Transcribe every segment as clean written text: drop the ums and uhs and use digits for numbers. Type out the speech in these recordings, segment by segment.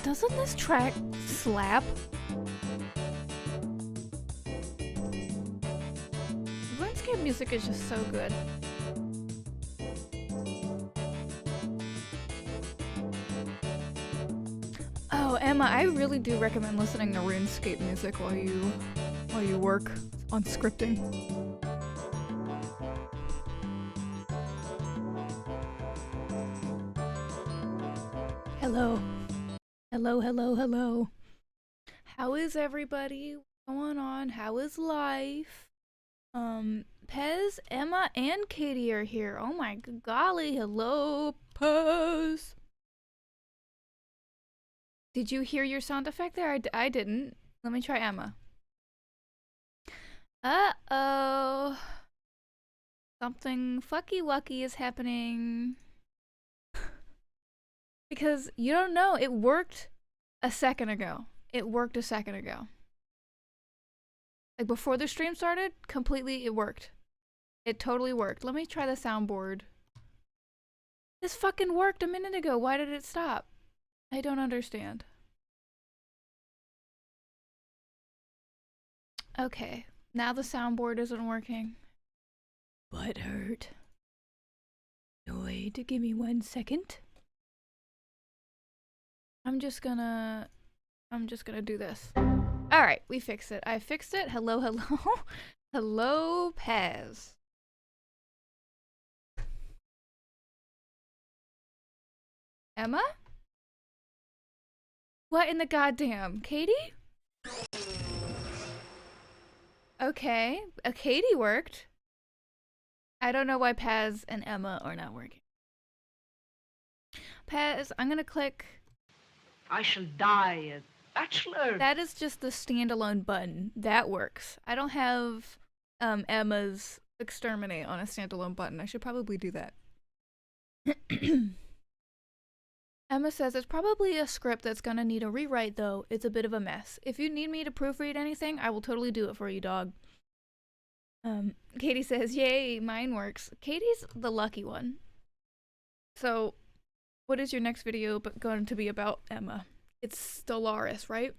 Doesn't this track slap? RuneScape music is just so good. Oh, Emma, I really do recommend listening to RuneScape music while you work on scripting. Hello. Hello, hello, hello. How is everybody? What's going on? How is life? Pez, Emma, and Katie are here. Oh my golly, hello, Pez. Did you hear your sound effect there? I didn't. Let me try Emma. Uh-oh. Something fucky-wucky is happening. Because you don't know, it worked a second ago. It worked a second ago. Like before the stream started, completely it worked. It totally worked. Let me try the soundboard. This fucking worked a minute ago. Why did it stop? I don't understand. Okay, now the soundboard isn't working. Butt hurt. Wait, give me 1 second. I'm just gonna do this. Alright, we fixed it. I fixed it. Hello, hello. Hello, Paz. Emma? What in the goddamn? Katie? Okay, Katie worked. I don't know why Paz and Emma are not working. Paz, I'm gonna click. I shall die a bachelor. That is just the standalone button. That works. I don't have Emma's exterminate on a standalone button. I should probably do that. Emma says it's probably a script that's gonna need a rewrite though. It's a bit of a mess. If you need me to proofread anything, I will totally do it for you, dog. Katie says, yay, mine works. Katie's the lucky one. So, what is your next video going to be about, Emma? It's Stellaris, right?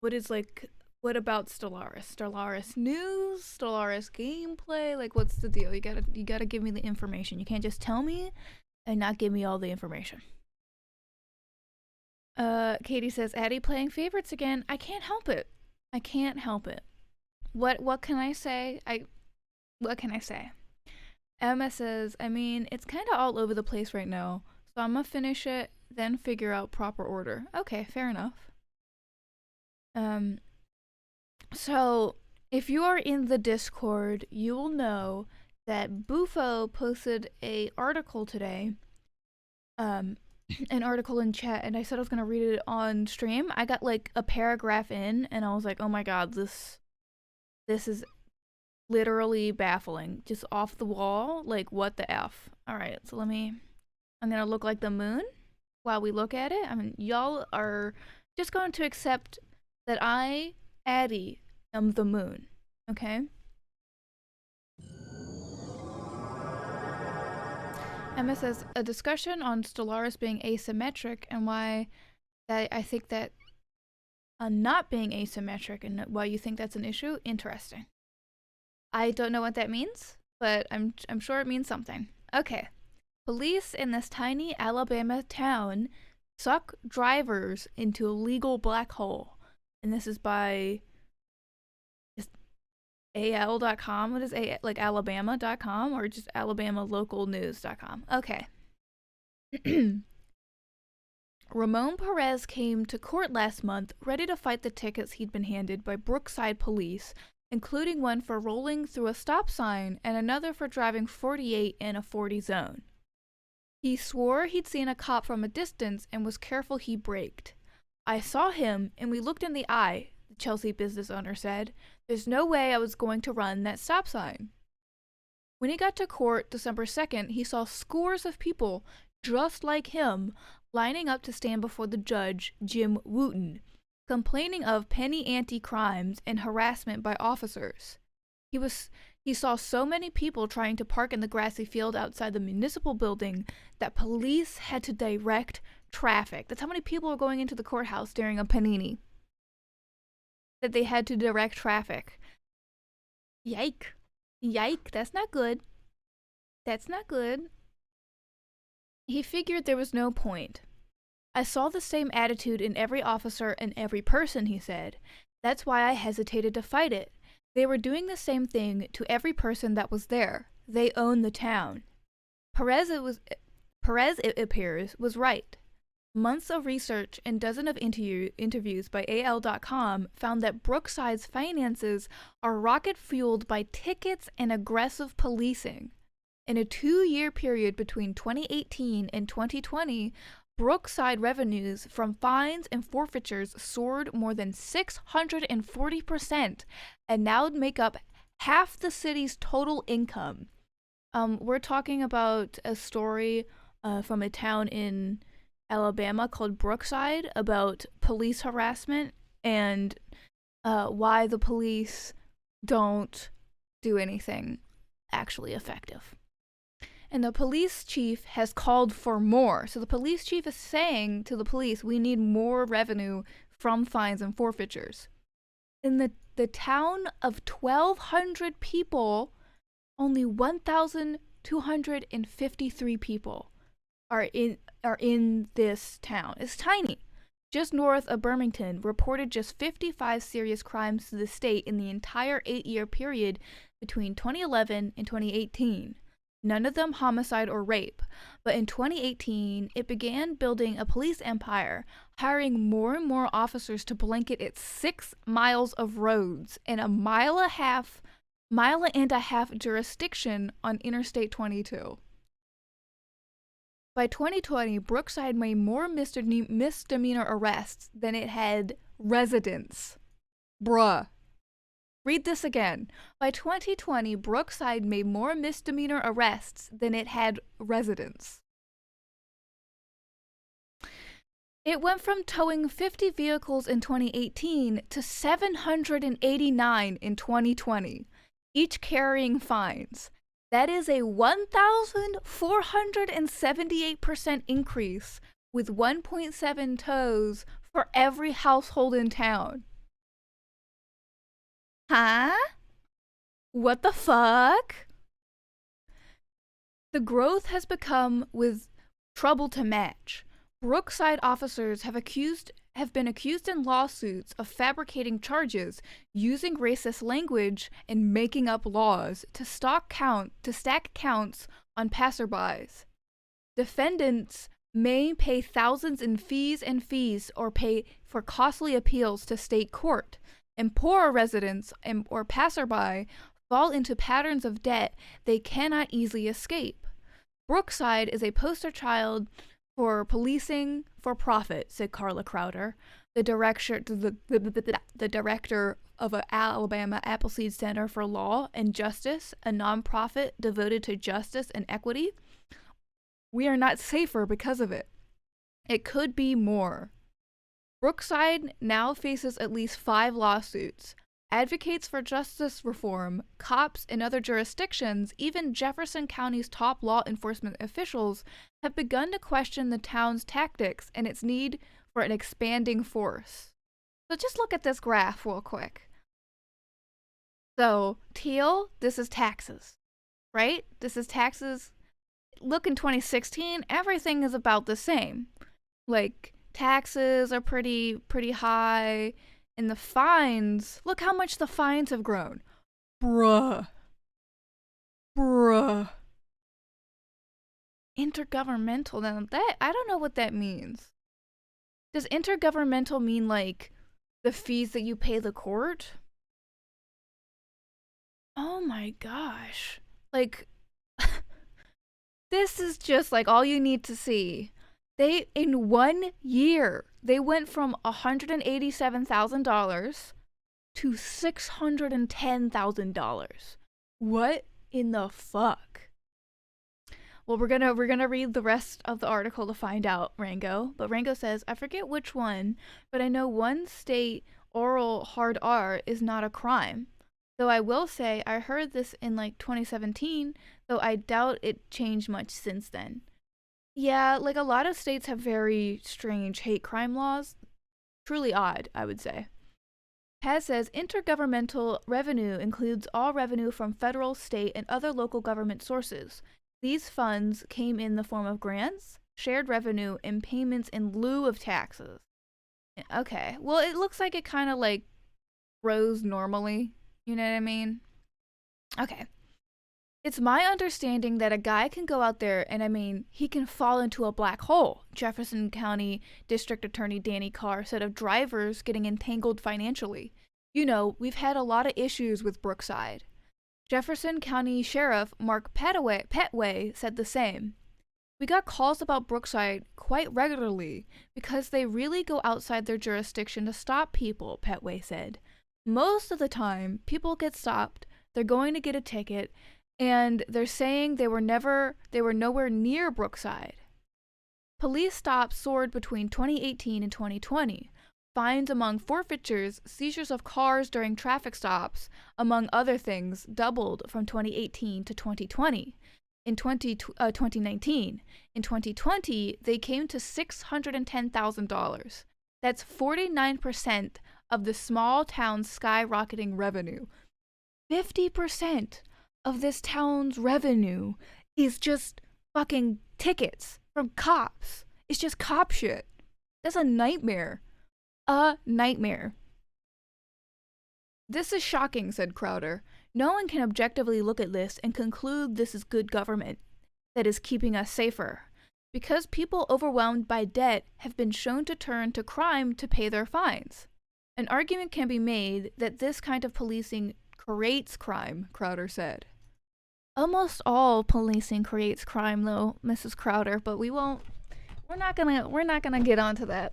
What about Stellaris? Stellaris news? Stellaris gameplay? Like, what's the deal? You gotta give me the information. You can't just tell me and not give me all the information. Katie says, Addie playing favorites again. I can't help it. I can't help it. What can I say? What can I say? Emma says, I mean, it's kind of all over the place right now, so I'm gonna finish it, then figure out proper order. Okay, fair enough. So if you are in the Discord, you will know that Bufo posted a article today, an article in chat, and I said I was gonna read it on stream. I got like a paragraph in, and I was like, oh my god, this is literally baffling. Just off the wall, like what the F. Alright, so I'm gonna look like the moon while we look at it. I mean, y'all are just going to accept that I, Addie, am the moon, okay? Emma says, a discussion on Stellaris being asymmetric and why I think that not being asymmetric and why you think that's an issue. Interesting. I don't know what that means, but I'm sure it means something. Okay. Police in this tiny Alabama town suck drivers into a legal black hole. And this is by al.com. What is like alabama.com or just alabamalocalnews.com? Okay. Ramon Perez came to court last month ready to fight the tickets he'd been handed by Brookside police, including one for rolling through a stop sign and another for driving 48 in a 40 zone. He swore he'd seen a cop from a distance and was careful he braked. I saw him and we looked in the eye, the Chelsea business owner said. There's no way I was going to run that stop sign. When he got to court December 2nd, he saw scores of people just like him lining up to stand before the judge, Jim Wooten, complaining of penny ante crimes and harassment by officers. He saw so many people trying to park in the grassy field outside the municipal building that police had to direct traffic. That's how many people are going into the courthouse during a panini. That they had to direct traffic. Yike. Yike. That's not good. That's not good. He figured there was no point. I saw the same attitude in every officer and every person, he said. That's why I hesitated to fight it. They were doing the same thing to every person that was there. They own the town. Perez, it appears, was right. Months of research and dozens of interviews by AL.com found that Brookside's finances are rocket-fueled by tickets and aggressive policing. In a 2-year period between 2018 and 2020, Brookside revenues from fines and forfeitures soared more than 640% and now make up half the city's total income. We're talking about a story from a town in Alabama called Brookside about police harassment and why the police don't do anything actually effective. And the police chief has called for more. So the police chief is saying to the police, we need more revenue from fines and forfeitures. In the town of 1,200 people, only 1,253 people are in this town. It's tiny. Just north of Birmingham, reported just 55 serious crimes to the state in the entire 8-year period between 2011 and 2018. None of them homicide or rape. But in 2018, it began building a police empire, hiring more and more officers to blanket its 6 miles of roads and a mile and a half jurisdiction on Interstate 22. By 2020, Brookside made more misdemeanor arrests than it had residents. Bruh. Read this again. By 2020, Brookside made more misdemeanor arrests than it had residents. It went from towing 50 vehicles in 2018 to 789 in 2020, each carrying fines. That is a 1,478% increase, with 1.7 tows for every household in town. Huh? What the fuck? The growth has become with trouble to match. Brookside officers have been accused in lawsuits of fabricating charges, using racist language, and making up laws to stack counts on passerbys. Defendants may pay thousands in fees or pay for costly appeals to state court, and poorer residents or passerby fall into patterns of debt they cannot easily escape. Brookside is a poster child for policing for profit, said Carla Crowder, the director of an Alabama Appleseed Center for Law and Justice, a nonprofit devoted to justice and equity. We are not safer because of it. It could be more. Brookside now faces at least 5 lawsuits. Advocates for justice reform, cops in other jurisdictions, even Jefferson County's top law enforcement officials have begun to question the town's tactics and its need for an expanding force. So just look at this graph real quick. So, teal, this is taxes, right? This is taxes. Look, in 2016, everything is about the same. Like, taxes are pretty high. And the fines, look how much the fines have grown. Bruh. Intergovernmental, now that, I don't know what that means. Does intergovernmental mean like the fees that you pay the court? Oh my gosh. Like, this is just like all you need to see. They, in 1 year, they went from $187,000 to $610,000. What in the fuck? Well, we're gonna read the rest of the article to find out, Rango. But Rango says, I forget which one, but I know one state oral hard R is not a crime. Though I will say I heard this in like 2017, though I doubt it changed much since then. Yeah, like a lot of states have very strange hate crime laws. Truly odd, I would say. Paz says intergovernmental revenue includes all revenue from federal, state, and other local government sources. These funds came in the form of grants, shared revenue, and payments in lieu of taxes. Okay, well, it looks like it kind of like rose normally. You know what I mean? Okay. It's my understanding that a guy can go out there and, I mean, he can fall into a black hole. Jefferson County District Attorney Danny Carr said of drivers getting entangled financially. You know, we've had a lot of issues with Brookside. Jefferson County Sheriff Mark Petway said the same. We got calls about Brookside quite regularly because they really go outside their jurisdiction to stop people, Petway said. Most of the time, people get stopped, they're going to get a ticket, and they're saying they were nowhere near Brookside. Police stops soared between 2018 and 2020. Fines among forfeitures, seizures of cars during traffic stops, among other things, doubled from 2018 to 2020. In 2019. In 2020, they came to $610,000. That's 49% of the small town's skyrocketing revenue. 50% of this town's revenue is just fucking tickets from cops. It's just cop shit. That's a nightmare. A nightmare. This is shocking, said Crowder. No one can objectively look at this and conclude this is good government that is keeping us safer. Because people overwhelmed by debt have been shown to turn to crime to pay their fines. An argument can be made that this kind of policing creates crime, Crowder said. Almost all policing creates crime, though, Mrs. Crowder, but we're not gonna get onto that.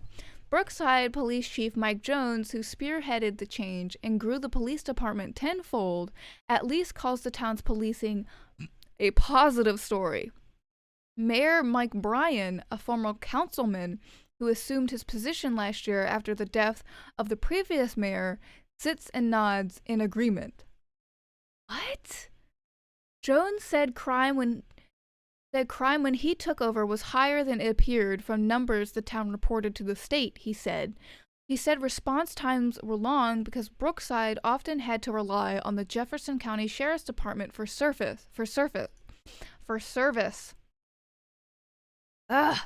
Brookside Police Chief Mike Jones, who spearheaded the change and grew the police department tenfold, at least calls the town's policing a positive story. Mayor Mike Bryan, a former councilman who assumed his position last year after the death of the previous mayor, sits and nods in agreement. What? Jones said crime when he took over was higher than it appeared from numbers the town reported to the state, he said. He said response times were long because Brookside often had to rely on the Jefferson County Sheriff's Department for service. Ugh.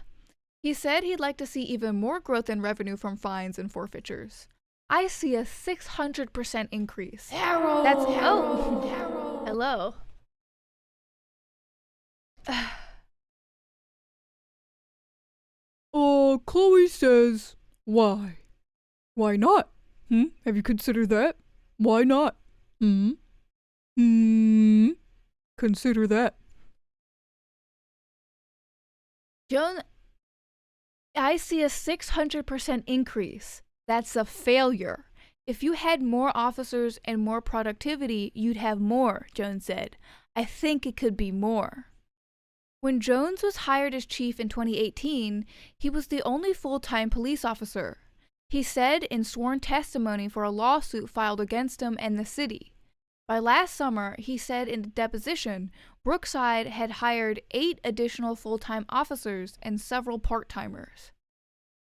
He said he'd like to see even more growth in revenue from fines and forfeitures. I see a 600% increase. Harold! That's Harold! Harold. Hello. Chloe says, why? Why not? Have you considered that? Why not? Consider that. Joan, I see a 600% increase. That's a failure. If you had more officers and more productivity, you'd have more, Jones said. I think it could be more. When Jones was hired as chief in 2018, he was the only full-time police officer. He said in sworn testimony for a lawsuit filed against him and the city. By last summer, he said in a deposition, Brookside had hired 8 additional full-time officers and several part-timers.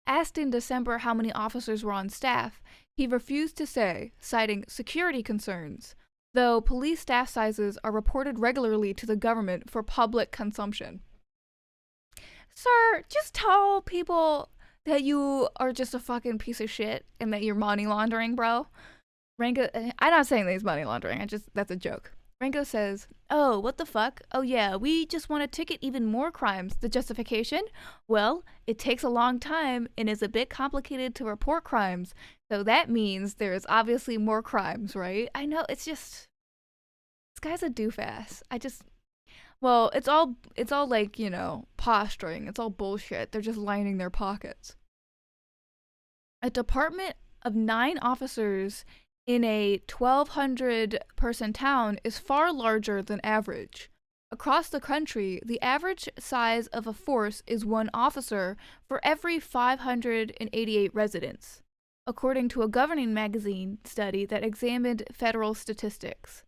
Asked in December how many officers were on staff, he refused to say, citing security concerns, though police staff sizes are reported regularly to the government for public consumption. Sir, just tell people that you are just a fucking piece of shit and that you're money laundering, bro. Rango, I'm not saying that he's money laundering, that's a joke. Rango says, oh, what the fuck? Oh yeah, we just want to ticket even more crimes. The justification? Well, it takes a long time and is a bit complicated to report crimes. So that means there is obviously more crimes, right? I know, it's just, this guy's a doofass. Well, it's all like, you know, posturing. It's all bullshit. They're just lining their pockets. A department of 9 officers in a 1,200-person town is far larger than average. Across the country, the average size of a force is 1 officer for every 588 residents, according to a governing magazine study that examined federal statistics.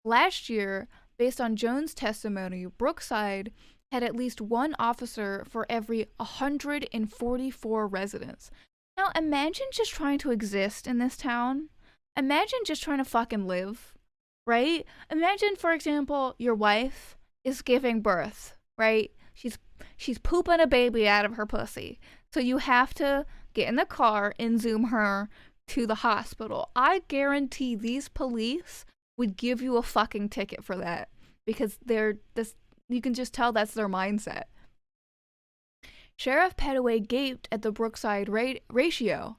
Last year, based on Jones' testimony, Brookside had at least one officer for every 144 residents. Now imagine just trying to exist in this town. Imagine just trying to fucking live, right? Imagine, for example, your wife is giving birth, right? She's pooping a baby out of her pussy. So you have to get in the car and zoom her to the hospital. I guarantee these police would give you a fucking ticket for that, because you can just tell that's their mindset. Sheriff Petaway gaped at the Brookside ratio.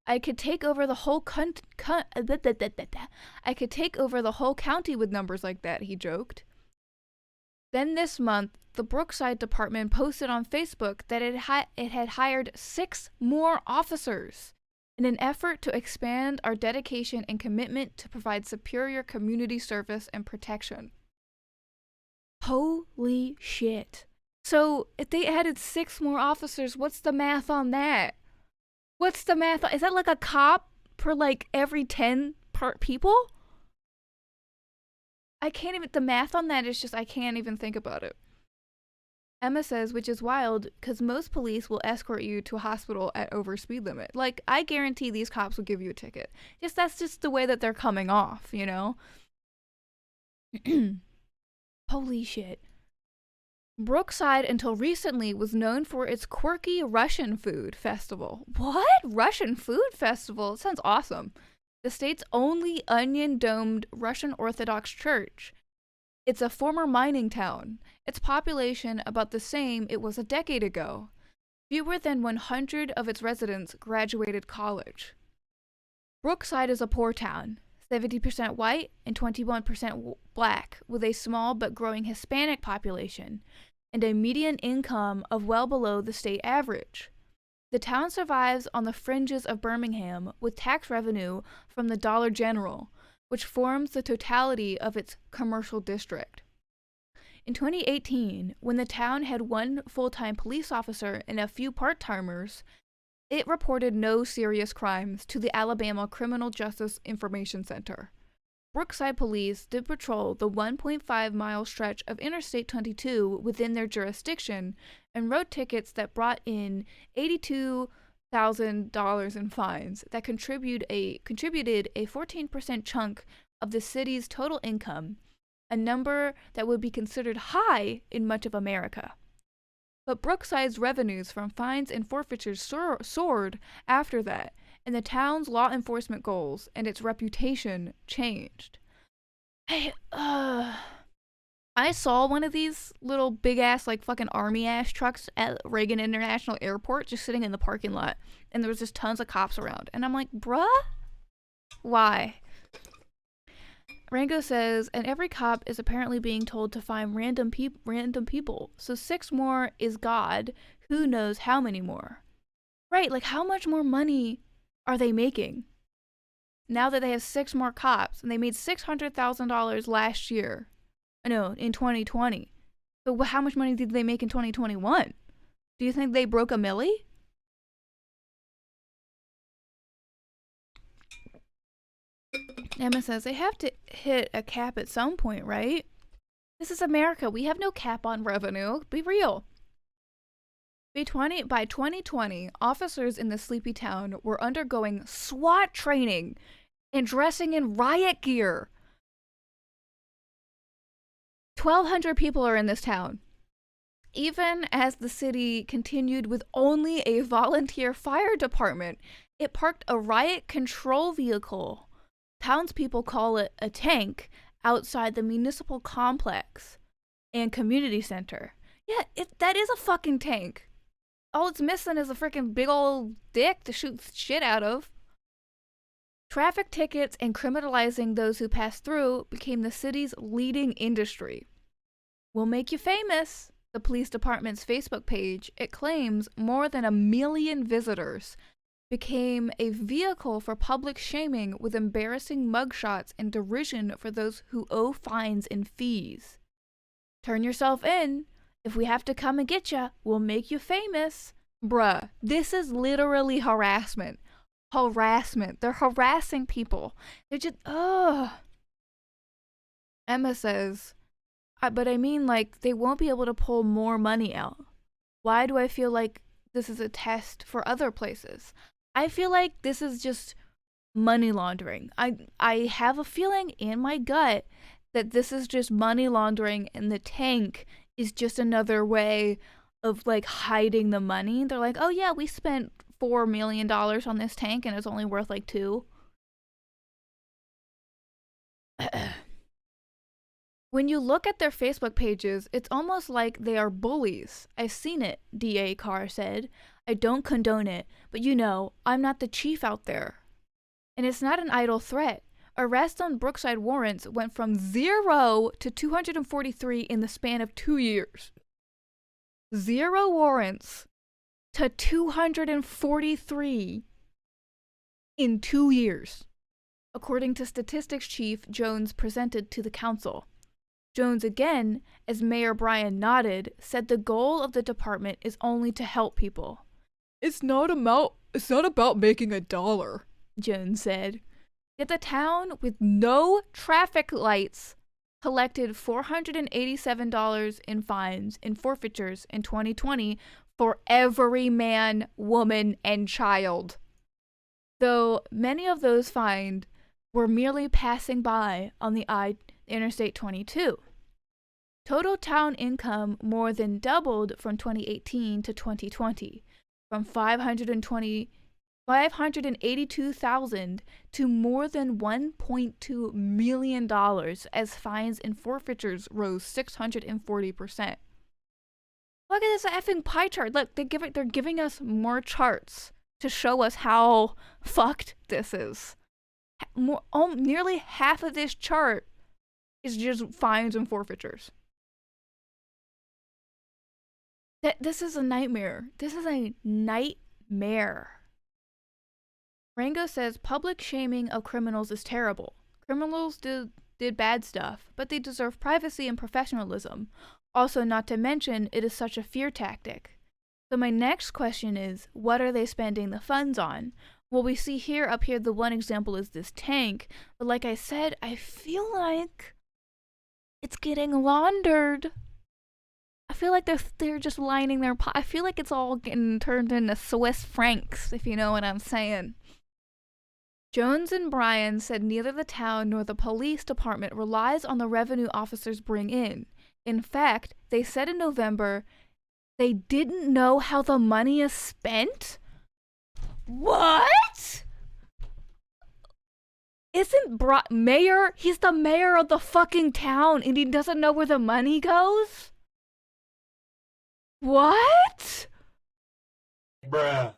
I could take over the whole I could take over the whole county with numbers like that, he joked. Then this month, the Brookside Department posted on Facebook that it had hired 6 more officers in an effort to expand our dedication and commitment to provide superior community service and protection. Holy shit. So if they added 6 more officers, what's the math on that? What's the math? Is that like a cop per like every 10 people? I can't even, the math on that is just, I can't even think about it. Emma says, which is wild, because most police will escort you to a hospital at over speed limit. Like, I guarantee these cops will give you a ticket. That's just the way that they're coming off, you know? Holy shit. Brookside, until recently, was known for its quirky Russian food festival. What? Russian food festival? It sounds awesome. The state's only onion-domed Russian Orthodox church. It's a former mining town. Its population about the same it was a decade ago. Fewer than 100 of its residents graduated college. Brookside is a poor town, 70% white and 21% black, with a small but growing Hispanic population, and a median income of well below the state average. The town survives on the fringes of Birmingham with tax revenue from the Dollar General, which forms the totality of its commercial district. In 2018, when the town had 1 full-time police officer and a few part-timers, it reported no serious crimes to the Alabama Criminal Justice Information Center. Brookside police did patrol the 1.5-mile stretch of Interstate 22 within their jurisdiction and wrote tickets that brought in $82,000 in fines that contributed a 14% chunk of the city's total income, a number that would be considered high in much of America. But Brookside's revenues from fines and forfeitures soared after that, and the town's law enforcement goals and its reputation changed. I saw one of these little big-ass, like, fucking army-ass trucks at Reagan International Airport just sitting in the parking lot, and there was just tons of cops around. And I'm like, bruh? Why? Rango says, and every cop is apparently being told to find random people. So 6 more is God. Who knows how many more? Right, like, how much more money are they making now that they have 6 more cops, and they made $600,000 last year? No, in 2020. So how much money did they make in 2021? Do you think they broke a milli? Emma says they have to hit a cap at some point, right? This is America. We have no cap on revenue. Be real. By 2020, officers in the sleepy town were undergoing SWAT training and dressing in riot gear. 1,200 people are in this town. Even as the city continued with only a volunteer fire department, it parked a riot control vehicle. Townspeople call it a tank outside the municipal complex and community center. Yeah, that is a fucking tank. All it's missing is a freaking big old dick to shoot shit out of. Traffic tickets and criminalizing those who pass through became the city's leading industry. We'll make you famous. The police department's Facebook page, it claims more than 1 million visitors, became a vehicle for public shaming with embarrassing mugshots and derision for those who owe fines and fees. Turn yourself in. If we have to come and get you, we'll make you famous. Bruh, this is literally harassment. Harassment. They're harassing people. They're just, ugh. Emma says, But I mean, like, they won't be able to pull more money out. Why do I feel like this is a test for other places? I feel like this is just money laundering. I have a feeling in my gut that this is just money laundering, and the tank is just another way of like hiding the money. They're like, oh yeah, we spent $4 million on this tank and it's only worth like 2. When you look at their Facebook pages, it's almost like they are bullies. I've seen it, DA Carr said. I don't condone it, but you know, I'm not the chief out there. And it's not an idle threat. Arrests on Brookside warrants went from 0 to 243 in the span of 2 years. 0 warrants to 243 in 2 years, according to Statistics Chief Jones presented to the council. Jones again, as Mayor Bryan nodded, said the goal of the department is only to help people. It's not about making a dollar, Jones said. Yet the town, with no traffic lights, collected $487 in fines and forfeitures in 2020 for every man, woman, and child. Though many of those fined were merely passing by on the Interstate 22. Total town income more than doubled from 2018 to 2020, from $582,000 to more than $1.2 million, as fines and forfeitures rose 640%. Look at this effing pie chart. Look, they're giving us more charts to show us how fucked this is. Nearly half of this chart is just fines and forfeitures. This is a nightmare. This is a nightmare. Rango says public shaming of criminals is terrible. Criminals did bad stuff, but they deserve privacy and professionalism. Also, not to mention, it is such a fear tactic. So my next question is, what are they spending the funds on? Well, we see here, up here, the one example is this tank. But like I said, I feel like it's getting laundered. I feel like they're just lining their I feel like it's all getting turned into Swiss francs, if you know what I'm saying. Jones and Bryan said neither the town nor the police department relies on the revenue officers bring in. In fact, they said in November they didn't know how the money is spent? What? Isn't mayor? He's the mayor of the fucking town and he doesn't know where the money goes? What? Bruh.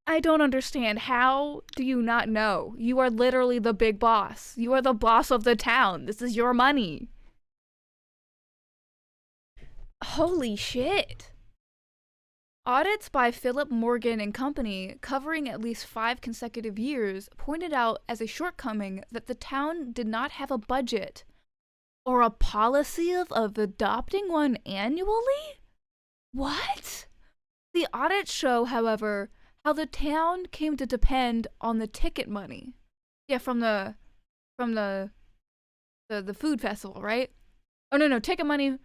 I don't understand. How do you not know? You are literally the big boss. You are the boss of the town. This is your money. Holy shit. Audits by Philip Morgan and Company, covering at least 5 consecutive years, pointed out as a shortcoming that the town did not have a budget or a policy of adopting one annually? What? The audits show, however, how the town came to depend on the ticket money. Yeah, from the food festival, right? Oh no, ticket money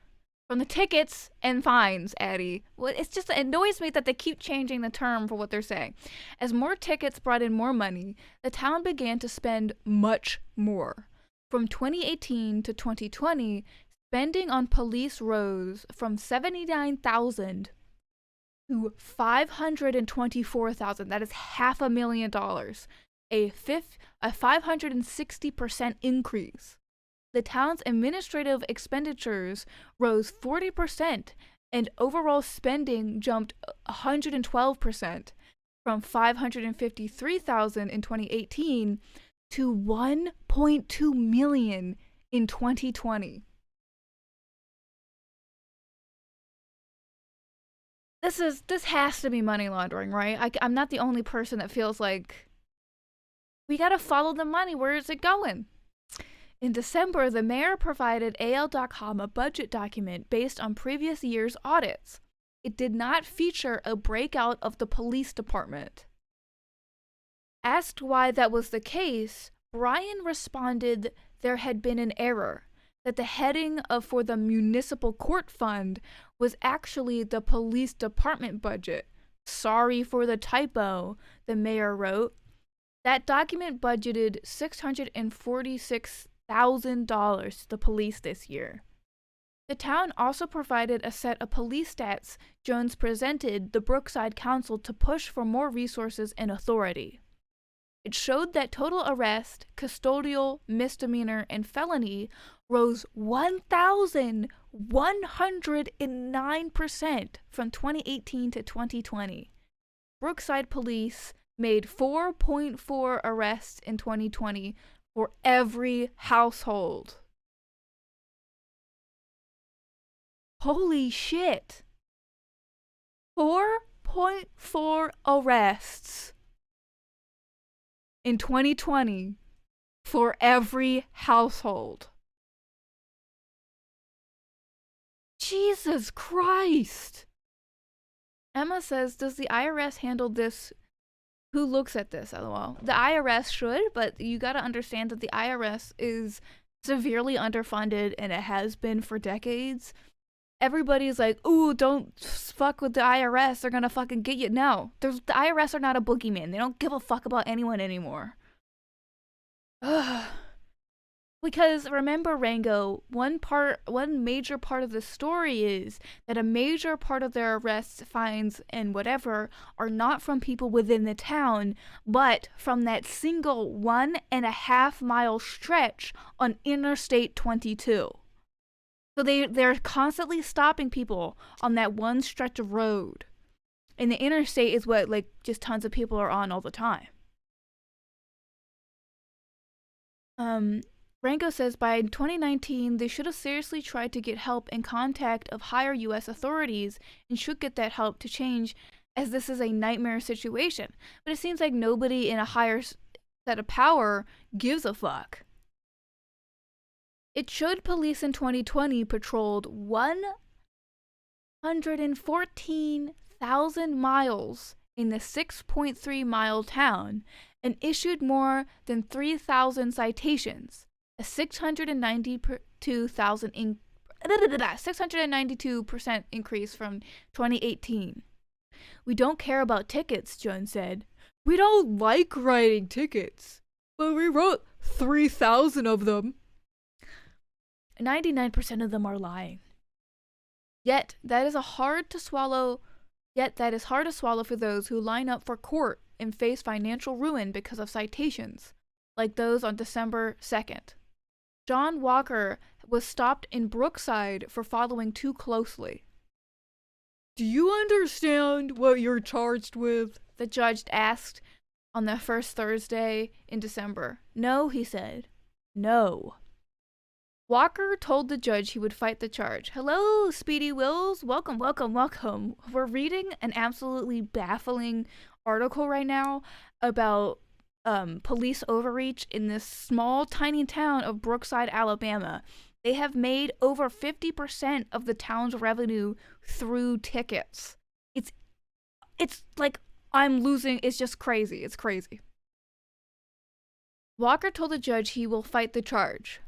from the tickets and fines, Addie. Well, it annoys me that they keep changing the term for what they're saying. As more tickets brought in more money, the town began to spend much more. From 2018 to 2020, spending on police rose from $79,000 to $524,000. That is $500,000. A 560% increase. The town's administrative expenditures rose 40%, and overall spending jumped 112%, from $553,000 in 2018 to $1.2 million in 2020. This has to be money laundering, right? I'm not the only person that feels like we gotta follow the money. Where is it going? In December, the mayor provided AL.com a budget document based on previous year's audits. It did not feature a breakout of the police department. Asked why that was the case, Bryan responded there had been an error. that the heading for the municipal court fund was actually the police department budget. Sorry for the typo, the mayor wrote. That document budgeted $646,000 to the police this year. The town also provided a set of police stats Jones presented the Brookside Council to push for more resources and authority. It showed that total arrest, custodial, misdemeanor, and felony rose 1,109% from 2018 to 2020. Brookside police made 4.4 arrests in 2020 for every household. Holy shit. 4.4 arrests in 2020 for every household. Jesus Christ. Emma says, does the IRS handle this? Who looks at this? LOL. The IRS should, but you gotta understand that the IRS is severely underfunded and it has been for decades. Everybody's like, ooh, don't fuck with the IRS. They're gonna fucking get you. No, the IRS are not a boogeyman. They don't give a fuck about anyone anymore. Ugh. Because remember, Rango, one major part of the story is that a major part of their arrests, fines, and whatever are not from people within the town, but from that single 1.5 mile stretch on Interstate 22. So they're constantly stopping people on that one stretch of road. And the interstate is what, like, just tons of people are on all the time. Rango says by 2019, they should have seriously tried to get help and contact of higher U.S. authorities and should get that help to change, as this is a nightmare situation. But it seems like nobody in a higher set of power gives a fuck. It showed police in 2020 patrolled 114,000 miles in the 6.3 mile town and issued more than 3,000 citations, a 692% increase from 2018. We don't care about tickets, Jones said. We don't like writing tickets, but we wrote 3,000 of them. 99% of them are lying. Yet that is hard to swallow for those who line up for court and face financial ruin because of citations, like those on December 2nd. John Walker was stopped in Brookside for following too closely. Do you understand what you're charged with? The judge asked on the first Thursday in December. No, he said. No. Walker told the judge he would fight the charge. Hello, Speedy Wills. Welcome, welcome, welcome. We're reading an absolutely baffling article right now about police overreach in this small, tiny town of Brookside, Alabama. They have made over 50% of the town's revenue through tickets. It's like I'm losing. It's just crazy. It's crazy. Walker told the judge he will fight the charge.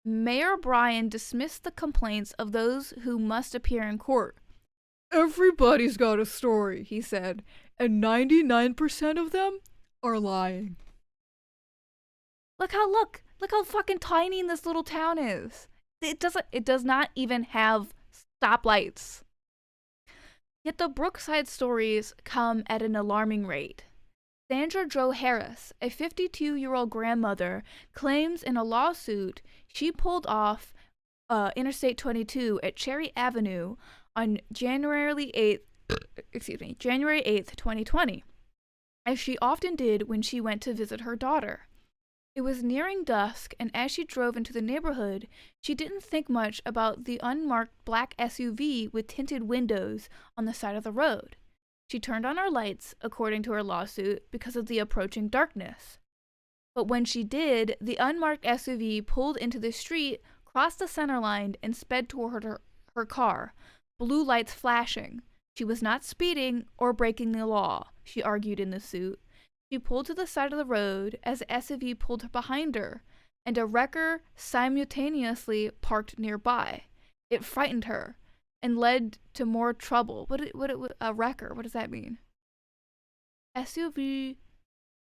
Mayor Bryan dismissed the complaints of those who must appear in court. Everybody's got a story, he said, and 99% of them are lying. Look how fucking tiny this little town is. It does not even have stoplights. Yet the Brookside stories come at an alarming rate. Sandra Jo Harris, a 52-year-old grandmother, claims in a lawsuit she pulled off Interstate 22 at Cherry Avenue on January 8th, 2020, as she often did when she went to visit her daughter. It was nearing dusk, and as she drove into the neighborhood, she didn't think much about the unmarked black SUV with tinted windows on the side of the road. She turned on her lights, according to her lawsuit, because of the approaching darkness. But when she did, the unmarked SUV pulled into the street, crossed the center line, and sped toward her car, blue lights flashing. She was not speeding or breaking the law, she argued in the suit. She pulled to the side of the road as the SUV pulled behind her, and a wrecker simultaneously parked nearby. It frightened her and led to more trouble. A wrecker, what does that mean? SUV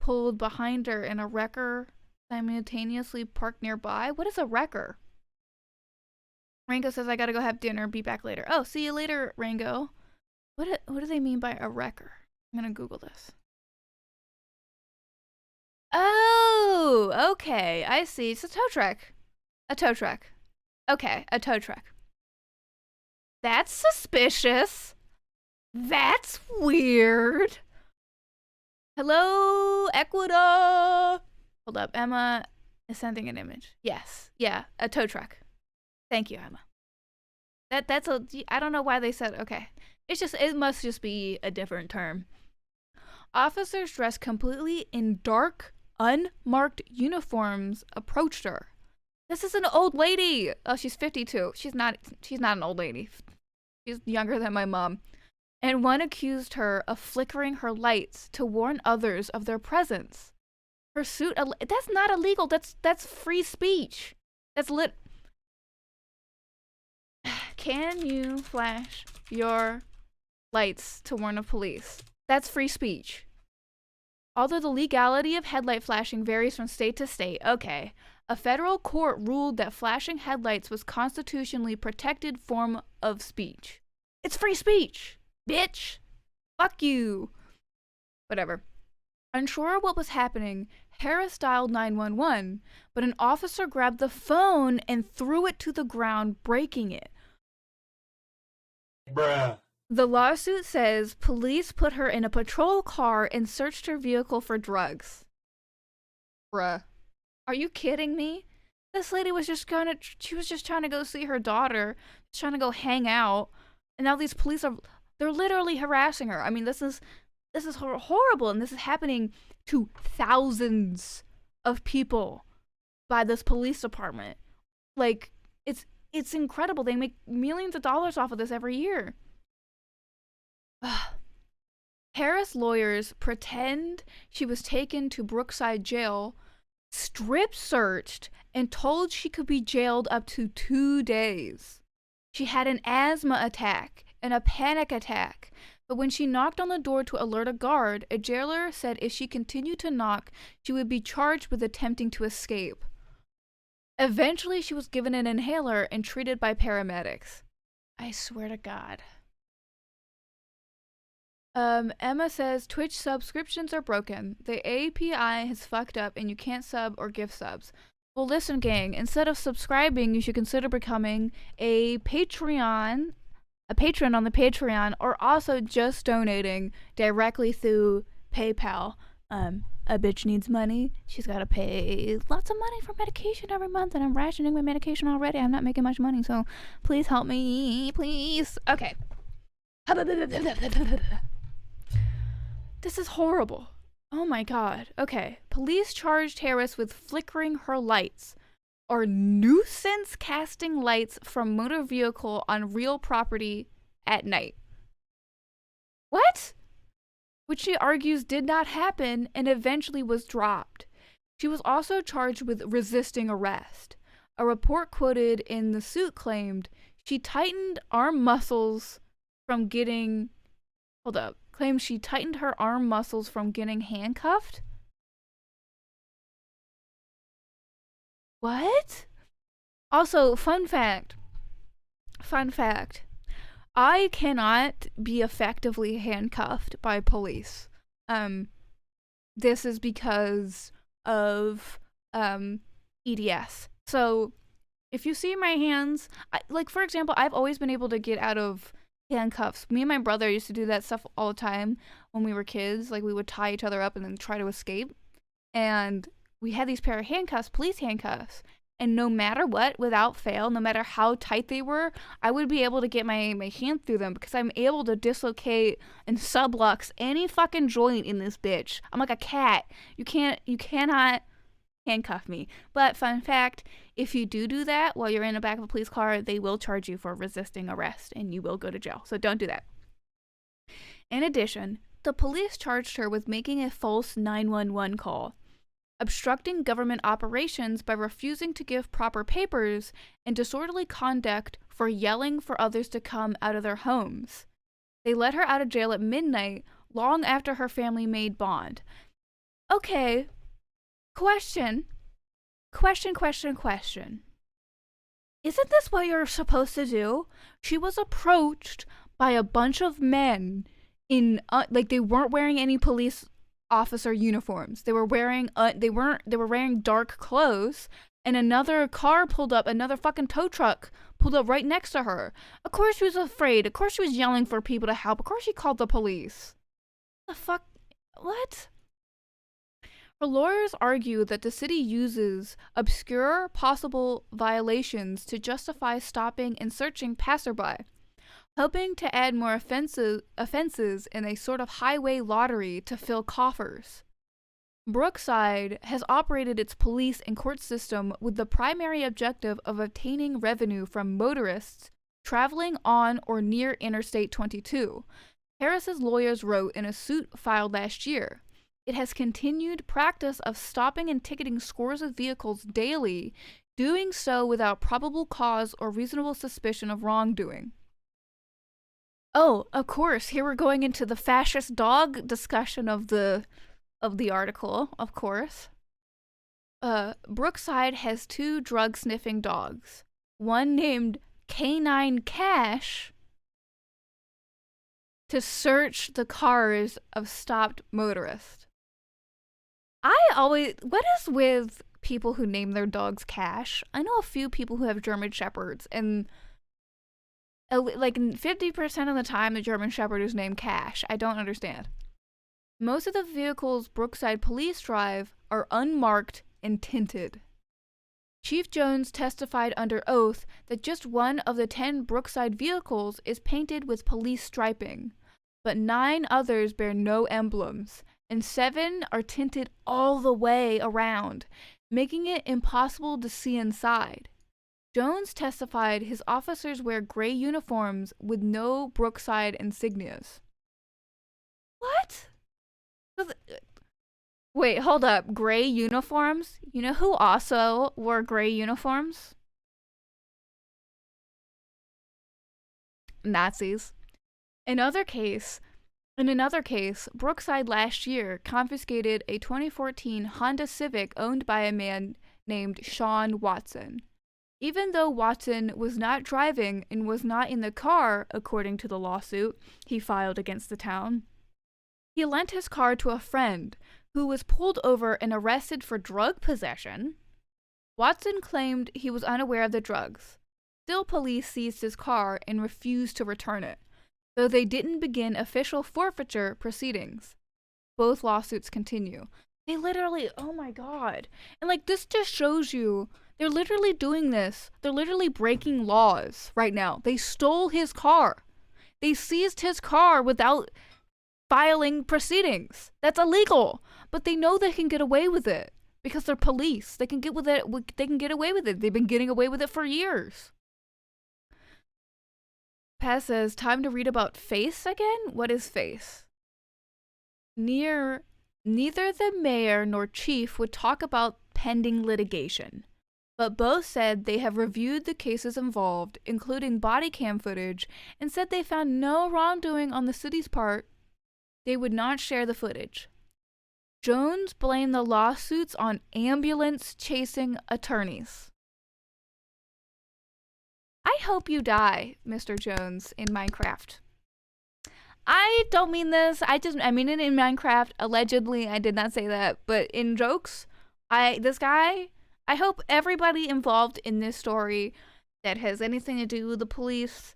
pulled behind her and a wrecker simultaneously parked nearby? What is a wrecker? Rango says, I gotta go have dinner, be back later. Oh, see you later, Rango. What do they mean by a wrecker? I'm gonna Google this. Oh, okay, I see. It's a tow truck. A tow truck. Okay, a tow truck. That's suspicious. That's weird. Hello, Ecuador. Hold up, Emma is sending an image. Yes, yeah, a tow truck. Thank you, Emma. I don't know why they said, okay. It must just be a different term. Officers dressed completely in dark, unmarked uniforms approached her. This is an old lady. Oh, she's 52. She's not an old lady. She's younger than my mom. And one accused her of flickering her lights to warn others of their presence. Her suit, that's not illegal. That's free speech. That's lit. Can you flash your lights to warn of police? That's free speech. Although the legality of headlight flashing varies from state to state, okay, a federal court ruled that flashing headlights was constitutionally protected form of speech. It's free speech, bitch. Fuck you. Whatever. Unsure what was happening, Harris dialed 911, but an officer grabbed the phone and threw it to the ground, breaking it. Bruh. The lawsuit says police put her in a patrol car and searched her vehicle for drugs. Bruh. Are you kidding me? This lady was just trying to go see her daughter, trying to go hang out, and now these police they're literally harassing her. I mean, this is horrible, and this is happening to thousands of people by this police department. Like, it's incredible. They make millions of dollars off of this every year. Harris lawyers pretend she was taken to Brookside jail, strip searched, and told she could be jailed up to 2 days. She had an asthma attack and a panic attack, but when she knocked on the door to alert a guard, a jailer said if she continued to knock, she would be charged with attempting to escape. Eventually, she was given an inhaler and treated by paramedics. I swear to God. Emma says Twitch subscriptions are broken. The API has fucked up and you can't sub or gift subs. Well, listen, gang, instead of subscribing, you should consider becoming a patron on the Patreon, or also just donating directly through PayPal. A bitch needs money. She's got to pay lots of money for medication every month, and I'm rationing my medication already. I'm not making much money, so please help me, please. Okay. This is horrible. Oh my God. Okay. Police charged Harris with flickering her lights, or nuisance casting lights from motor vehicle on real property at night. What? Which she argues did not happen and eventually was dropped. She was also charged with resisting arrest. A report quoted in the suit claimed she tightened arm muscles from getting... Hold up. Claimed she tightened her arm muscles from getting handcuffed? What? Also, fun fact. I cannot be effectively handcuffed by police. This is because of EDS. So if you see my hands, like for example, I've always been able to get out of handcuffs. Me and my brother used to do that stuff all the time when we were kids. Like we would tie each other up and then try to escape. And we had these pair of handcuffs, police handcuffs. And no matter what, without fail, no matter how tight they were, I would be able to get my hand through them because I'm able to dislocate and sublux any fucking joint in this bitch. I'm like a cat. You cannot handcuff me. But fun fact, if you do that while you're in the back of a police car, they will charge you for resisting arrest and you will go to jail. So don't do that. In addition, the police charged her with making a false 911 call. obstructing government operations by refusing to give proper papers, and disorderly conduct for yelling for others to come out of their homes. They let her out of jail at midnight, long after her family made bond. Okay, question. Isn't this what you're supposed to do? She was approached by a bunch of men in they weren't wearing any police officer uniforms. They were wearing dark clothes, and another car pulled up, another fucking tow truck pulled up right next to her. Of course she was afraid. Of course she was yelling for people to help. Of course she called the police. The fuck? What? Her lawyers argue that the city uses obscure possible violations to justify stopping and searching passerby, hoping to add more offenses in a sort of highway lottery to fill coffers. Brookside has operated its police and court system with the primary objective of obtaining revenue from motorists traveling on or near Interstate 22, Harris's lawyers wrote in a suit filed last year. It has continued practice of stopping and ticketing scores of vehicles daily, doing so without probable cause or reasonable suspicion of wrongdoing. Oh, of course, here we're going into the fascist dog discussion of the article, of course. Brookside has 2 drug-sniffing dogs, one named Canine Cash, to search the cars of stopped motorists. What is with people who name their dogs Cash? I know a few people who have German Shepherds, and like 50% of the time the German Shepherd is named Cash. I don't understand. Most of the vehicles Brookside police drive are unmarked and tinted. Chief Jones testified under oath that just one of the 10 Brookside vehicles is painted with police striping, but 9 others bear no emblems, and 7 are tinted all the way around, making it impossible to see inside. Jones testified his officers wear gray uniforms with no Brookside insignias. What? Wait, hold up. Gray uniforms? You know who also wore gray uniforms? Nazis. In another case, Brookside last year confiscated a 2014 Honda Civic owned by a man named Sean Watson. Even though Watson was not driving and was not in the car, according to the lawsuit he filed against the town, he lent his car to a friend who was pulled over and arrested for drug possession. Watson claimed he was unaware of the drugs. Still, police seized his car and refused to return it, though they didn't begin official forfeiture proceedings. Both lawsuits continue. They literally, oh my god. And like, this just shows you, they're literally doing this. They're literally breaking laws right now. They stole his car. They seized his car without filing proceedings. That's illegal. But they know they can get away with it because they're police. They can get with it. They can get away with it. They've been getting away with it for years. Paz says, time to read about Face again? What is Face? Neither the mayor nor chief would talk about pending litigation, but both said they have reviewed the cases involved, including body cam footage, and said they found no wrongdoing on the city's part. They would not share the footage. Jones blamed the lawsuits on ambulance-chasing attorneys. I hope you die, Mr. Jones, in Minecraft. I don't mean this. I mean it in Minecraft. Allegedly, I did not say that. But in jokes, I hope everybody involved in this story that has anything to do with the police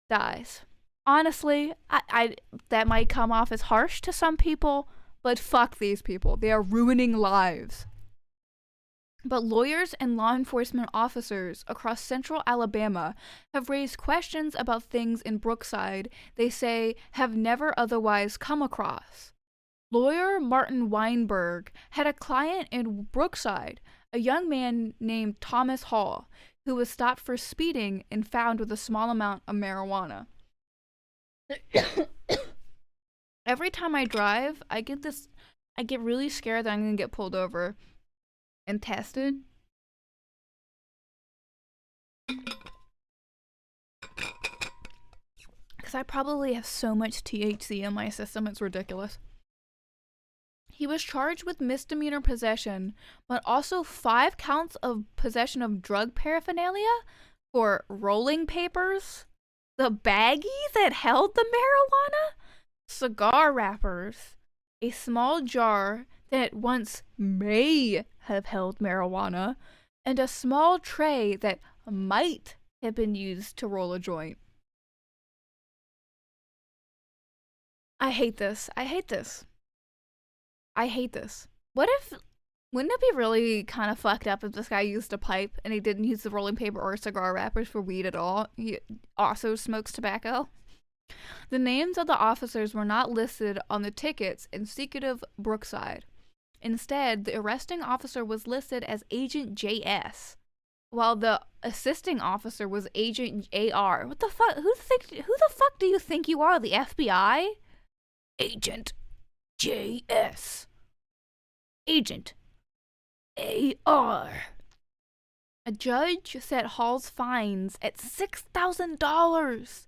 dies. Honestly, I that might come off as harsh to some people, but fuck these people. They are ruining lives. But lawyers and law enforcement officers across central Alabama have raised questions about things in Brookside they say have never otherwise come across. Lawyer Martin Weinberg had a client in Brookside, a young man named Thomas Hall, who was stopped for speeding and found with a small amount of marijuana. Every time I drive, I get really scared that I'm gonna get pulled over. and tested. Because I probably have so much THC in my system, it's ridiculous. He was charged with misdemeanor possession, but also 5 counts of possession of drug paraphernalia for rolling papers, the baggie that held the marijuana, cigar wrappers, a small jar that once may have held marijuana, and a small tray that might have been used to roll a joint. I hate this. I hate this. I hate this. Wouldn't it be really kind of fucked up if this guy used a pipe and he didn't use the rolling paper or cigar wrappers for weed at all? He also smokes tobacco? The names of the officers were not listed on the tickets indicative Brookside. Instead, the arresting officer was listed as Agent JS, while the assisting officer was Agent AR. What the fuck? Who the fuck do you think you are? The FBI? Agent JS. Agent AR. A judge set Hall's fines at $6,000,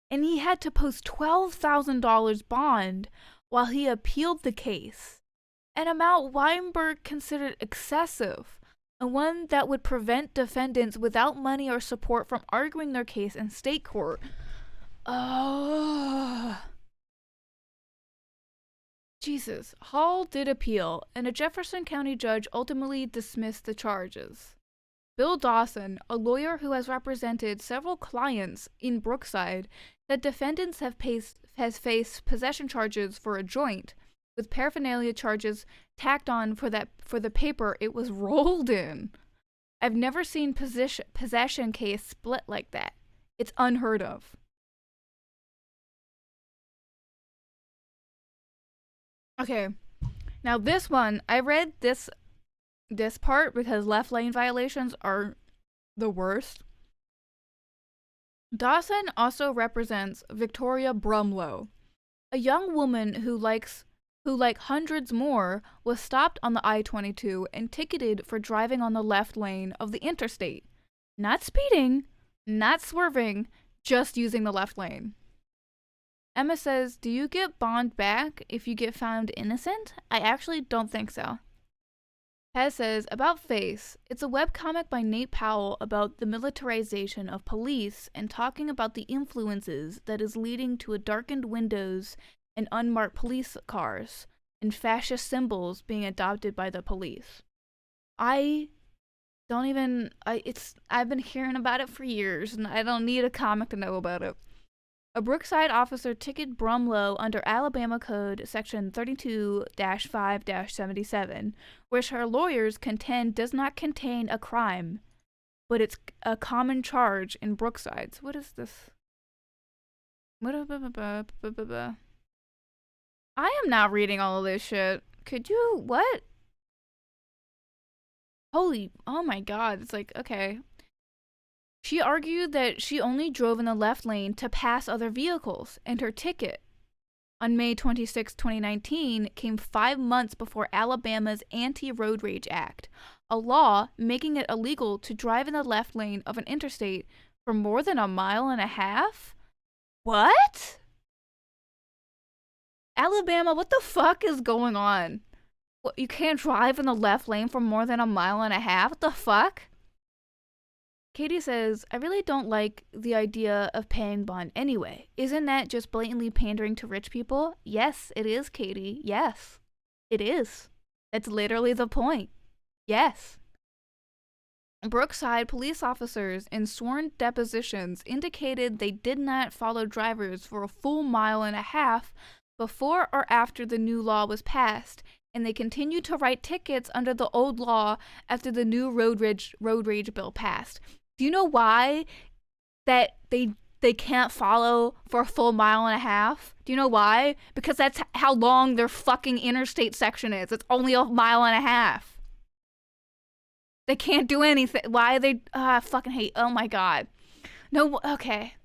and he had to post $12,000 bond while he appealed the case, an amount Weinberg considered excessive, and one that would prevent defendants without money or support from arguing their case in state court. Jesus. Hall did appeal, and a Jefferson County judge ultimately dismissed the charges. Bill Dawson, a lawyer who has represented several clients in Brookside, said defendants has faced possession charges for a joint, with paraphernalia charges tacked on for the paper it was rolled in. I've never seen possession case split like that. It's unheard of. Okay, now this one, I read this part because left lane violations are the worst. Dawson also represents Victoria Brumlow, a young woman who, like hundreds more, was stopped on the I-22 and ticketed for driving on the left lane of the interstate. Not speeding, not swerving, just using the left lane. Emma says, do you get bond back if you get found innocent? I actually don't think so. Pez says, about Face, it's a webcomic by Nate Powell about the militarization of police and talking about the influences that is leading to a darkened windows and unmarked police cars and fascist symbols being adopted by the police. I've been hearing about it for years and I don't need a comic to know about it. A Brookside officer ticketed Brumlow under Alabama Code Section 32-5-77, which her lawyers contend does not contain a crime, but it's a common charge in Brookside. So what is this? I am not reading all of this shit. Could you? What? Oh my god. It's like, okay. She argued that she only drove in the left lane to pass other vehicles, and her ticket on May 26, 2019 came 5 months before Alabama's Anti-Road Rage Act, a law making it illegal to drive in the left lane of an interstate for more than 1.5 miles. What? Alabama, what the fuck is going on? What, you can't drive in the left lane for more than 1.5 miles? What the fuck? Katie says, I really don't like the idea of paying bond anyway. Isn't that just blatantly pandering to rich people? Yes, it is, Katie. Yes, it is. That's literally the point. Yes. Brookside police officers in sworn depositions indicated they did not follow drivers for a full 1.5 miles before or after the new law was passed, and they continued to write tickets under the old law after the new road rage bill passed. Do you know why that they can't follow for a full 1.5 miles? Do you know why? Because that's how long their fucking interstate section is. It's only 1.5 miles. They can't do anything. Why are they? I fucking hate. Oh my god. No. Okay.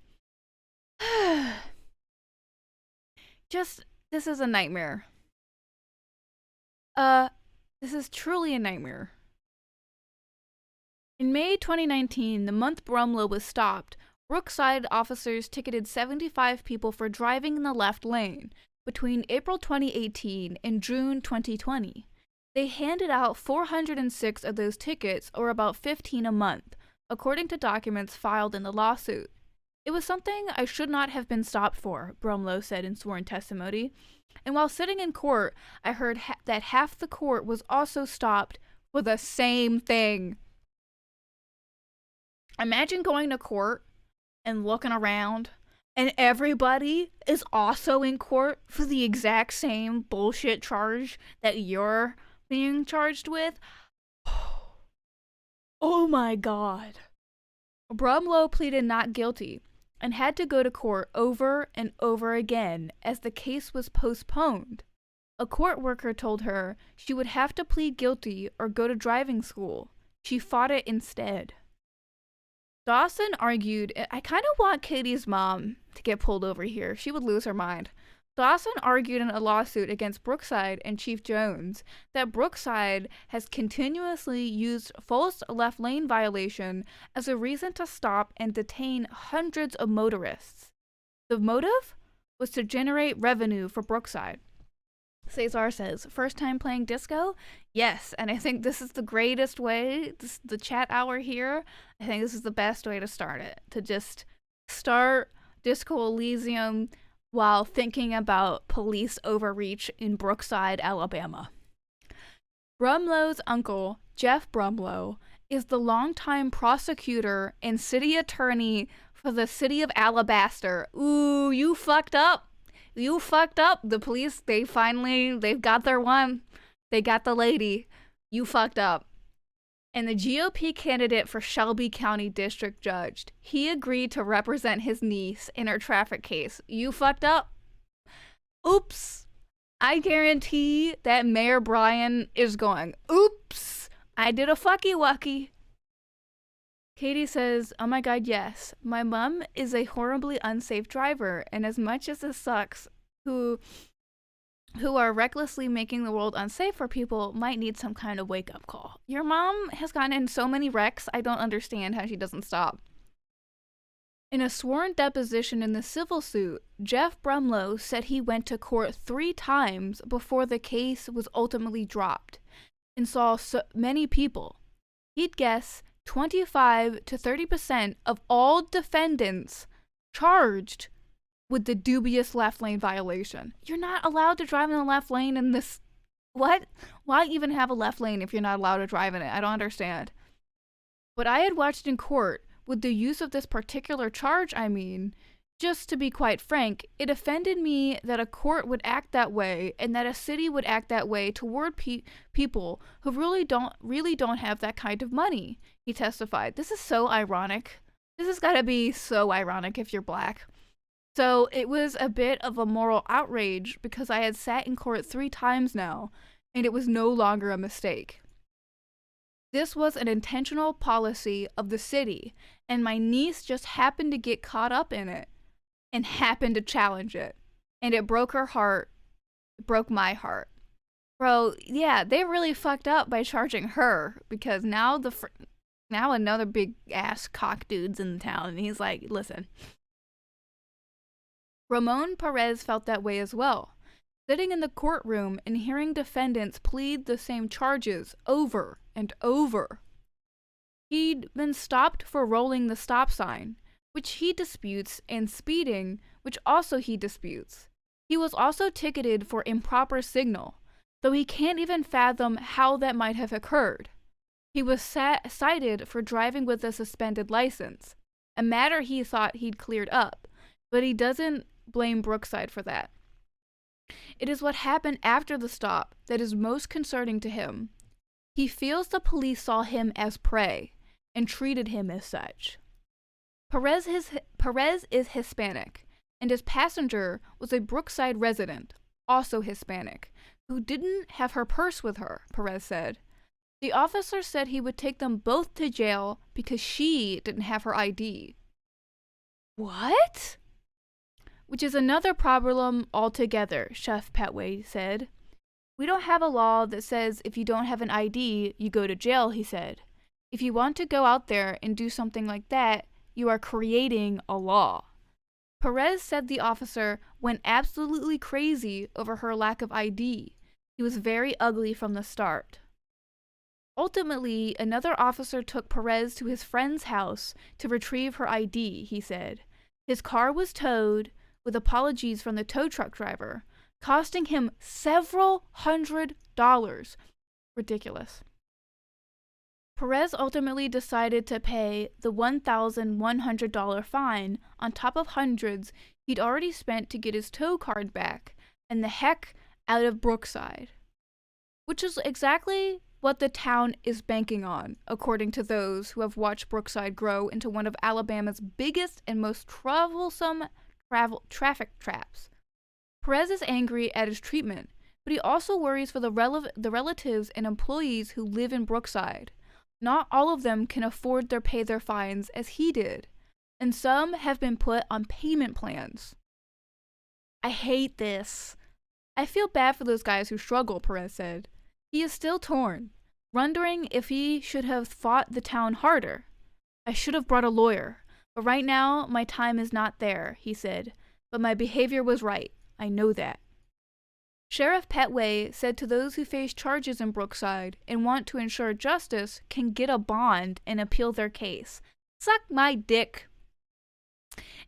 This is a nightmare. This is truly a nightmare. In May 2019, the month Brumlow was stopped, Brookside officers ticketed 75 people for driving in the left lane between April 2018 and June 2020. They handed out 406 of those tickets, or about 15 a month, according to documents filed in the lawsuit. It was something I should not have been stopped for, Brumlow said in sworn testimony. And while sitting in court, I heard that half the court was also stopped for the same thing. Imagine going to court and looking around, and everybody is also in court for the exact same bullshit charge that you're being charged with. Oh my god. Brumlow pleaded not guilty and had to go to court over and over again as the case was postponed. A court worker told her she would have to plead guilty or go to driving school. She fought it instead. Dawson argued, I kind of want Katie's mom to get pulled over here. She would lose her mind. Dawson argued in a lawsuit against Brookside and Chief Jones that Brookside has continuously used false left lane violation as a reason to stop and detain hundreds of motorists. The motive was to generate revenue for Brookside. Cesar says, first time playing disco? Yes, and I think this is the greatest way, the chat hour here, I think this is the best way to start it. To just start Disco Elysium while thinking about police overreach in Brookside, Alabama. Brumlow's uncle, Jeff Brumlow, is the longtime prosecutor and city attorney for the city of Alabaster. Ooh, you fucked up. You fucked up. The police, they've got their one. They got the lady. You fucked up. And the GOP candidate for Shelby County District Judge, he agreed to represent his niece in her traffic case. You fucked up. Oops. I guarantee that Mayor Bryan is going, oops, I did a fucky wucky. Katie says, oh my god, yes. My mom is a horribly unsafe driver, and as much as this sucks, who are recklessly making the world unsafe for people might need some kind of wake-up call. Your mom has gotten in so many wrecks, I don't understand how she doesn't stop. In a sworn deposition in the civil suit, Jeff Brumlow said he went to court 3 times before the case was ultimately dropped and saw so many people. He'd guess 25 to 30% of all defendants charged with the dubious left lane violation. You're not allowed to drive in the left lane in this. What? Why even have a left lane if you're not allowed to drive in it? I don't understand. What I had watched in court with the use of this particular charge, just to be quite frank, it offended me that a court would act that way and that a city would act that way toward people who really don't have that kind of money, he testified. This is so ironic. This has got to be so ironic if you're black. So it was a bit of a moral outrage because I had sat in court 3 times now and it was no longer a mistake. This was an intentional policy of the city and my niece just happened to get caught up in it and happened to challenge it. And it broke her heart. It broke my heart. Bro, yeah, they really fucked up by charging her because now another big ass cock dude's in the town and he's like, listen. Ramon Perez felt that way as well, sitting in the courtroom and hearing defendants plead the same charges over and over. He'd been stopped for rolling the stop sign, which he disputes, and speeding, which also he disputes. He was also ticketed for improper signal, though he can't even fathom how that might have occurred. He was cited for driving with a suspended license, a matter he thought he'd cleared up, but he doesn't blame Brookside for that. It is what happened after the stop that is most concerning to him. He feels the police saw him as prey and treated him as such. Perez is Hispanic, and his passenger was a Brookside resident, also Hispanic, who didn't have her purse with her, Perez said. The officer said he would take them both to jail because she didn't have her ID. What? Which is another problem altogether, Chef Petway said. We don't have a law that says if you don't have an ID, you go to jail, he said. If you want to go out there and do something like that, you are creating a law. Perez said the officer went absolutely crazy over her lack of ID. He was very ugly from the start. Ultimately, another officer took Perez to his friend's house to retrieve her ID, he said. His car was towed, with apologies from the tow truck driver, costing him several $100s. Ridiculous. Perez ultimately decided to pay the $1,100 fine on top of hundreds he'd already spent to get his tow card back and the heck out of Brookside. Which is exactly what the town is banking on, according to those who have watched Brookside grow into one of Alabama's biggest and most troublesome traffic traps. Perez is angry at his treatment, but he also worries for the relatives and employees who live in Brookside. Not all of them can afford to pay their fines as he did, and some have been put on payment plans. I hate this. I feel bad for those guys who struggle, Perez said. He is still torn, wondering if he should have fought the town harder. I should have brought a lawyer, but right now my time is not there, he said. But my behavior was right. I know that. Sheriff Petway said to those who face charges in Brookside and want to ensure justice can get a bond and appeal their case. Suck my dick.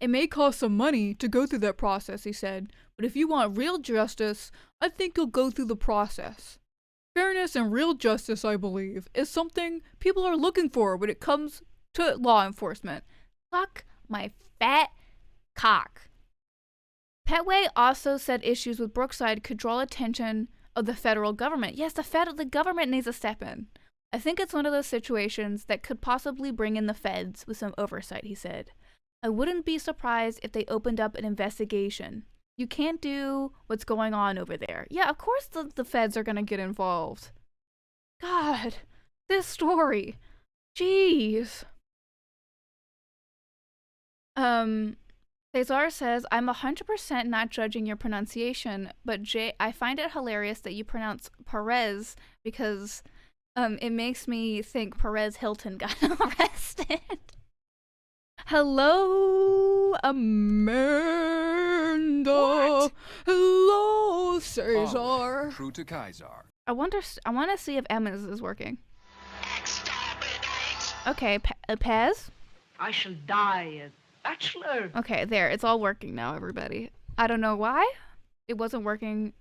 It may cost some money to go through that process, he said, but if you want real justice, I think you'll go through the process. Fairness and real justice, I believe, is something people are looking for when it comes to law enforcement. Suck my fat cock. Petway also said issues with Brookside could draw attention of the federal government. Yes, the government needs to step in. I think it's one of those situations that could possibly bring in the feds with some oversight, he said. I wouldn't be surprised if they opened up an investigation. You can't do what's going on over there. Yeah, of course the feds are going to get involved. God, this story. Jeez. Cesar says, I'm 100% not judging your pronunciation, but I find it hilarious that you pronounce Perez because it makes me think Perez Hilton got arrested. Hello, Amanda. What? Hello, Cesar. True to Kaiser. I want to see if Emma's is working. Okay, Pez? I shall die a bachelor. Okay, there. It's all working now, everybody. I don't know why. It wasn't working.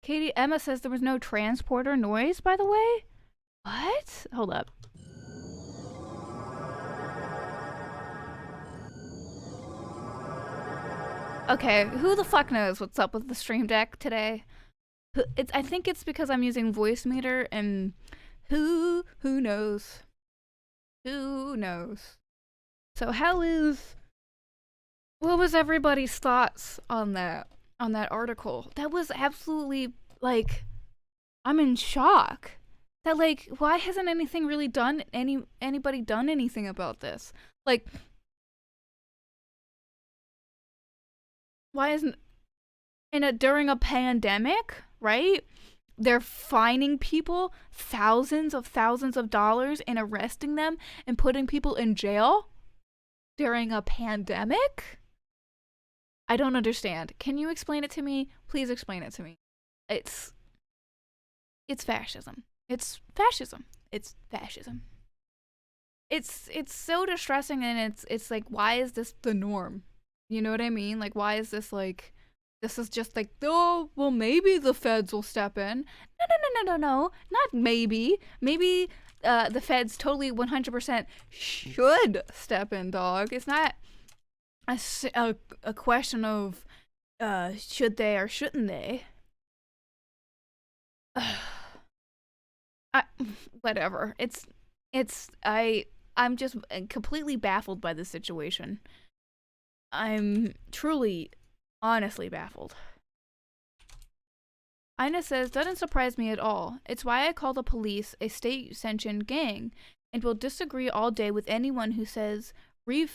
Emma says there was no transporter noise, by the way. What? Hold up. Okay, who the fuck knows what's up with the Stream Deck today? I think it's because I'm using Voice Meter, and who knows? Who knows? So what was everybody's thoughts on that article? That was absolutely, like, I'm in shock. That, like, why hasn't anything really anybody done anything about this? Like, why isn't during a pandemic, right? They're fining people thousands of dollars and arresting them and putting people in jail during a pandemic? I don't understand. Can you explain it to me? Please explain it to me. It's fascism. It's fascism. It's fascism. It's so distressing, and it's like, why is this the norm? You know what I mean? Like, why is this like, this is just like, oh, well, maybe the feds will step in. No. Not maybe. Maybe the feds totally 100% should step in, dog. It's not a question of should they or shouldn't they. Whatever. I'm just completely baffled by this situation. I'm truly, honestly baffled. Ina says, doesn't surprise me at all. It's why I call the police a state-sanctioned gang and will disagree all day with anyone who says you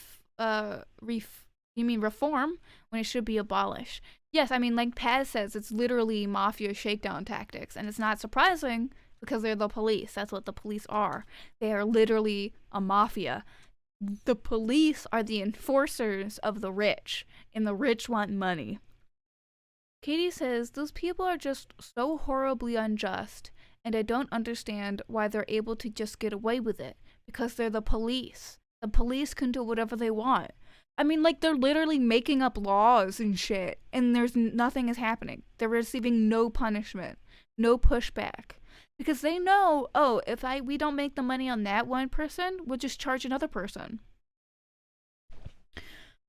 mean reform when it should be abolished. Yes, I mean, like Paz says, it's literally mafia shakedown tactics, and it's not surprising because they're the police. That's what the police are. They are literally a mafia. The police are the enforcers of the rich, and the rich want money. Katie says those people are just so horribly unjust, and I don't understand why they're able to just get away with it, because they're the police. The police can do whatever they want. I mean, like, they're literally making up laws and shit, and nothing is happening. They're receiving no punishment, no pushback. Because they know, oh, if we don't make the money on that one person, we'll just charge another person.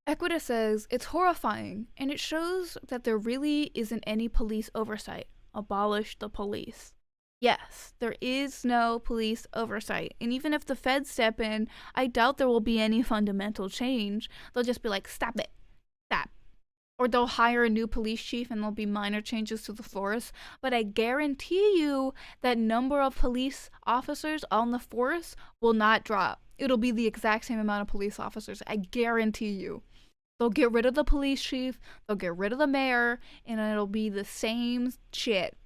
Equita says it's horrifying, and it shows that there really isn't any police oversight. Abolish the police. Yes, there is no police oversight, and even if the feds step in, I doubt there will be any fundamental change. They'll just be like, stop it, stop. Or they'll hire a new police chief and there'll be minor changes to the force. But I guarantee you that number of police officers on the force will not drop. It'll be the exact same amount of police officers. I guarantee you. They'll get rid of the police chief, they'll get rid of the mayor, and it'll be the same shit.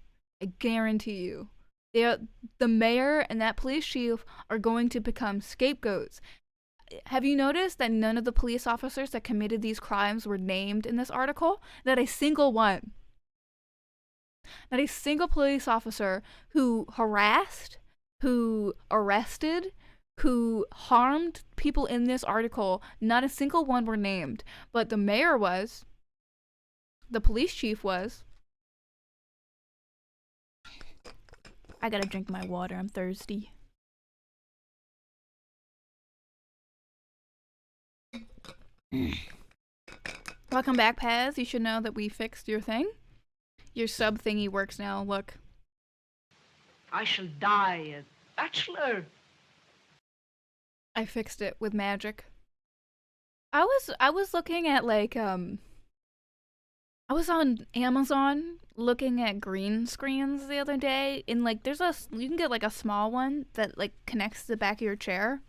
I guarantee you. The mayor and that police chief are going to become scapegoats. Have you noticed that none of the police officers that committed these crimes were named in this article? Not a single one. Not a single police officer who harassed, who arrested, who harmed people in this article, not a single one were named. But the mayor was. The police chief was. I gotta drink my water, I'm thirsty. Welcome back, Paz. You should know that we fixed your thing. Your sub thingy works now, look. I shall die a bachelor. I fixed it with magic. I was looking at like I was on Amazon looking at green screens the other day, and like you can get like a small one that like connects to the back of your chair,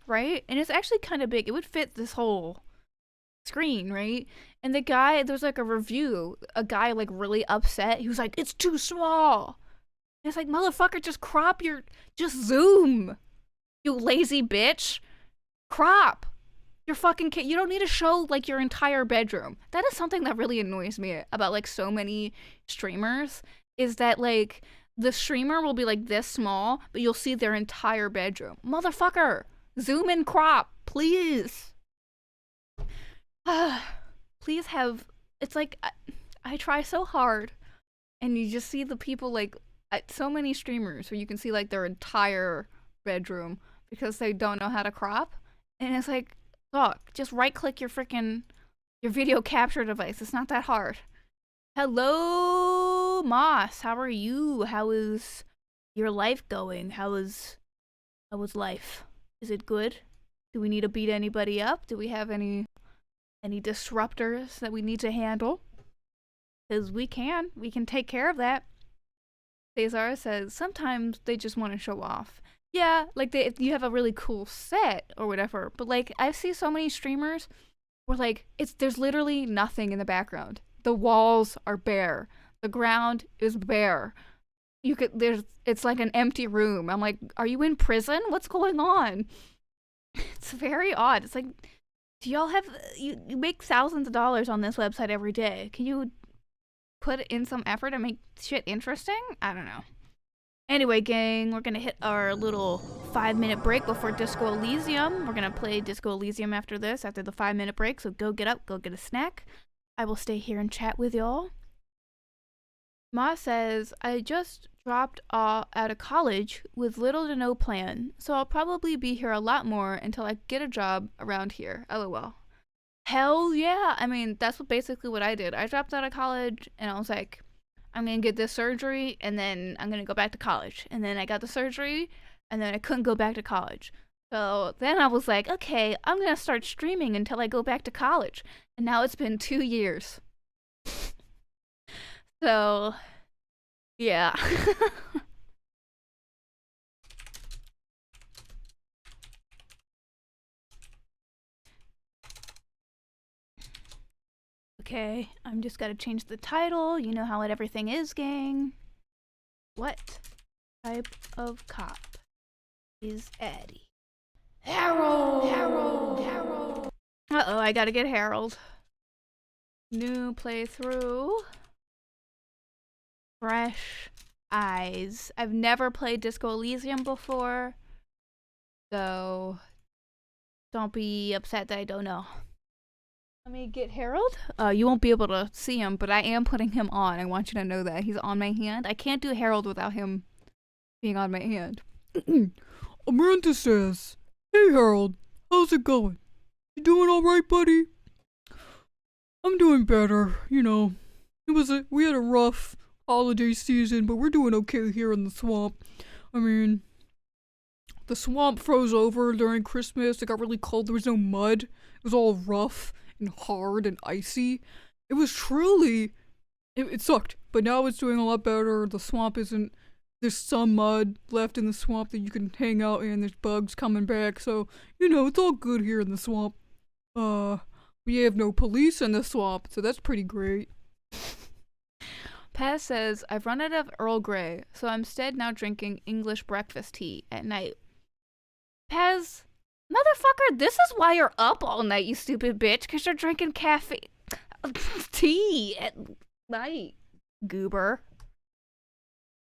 right? And it's actually kind of big. It would fit this whole screen, right? And the guy, there's like a review, a guy like really upset. He was like, "It's too small." And it's like, motherfucker, just zoom. You lazy bitch. Crop. You're fucking you don't need to show like your entire bedroom. That is something that really annoys me about like so many streamers, is that like the streamer will be like this small, but you'll see their entire bedroom. Motherfucker, zoom in, crop, please. Please have, it's like I try so hard, and you just see the people like at so many streamers where you can see like their entire bedroom because they don't know how to crop, and it's like, look, just right click your video capture device. It's not that hard. Hello, Moss. How are you? How is your life going? How is life? Is it good? Do we need to beat anybody up? Do we have any disruptors that we need to handle? Because we can take care of that. Cesar says sometimes they just want to show off. Yeah, like if you have a really cool set or whatever, but like I see so many streamers where like there's literally nothing in the background. The walls are bare. The ground is bare. It's like an empty room. I'm like, are you in prison? What's going on? It's very odd. It's like, do y'all have you make thousands of dollars on this website every day? Can you put in some effort and make shit interesting? I don't know. Anyway, gang, we're gonna hit our little 5-minute break before Disco Elysium. We're gonna play Disco Elysium after the 5-minute break, so go get up, go get a snack. I will stay here and chat with y'all. Ma says, I just dropped out of college with little to no plan, so I'll probably be here a lot more until I get a job around here. LOL. Hell yeah! I mean, that's basically what I did. I dropped out of college, and I was like, I'm gonna get this surgery, and then I'm gonna go back to college. And then I got the surgery, and then I couldn't go back to college. So then I was like, okay, I'm gonna start streaming until I go back to college. And now it's been 2 years. So, yeah. Okay, I'm just gotta change the title. You know how everything is, gang. What? type of cop is Eddie? Harold. Uh-oh, I gotta get Harold. New playthrough. Fresh eyes. I've never played Disco Elysium before, so don't be upset that I don't know. Let me get Harold. You won't be able to see him, but I am putting him on. I want you to know that. He's on my hand. I can't do Harold without him being on my hand. Amanda says, "Hey Harold, how's it going? You doing alright, buddy?" "I'm doing better, you know. We had a rough holiday season, but we're doing okay here in the swamp. I mean, the swamp froze over during Christmas. It got really cold. There was no mud. It was all rough and hard and icy. It was truly, it sucked, but now it's doing a lot better. The swamp isn't, there's some mud left in the swamp that you can hang out in. There's bugs coming back, so, you know, it's all good here in the swamp. We have no police in the swamp, so that's pretty great." Paz says, I've run out of Earl Grey, so I'm instead now drinking English breakfast tea at night. Paz, motherfucker, this is why you're up all night, you stupid bitch, because you're drinking caffeine tea at night, goober.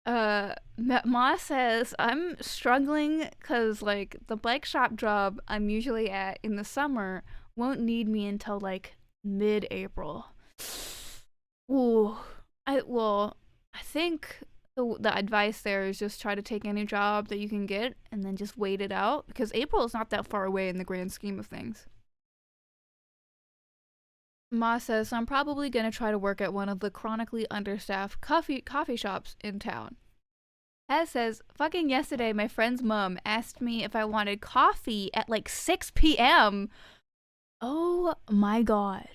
Ma says, I'm struggling because, like, the bike shop job I'm usually at in the summer won't need me until, like, mid-April. Ooh. I think the advice there is just try to take any job that you can get and then just wait it out, because April is not that far away in the grand scheme of things. Ma says, I'm probably going to try to work at one of the chronically understaffed coffee shops in town. Paz says, fucking yesterday my friend's mom asked me if I wanted coffee at like 6 p.m. Oh my god.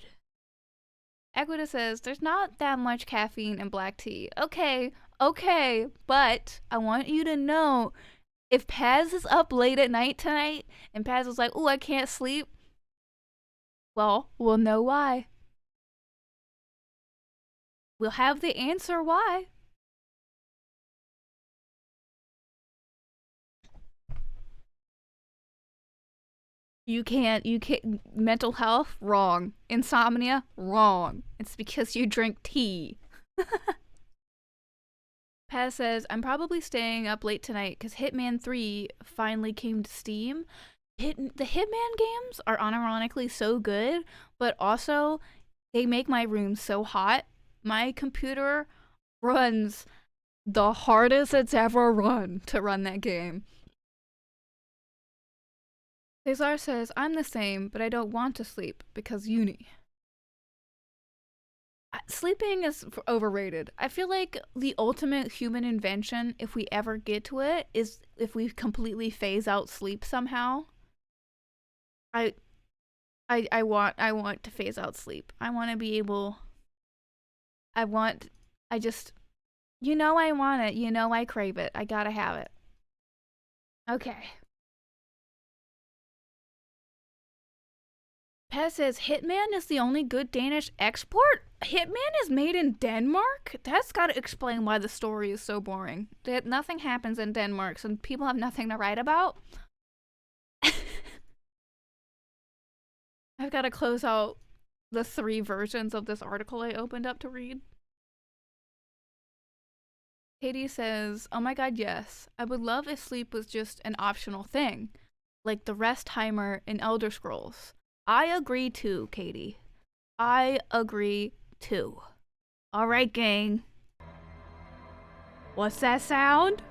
Equita says, there's not that much caffeine in black tea. Okay, but I want you to know, if Paz is up late at night tonight, and Paz is like, ooh, I can't sleep, well, we'll know why. We'll have the answer why. You can't, mental health, wrong. Insomnia, wrong. It's because you drink tea. Paz says, I'm probably staying up late tonight because Hitman 3 finally came to Steam. The Hitman games are unironically so good, but also they make my room so hot. My computer runs the hardest it's ever run to run that game. Cesar says, I'm the same, but I don't want to sleep because uni. Sleeping is overrated. I feel like the ultimate human invention, if we ever get to it, is if we completely phase out sleep somehow. I want to phase out sleep. I want to be able... I want it. I crave it. I gotta have it. Okay. Pez says, Hitman is the only good Danish export? Hitman is made in Denmark? That's gotta explain why the story is so boring. Nothing happens in Denmark, so people have nothing to write about. I've gotta close out the 3 versions of this article I opened up to read. Katie says, oh my god, yes. I would love if sleep was just an optional thing, like the rest timer in Elder Scrolls. I agree too, Katie. I agree too. Alright, gang. What's that sound?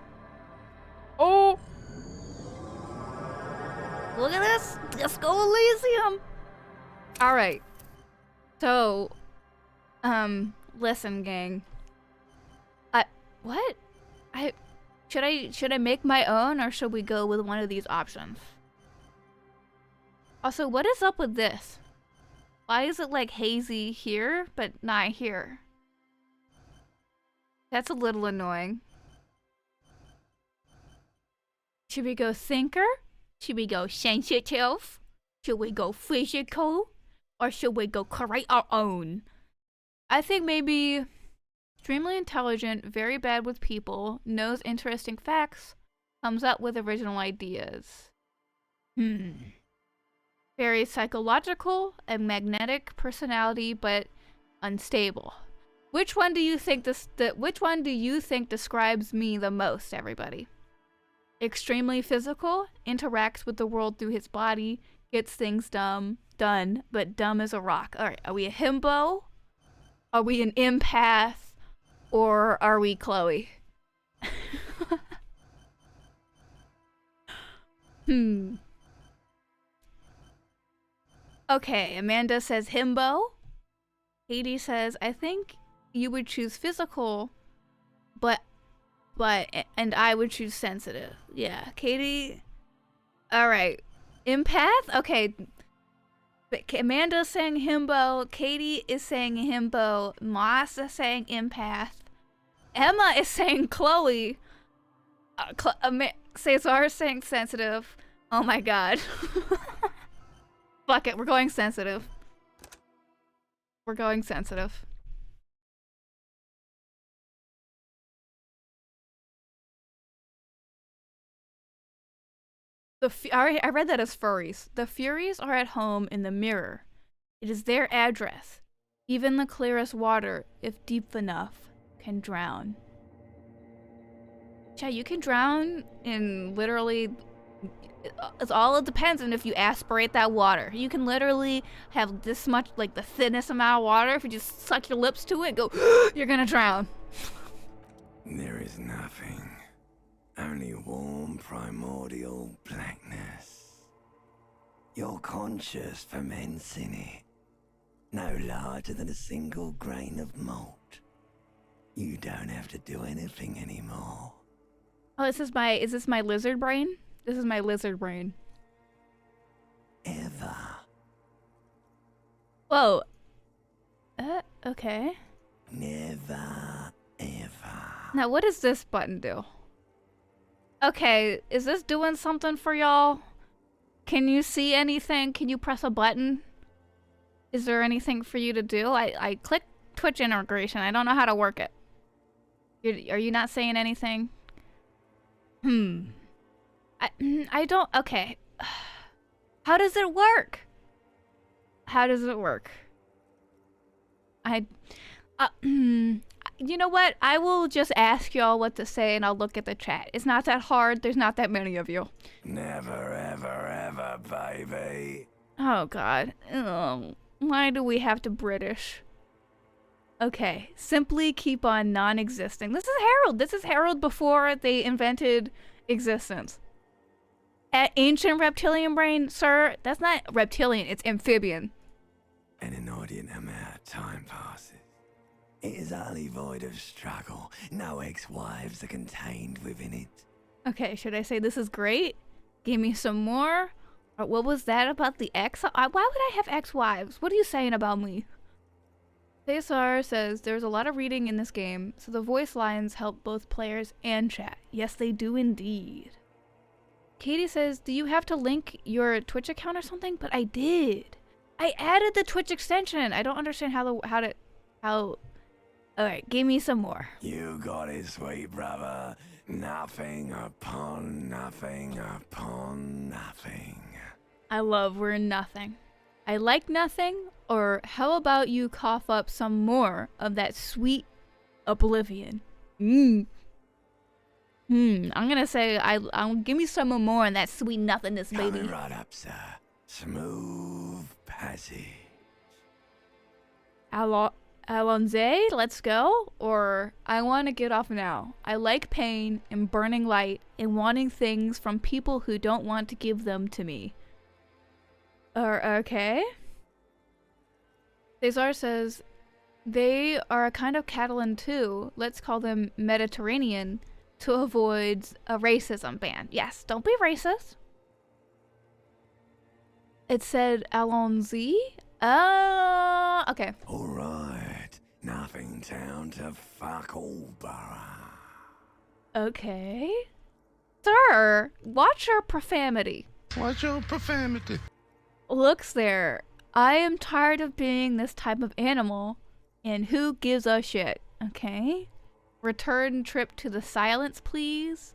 Oh! Look at this! Disco Elysium! Alright. So, listen, gang. What? Should I make my own, or should we go with one of these options? Also, what is up with this? Why is it like hazy here, but not here? That's a little annoying. Should we go thinker? Should we go sensitive? Should we go physical? Or should we go create our own? I think maybe Extremely intelligent, very bad with people, knows interesting facts, comes up with original ideas. Very psychological, a magnetic personality, but unstable. Which one do you think describes me the most, everybody? Extremely physical, interacts with the world through his body, gets things done, but dumb as a rock. Alright, are we a himbo? Are we an empath? Or are we Chloe? Okay, Amanda says himbo. Katie says, I think you would choose physical, and I would choose sensitive. Yeah, Katie. All right, empath. Okay, Amanda's saying himbo. Katie is saying himbo. Moss is saying empath. Emma is saying Chloe. Cesar is saying sensitive. Oh my god. Fuck it, we're going sensitive. We're going sensitive. I read that as furries. The Furies are at home in the mirror. It is their address. Even the clearest water, if deep enough, can drown. Yeah, you can drown in literally... It's all it depends on if you aspirate that water. You can literally have this much, like the thinnest amount of water. If you just suck your lips to it, go, you're gonna drown. There is nothing. Only warm primordial blackness. Your conscious ferments in it. No larger than a single grain of malt. You don't have to do anything anymore. Oh, is this my lizard brain? This is my lizard brain. Ever. Whoa. Okay. Never, ever. Now, what does this button do? Okay, is this doing something for y'all? Can you see anything? Can you press a button? Is there anything for you to do? I clicked Twitch integration. I don't know how to work it. Are you not saying anything? I don't... Okay. How does it work? How does it work? You know what? I will just ask y'all what to say and I'll look at the chat. It's not that hard. There's not that many of you. Never, ever, ever, baby. Oh, God. Why do we have to British? Okay. Simply keep on non-existing. This is Harold. This is Harold before they invented existence. Ancient reptilian brain, sir. That's not reptilian. It's amphibian. An inordinate amount of time passes. It is utterly void of struggle. No ex-wives are contained within it. Okay, should I say this is great? Give me some more? Or what was that about the ex? Why would I have ex-wives? What are you saying about me? Cesar says there's a lot of reading in this game, so the voice lines help both players and chat. Yes, they do indeed. Katie says, do you have to link your Twitch account or something? But I did. I added the Twitch extension. I don't understand how. Alright, give me some more. You got it, sweet brother. Nothing upon nothing upon nothing. I love we're nothing. I like nothing, or how about you cough up some more of that sweet oblivion? I'm gonna say I'll give me some more of that sweet nothingness, baby. Coming right up, sir. Smooth passage. Alonze, let's go. Or I want to get off now. I like pain and burning light and wanting things from people who don't want to give them to me. Okay. Cesar says they are a kind of Catalan too. Let's call them Mediterranean to avoid a racism ban. Yes, don't be racist. It said Alonzi. Okay. Alright. Nothing town to fuck all borough. Okay. Sir, watch your profanity. Watch your profanity. Looks there. I am tired of being this type of animal, and who gives a shit? Okay. Return trip to the silence, please.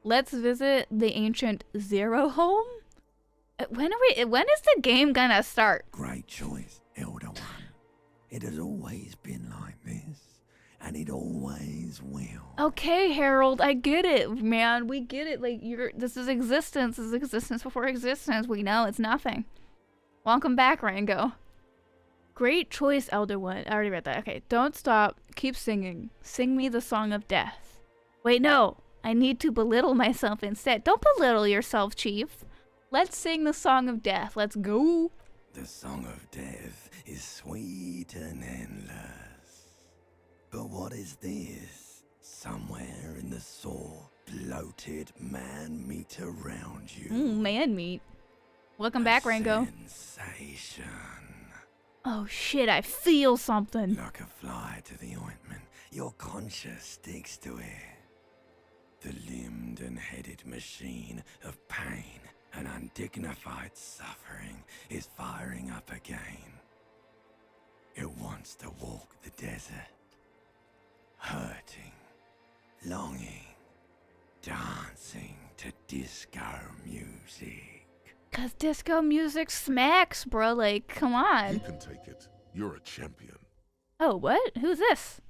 Let's visit the ancient Zero home. When is the game gonna start? Great choice, Elder One. It has always been like this, and it always will. Okay, Harold, I get it, man. We get it. Like, this is existence. This is existence before existence. We know it's nothing. Welcome back, Rango. Great choice, Elder One. I already read that. Okay, don't stop. Keep singing. Sing me the song of death. Wait, no. I need to belittle myself instead. Don't belittle yourself, Chief. Let's sing the song of death. Let's go. The song of death is sweet and endless. But what is this? Somewhere in the sore, bloated man meat around you. Man meat. Welcome back, Rango. Sensation. Oh shit, I feel something. Like a fly to the ointment, your conscience sticks to it. The limbed and headed machine of pain and undignified suffering is firing up again. It wants to walk the desert, hurting, longing, dancing to disco music. 'Cause disco music smacks, bro. Like, come You on. can take it. You're a champion. Oh, what? Who's this?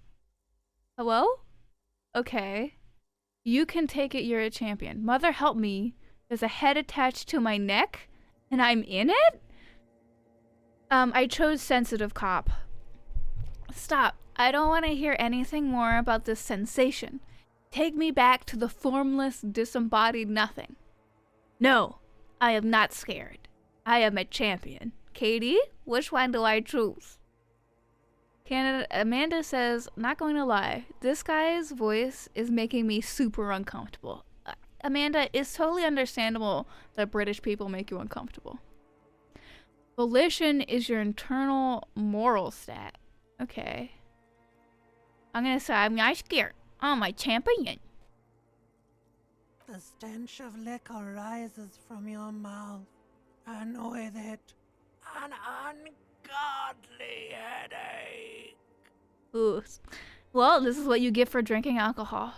Hello? Okay. You can take it, you're a champion. Mother help me. There's a head attached to my neck, and I'm in it? I chose sensitive cop. Stop. I don't want to hear anything more about this sensation. Take me back to the formless, disembodied nothing. No, I am not scared. I am a champion. Katie, which one do I choose? Amanda says, not going to lie, this guy's voice is making me super uncomfortable. Amanda, it's totally understandable that British people make you uncomfortable. Volition is your internal moral stat. Okay. I'm gonna say I'm not scared. I'm a champion. The stench of liquor rises from your mouth, and with it, an ungodly headache. Ooh. Well, this is what you get for drinking alcohol.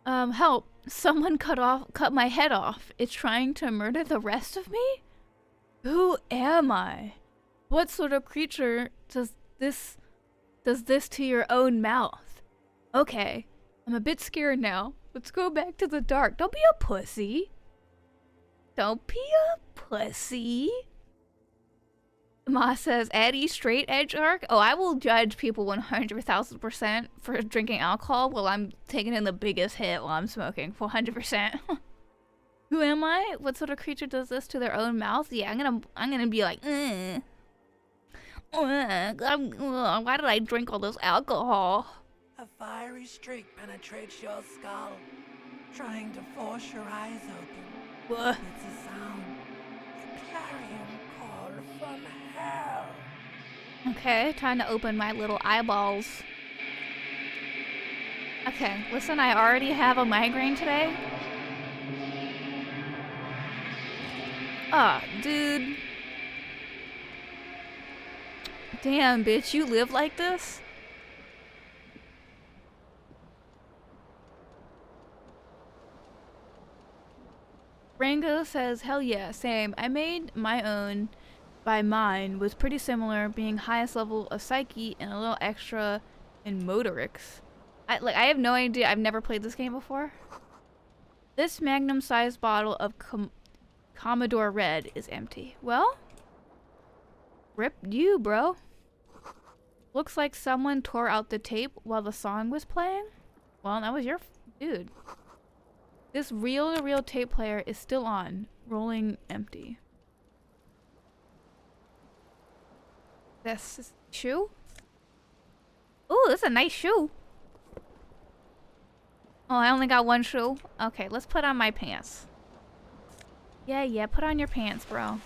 Help. Someone cut my head off. It's trying to murder the rest of me? Who am I? What sort of creature does this to your own mouth? Okay. I'm a bit scared now. Let's go back to the dark. Don't be a pussy. Don't be a pussy. Ma says, Eddie, straight edge arc? Oh, I will judge people 100,000% for drinking alcohol while I'm taking in the biggest hit while I'm smoking. 100%. Who am I? What sort of creature does this to their own mouth? Yeah, I'm gonna be like, why did I drink all this alcohol? A fiery streak penetrates your skull, trying to force your eyes open. What? It's a sound. A clarion call from hell. Okay, trying to open my little eyeballs. Okay, listen, I already have a migraine today. Ah, dude. Damn, bitch, you live like this? Rango says, hell yeah, same. I made my own by mine, was pretty similar, being highest level of psyche and a little extra in motorics. I have no idea, I've never played this game before. This magnum-sized bottle of Commodore Red is empty. Well, rip you, bro. Looks like someone tore out the tape while the song was playing. Well, that was your dude. This reel-to-reel tape player is still on, rolling empty. This is shoe? Ooh, this is a nice shoe. Oh, I only got one shoe? Okay, let's put on my pants. Yeah, put on your pants, bro.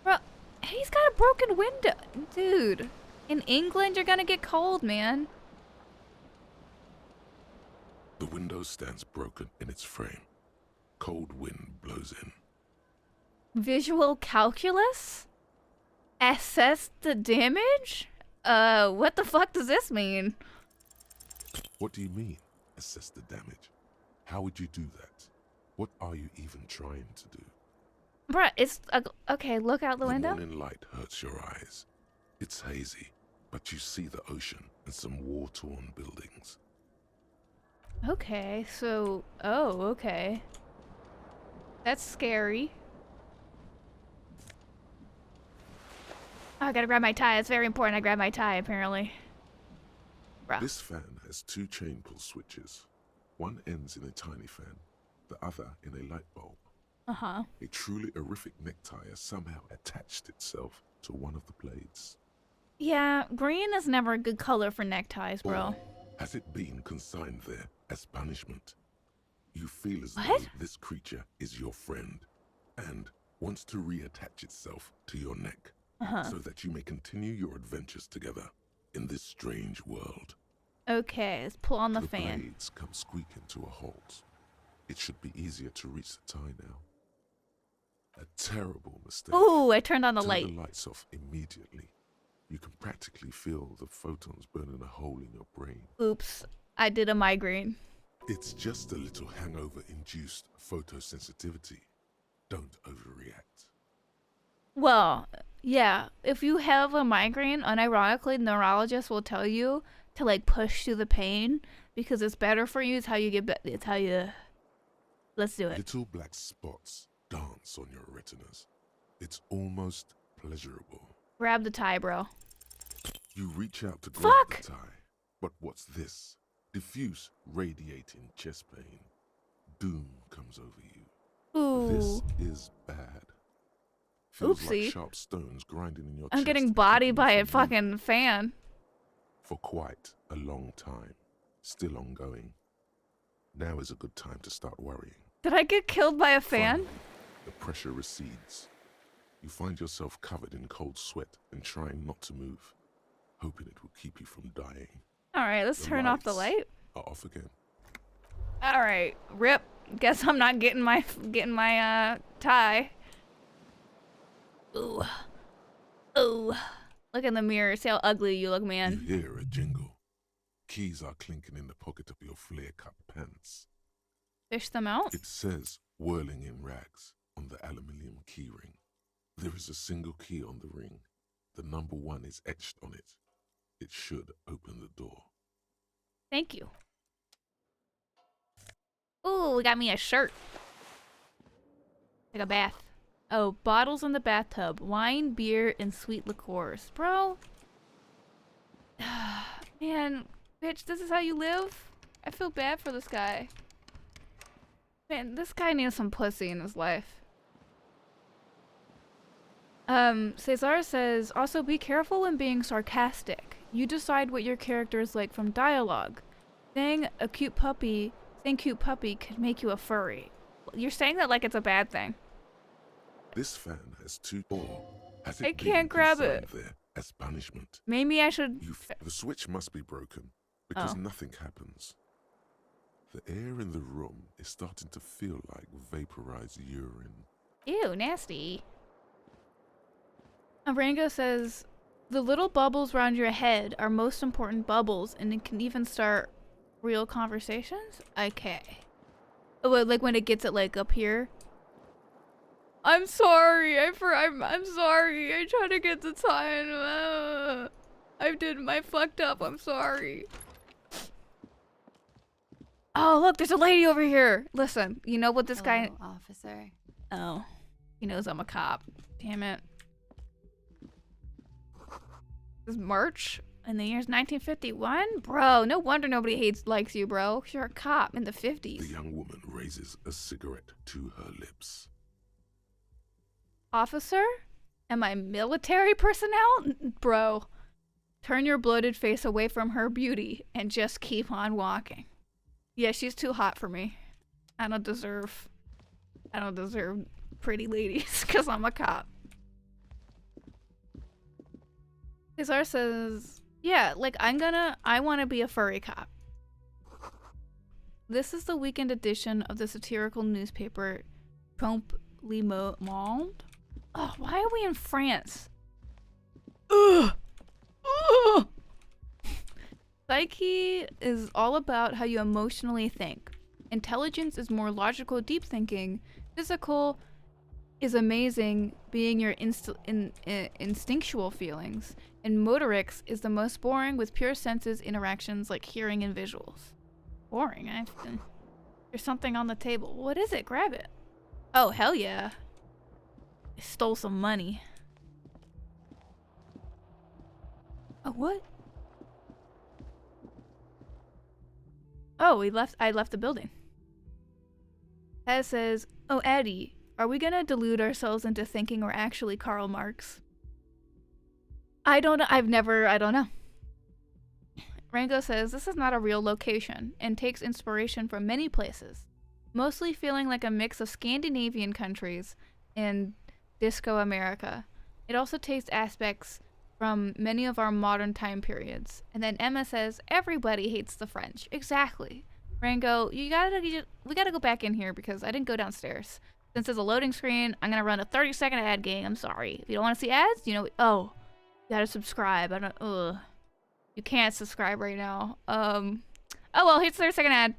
Bro, he's got a broken window. Dude, in England, you're gonna get cold, man. The window stands broken in its frame. Cold wind blows in. Visual calculus? Assess the damage? What the fuck does this mean? What do you mean? Assess the damage. How would you do that? What are you even trying to do? Bruh, it's okay. Look out the window. morning light hurts your eyes. It's hazy, but you see the ocean and some war-torn buildings. Okay, so okay. That's scary. Oh, I gotta grab my tie. It's very important I grab my tie, apparently. Bruh. This fan has 2 chain pull switches. One ends in a tiny fan, the other in a light bulb. Uh-huh. A truly horrific necktie has somehow attached itself to one of the blades. Yeah, green is never a good color for neckties, bro. Or has it been consigned there as punishment? You feel as What? though this creature is your friend and wants to reattach itself to your neck so that you may continue your adventures together in this strange world. Okay, let's pull on the The fan. blades come squeaking to a halt. It should be easier to reach the tie now. A terrible mistake. Ooh, I turned on the Turn light. the lights off immediately. You can practically feel the photons burning a hole in your brain. Oops, I did a migraine. It's just a little hangover-induced photosensitivity. Don't overreact. Well, yeah, if you have a migraine, unironically, neurologists will tell you to like push through the pain because it's better for you. It's how you get better. It's how you. Let's do it. Little black spots dance on your retinas. It's almost pleasurable. Grab the tie, bro. You reach out to grab Fuck! the tie. But what's this? Diffuse, radiating chest pain. Doom comes over you. Ooh. This is bad. Feels Oopsie. like sharp stones grinding in your I'm chest getting to keep bodied you by a from fucking moving. fan. For quite a long time. Still ongoing. Now is a good time to start worrying. Did I get killed by a fan? Finally, the pressure recedes. You find yourself covered in cold sweat and trying not to move, hoping it will keep you from dying. Alright, let's The turn off the lights light. are off again. Alright, rip. Guess I'm not getting my tie. Ooh. Ooh. Look in the mirror. See how ugly you look, man. You hear a jingle. Keys are clinking in the pocket of your flare-cut pants. Fish them out. It says, whirling in rags, on the aluminium keyring. There is a single key on the ring. The number 1 is etched on it. It should open the door. Thank you. Ooh, we got me a shirt. Take a bath. Oh, bottles in the bathtub. Wine, beer, and sweet liqueurs. Bro. Man, bitch, this is how you live? I feel bad for this guy. Man, this guy needs some pussy in his life. Cesar says, also be careful when being sarcastic. You decide what your character is like from dialogue. Saying cute puppy could make you a furry. You're saying that like it's a bad thing. This fan has 2 or has I it can't been grab consigned it. there as punishment? Maybe I should... The switch must be broken because Oh. nothing happens. The air in the room is starting to feel like vaporized urine. Ew, nasty. Arango says, the little bubbles around your head are most important bubbles and it can even start real conversations? Okay. Oh, well, like when it gets it like up here. I'm sorry. I'm sorry. I tried to get the time. I fucked up. I'm sorry. Oh, look, there's a lady over here. Listen, you know what this guy... Hello, officer. Oh, he knows I'm a cop. Damn it. This is March in the year's 1951? Bro, no wonder nobody likes you, bro. You're a cop in the 50s. The young woman raises a cigarette to her lips. Officer? Am I military personnel? Bro, turn your bloated face away from her beauty and just keep on walking. Yeah, she's too hot for me. I don't deserve pretty ladies because I'm a cop. Cesar says, yeah, like I want to be a furry cop. This is the weekend edition of the satirical newspaper Trompe le Monde. Oh, why are we in France? Ugh! Ugh! Psyche is all about how you emotionally think. Intelligence is more logical, deep thinking. Physical is amazing, being your instinctual feelings. And motorics is the most boring, with pure senses interactions like hearing and visuals. Boring. There's something on the table. What is it? Grab it. Oh, hell yeah. I stole some money. Oh, what? Oh, I left the building. Paz says, oh, Eddie, are we gonna delude ourselves into thinking we're actually Karl Marx? I don't know. I don't know. Rango says, this is not a real location and takes inspiration from many places, mostly feeling like a mix of Scandinavian countries and Disco America. It also takes aspects from many of our modern time periods. And then Emma says, everybody hates the French. Exactly. Rango, we gotta go back in here because I didn't go downstairs. Since there's a loading screen, I'm gonna run a 30-second ad game. I'm sorry. If you don't want to see ads, oh, you gotta subscribe. You can't subscribe right now. Oh well, here's the 30-second ad.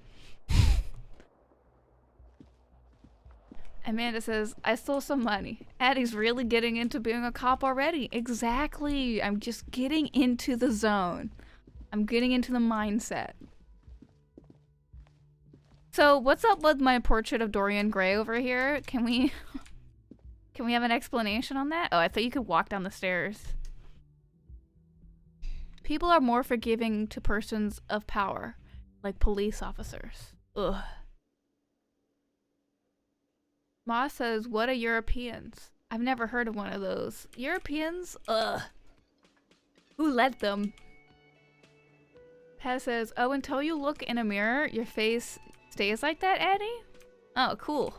Amanda says, I stole some money. Addie's really getting into being a cop already. Exactly. I'm just getting into the zone. I'm getting into the mindset. So what's up with my portrait of Dorian Gray over here? Can we have an explanation on that? Oh, I thought you could walk down the stairs. People are more forgiving to persons of power, like police officers. Ugh. Ma says, what are Europeans? I've never heard of one of those. Europeans? Ugh. Who let them? Paz says, oh, until you look in a mirror, your face stays like that, Addie? Oh, cool.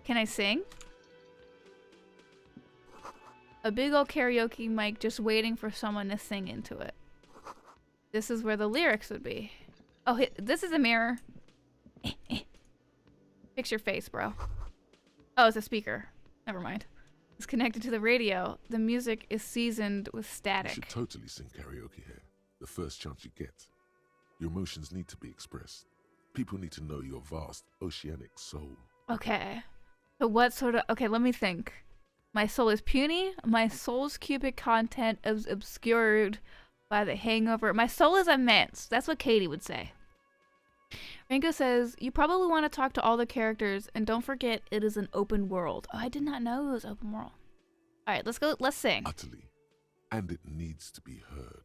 Can I sing? A big old karaoke mic just waiting for someone to sing into it. This is where the lyrics would be. Oh, this is a mirror. Fix your face, bro. Oh, it's a speaker. Never mind. It's connected to the radio. The music is seasoned with You static. should totally sing karaoke here. The first chance you get. Your emotions need to be expressed. People need to know your vast oceanic soul. Okay. So what sort of... Okay, let me think. My soul is puny. My soul's cubic content is obscured by the hangover. My soul is immense. That's what Katie would say. Rango says, you probably want to talk to all the characters, and don't forget it is an open world. Oh, I did not know it was open world. Alright, let's go. Let's sing. Utterly. And it needs to be heard.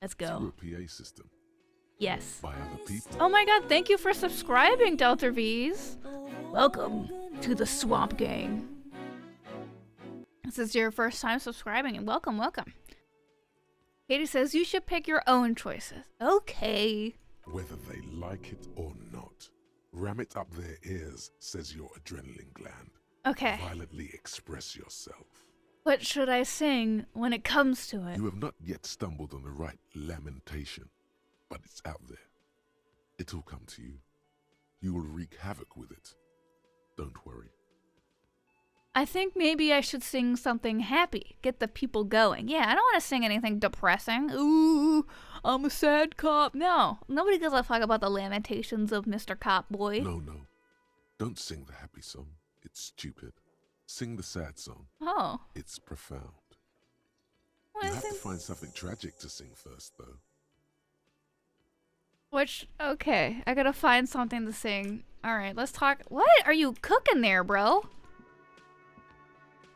Let's Through go. a PA system. Yes. By other people. Oh my god, thank you for subscribing, Delta V's. Welcome to the Swamp Gang. This is your first time subscribing, and welcome, welcome. Katie says you should pick your own choices. Okay. Whether they like it or not, ram it up their ears, says your adrenaline gland. Okay. Violently express yourself. What should I sing when it comes to it? You have not yet stumbled on the right lamentation, but it's out there. It'll come to you. You will wreak havoc with it. Don't worry. I think maybe I should sing something happy. Get the people going. Yeah, I don't want to sing anything depressing. Ooh, I'm a sad cop. No, nobody gives a fuck about the lamentations of Mr. Cop Boy. No. Don't sing the happy song. It's stupid. Sing the sad song. Oh. It's profound. What You is have to this? find something tragic to sing first, though. Okay, I gotta find something to sing. Alright, let's talk. What are you cooking there, bro?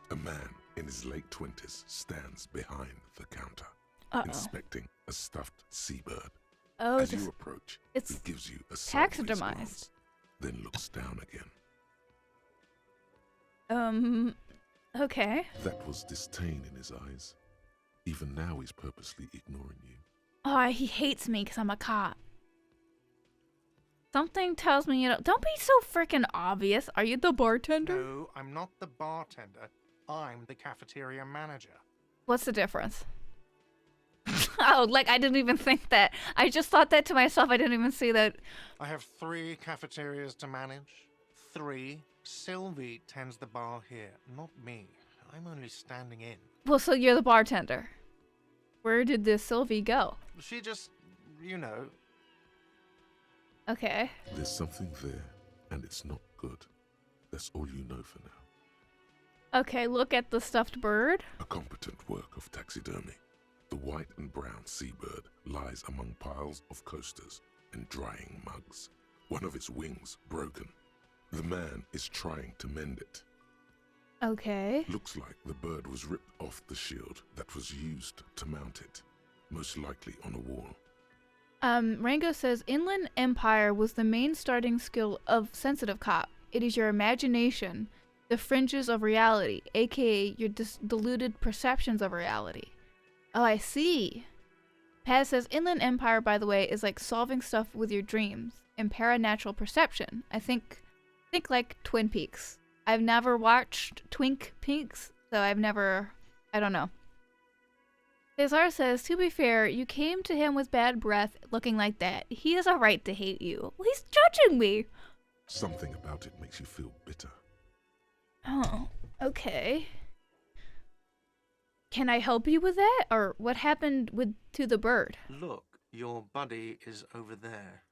A man in his late 20s stands behind the counter, Uh-oh. inspecting a stuffed seabird. Oh, As you approach, it's he gives you a sideways taxidermized. glance, then looks down again. Okay. That was disdain in his eyes. Even now, he's purposely ignoring you. Oh, he hates me because I'm a cop. Something tells me don't be so freaking obvious. Are you the bartender? No, I'm not the bartender. I'm the cafeteria manager. What's the difference? Oh, like I didn't even think that. I just thought that to myself. I didn't even see that. I have 3 cafeterias to manage. 3. Sylvie tends the bar here, not me. I'm only standing in. Well, so you're the bartender. Where did this Sylvie go? She just, you know. Okay. There's something there, and it's not good. That's all you know for now. Okay, look at the stuffed bird. A competent work of taxidermy. The white and brown seabird lies among piles of coasters and drying mugs. One of its wings broken. The man is trying to mend it. Okay. Looks like the bird was ripped off the shield that was used to mount it, most likely on a wall. Rango says Inland Empire was the main starting skill of Sensitive Cop. It is your imagination, the fringes of reality, aka your diluted perceptions of reality. Oh, I see. Paz says Inland Empire, by the way, is like solving stuff with your dreams and paranatural perception. I think like Twin Peaks. I've never watched Twink Peaks, so I don't know. Cesar says, to be fair, you came to him with bad breath looking like that. He has a right to hate you. Well, he's judging me. Something about it makes you feel bitter. Oh, okay. Can I help you with that? Or what happened to the bird? Look, your buddy is over there.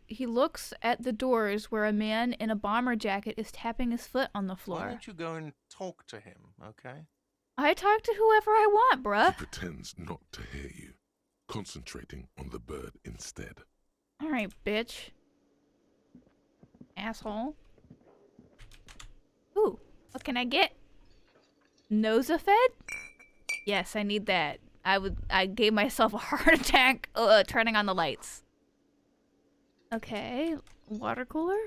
He looks at the doors where a man in a bomber jacket is tapping his foot on the Why floor. don't you go and talk to him, okay? I talk to whoever I want, He bruh. pretends not to hear you, concentrating on the bird instead. Alright, bitch. Asshole. Ooh, what can I get? Nosafed? Yes, I need that. I gave myself a heart attack turning on the lights. Okay, water cooler?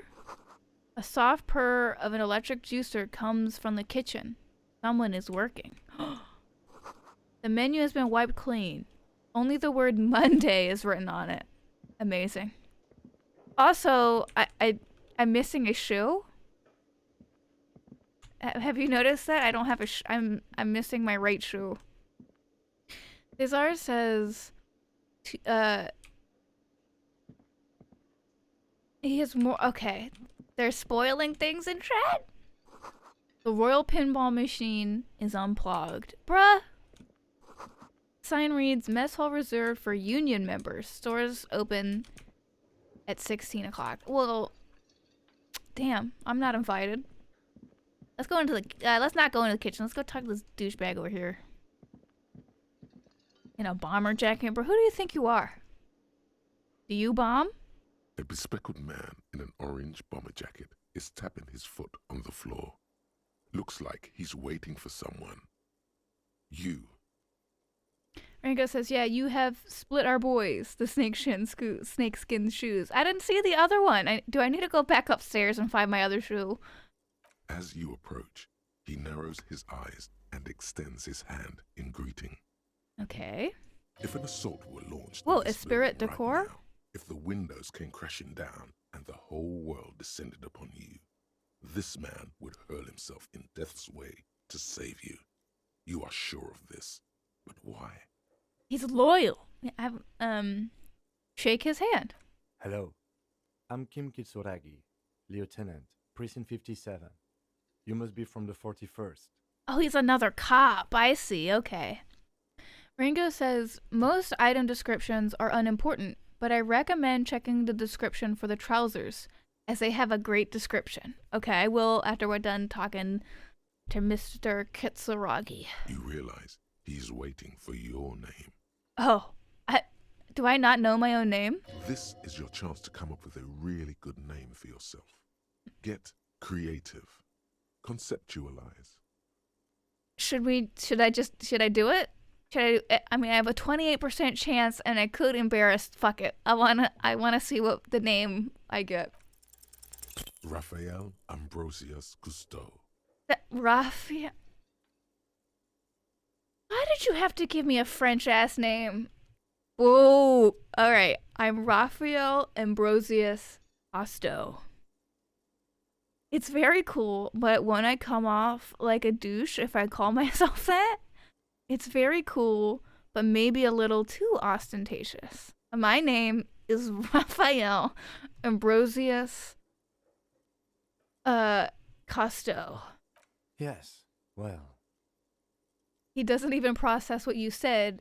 A soft purr of an electric juicer comes from the kitchen. Someone is working. The menu has been wiped clean. Only the word Monday is written on it. Amazing. Also, I'm missing a shoe. Have you noticed that? I don't have a I'm missing my right shoe. Cesar says he has more. Okay, they're spoiling things in chat. The Royal Pinball Machine is unplugged. Bruh. Sign reads, mess hall reserved for union members. Stores open at 16 o'clock. Well, damn, I'm not invited. Let's go into the, let's not go into the kitchen. Let's go talk to this douchebag over here. In a bomber jacket. Bro, who do you think you are? Do you bomb? A bespectacled man in an orange bomber jacket is tapping his foot on the floor. Looks like he's waiting for someone. You. Rango says, yeah, you have split our boys. The snakeskin shoes. I didn't see the other one. Do I need to go back upstairs and find my other shoe? As you approach, he narrows his eyes and extends his hand in greeting. Okay. If an assault were launched... Whoa, on this is spirit building decor? right now, if the windows came crashing down and the whole world descended upon you, this man would hurl himself in death's way to save you. You are sure of this, but why? He's loyal. Shake his hand. Hello, I'm Kim Kitsuragi, Lieutenant, Precinct 57. You must be from the 41st. Oh, he's another cop. I see. Okay. Ringo says, most item descriptions are unimportant, but I recommend checking the description for the trousers, as they have a great description. Okay, I will after we're done talking to Mr. Kitsuragi. You realize he's waiting for your name. Oh, do I not know my own name? This is your chance to come up with a really good name for yourself. Get creative. Conceptualize. Should I do it? I mean, I have a 28% chance and I could embarrass. Fuck it. I wanna see what the name I get. Raphael Ambrosius Cousteau. Raphael? Why did you have to give me a French-ass name? Whoa. Alright, I'm Raphael Ambrosius Cousteau. It's very cool, but when I come off like a douche if I call myself that, it's very cool, but maybe a little too ostentatious. My name is Raphael Ambrosius Cousteau. Yes, well, He doesn't even process what you said.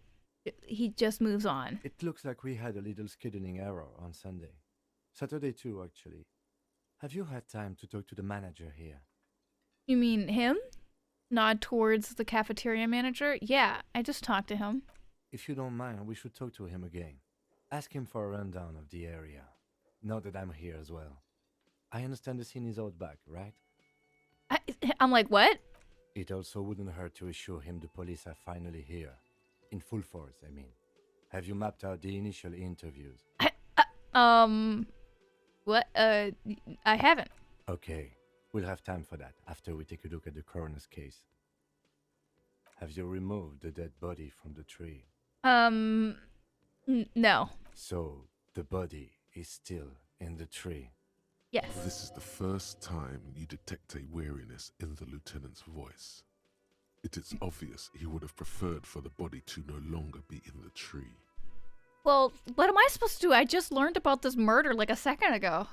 He just moves on. It looks like we had a little scheduling error on Sunday. Saturday too, actually. Have you had time to talk to the manager here? You mean him? Nod towards the cafeteria manager. Yeah, I just talked to him. If you don't mind, we should talk to him again. Ask him for a rundown of the area. Now that I'm here as well. I understand the scene is out back, right? I'm like, what? It also wouldn't hurt to assure him the police are finally here. In full force, I mean. Have you mapped out the initial interviews? What? I haven't. Okay, we'll have time for that after we take a look at the coroner's case. Have you removed the dead body from the tree? No. So, the body is still in the tree. Yes. This is the first time you detect a weariness in the lieutenant's voice. It is obvious he would have preferred for the body to no longer be in the tree. Well, what am I supposed to do? I just learned about this murder like a second ago.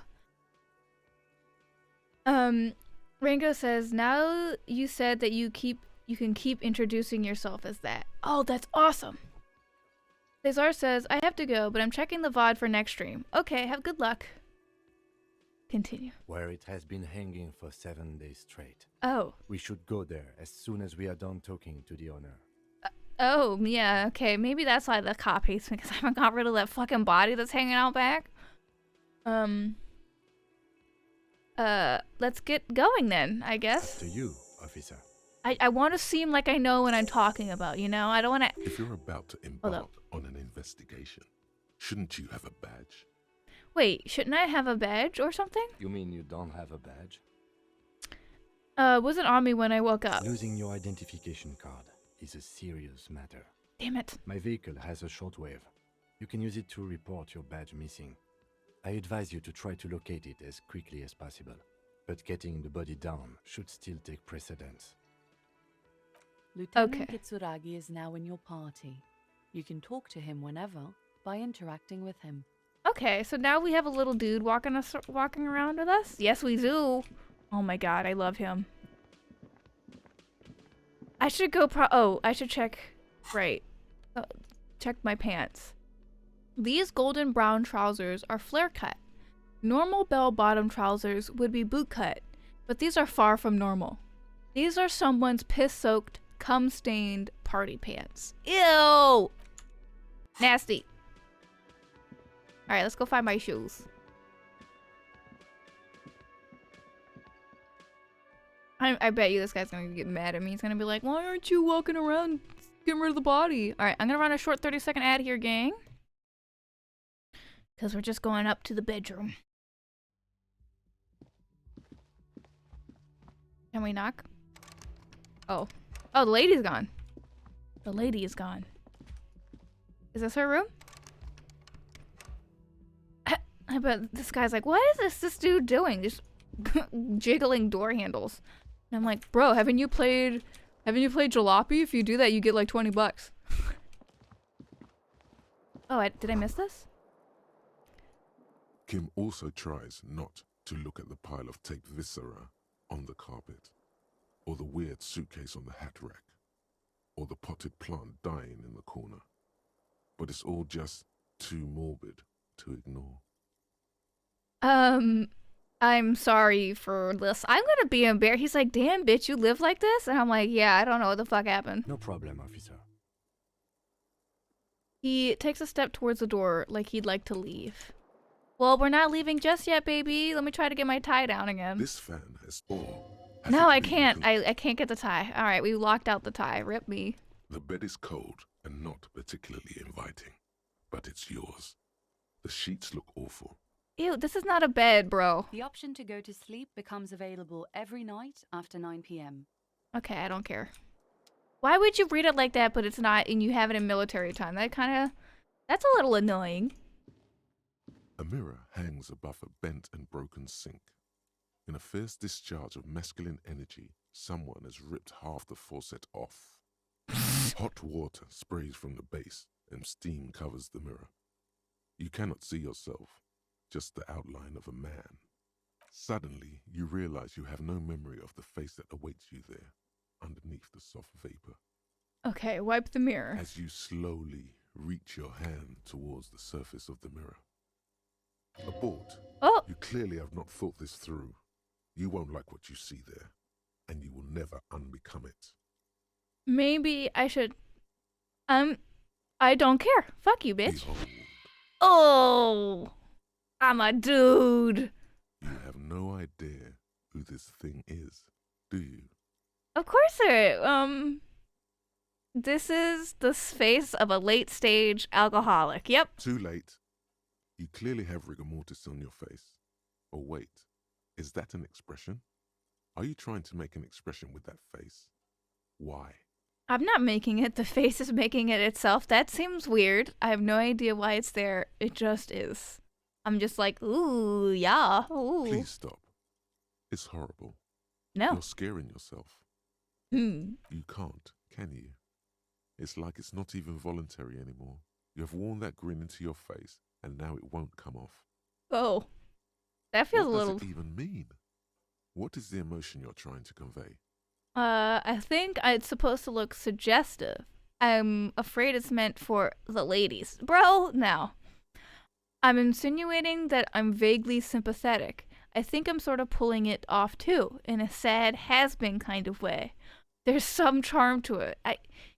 Rango says, now you said that you can keep introducing yourself as that. Oh, that's awesome. Cesar says, I have to go, but I'm checking the VOD for next stream. Okay, have good luck. Continue. Where it has been hanging for 7 days straight. Oh. We should go there as soon as we are done talking to the owner. Oh, yeah, okay. Maybe that's why the cop hates me, because I haven't got rid of that fucking body that's hanging out back. Let's get going then, I guess. To you, officer. I want to seem like I know what I'm talking about, you know? I don't want to... If you're about to embark on an investigation, shouldn't you have a badge? Wait, shouldn't I have a badge or something? You mean you don't have a badge? Wasn't on me when I woke up. Losing your identification card is a serious matter. Damn it. My vehicle has a shortwave. You can use it to report your badge missing. I advise you to try to locate it as quickly as possible, but getting the body down should still take precedence. Lieutenant Kitsuragi is now in your party. You can talk to him whenever by interacting with him. Okay, so now we have a little dude walking around with us? Yes, we do. Oh my god, I love him. I should go I should check. Right. Check my pants. These golden brown trousers are flare cut. Normal bell-bottom trousers would be boot cut, but these are far from normal. These are someone's piss-soaked, cum-stained party pants. Ew! Nasty. Alright, let's go find my shoes. I bet you this guy's gonna get mad at me. He's gonna be like, why aren't you walking around getting rid of the body? Alright, I'm gonna run a short 30-second ad here, gang. Because we're just going up to the bedroom. Can we knock? Oh. Oh, the lady's gone. The lady is gone. Is this her room? I bet this guy's like, what is this dude doing? Just jiggling door handles. And I'm like, bro, haven't you played Jalopy? If you do that, you get like 20 bucks. Oh, did I miss this? Kim also tries not to look at the pile of taped viscera on the carpet, or the weird suitcase on the hat rack, or the potted plant dying in the corner. But it's all just too morbid to ignore. I'm sorry for this. I'm gonna be embarrassed. He's like, damn, bitch, you live like this? And I'm like, yeah, I don't know what the fuck happened. No problem, officer. He takes a step towards the door like he'd like to leave. Well, we're not leaving just yet, baby. Let me try to get my tie down again. This fan has all. No, I can't. I can't get the tie. All right, we locked out the tie. Rip me. The bed is cold and not particularly inviting, but it's yours. The sheets look awful. Ew, this is not a bed, bro. The option to go to sleep becomes available every night after 9 p.m. Okay, I don't care. Why would you read it like that, but it's not, and you have it in military time? That's a little annoying. A mirror hangs above a bent and broken sink. In a fierce discharge of masculine energy, someone has ripped half the faucet off. Hot water sprays from the base, and steam covers the mirror. You cannot see yourself, just the outline of a man. Suddenly, you realize you have no memory of the face that awaits you there, underneath the soft vapor. Okay, wipe the mirror. As you slowly reach your hand towards the surface of the mirror. Abort. Oh! You clearly have not thought this through. You won't like what you see there, and you will never unbecome it. Maybe I should... I don't care. Fuck you, bitch. Behold, Oh! I'm a dude. you have no idea who this thing is, do you? Of course there. This is the face of a late-stage alcoholic. Yep. Too late. You clearly have rigor mortis on your face. Or wait, is that an expression? Are you trying to make an expression with that face? Why? I'm not making it. The face is making it itself. That seems weird. I have no idea why it's there. It just is. I'm just like, ooh, yeah, ooh. Please stop. It's horrible. No. You're scaring yourself. Hmm. You can't, can you? It's like it's not even voluntary anymore. You have worn that grin into your face, and now it won't come off. Oh. That feels What a little... does it even mean? What is the emotion you're trying to convey? I think it's supposed to look suggestive. I'm afraid it's meant for the ladies. Bro, no. I'm insinuating that I'm vaguely sympathetic. I think I'm sort of pulling it off too, in a sad has-been kind of way. There's some charm to it.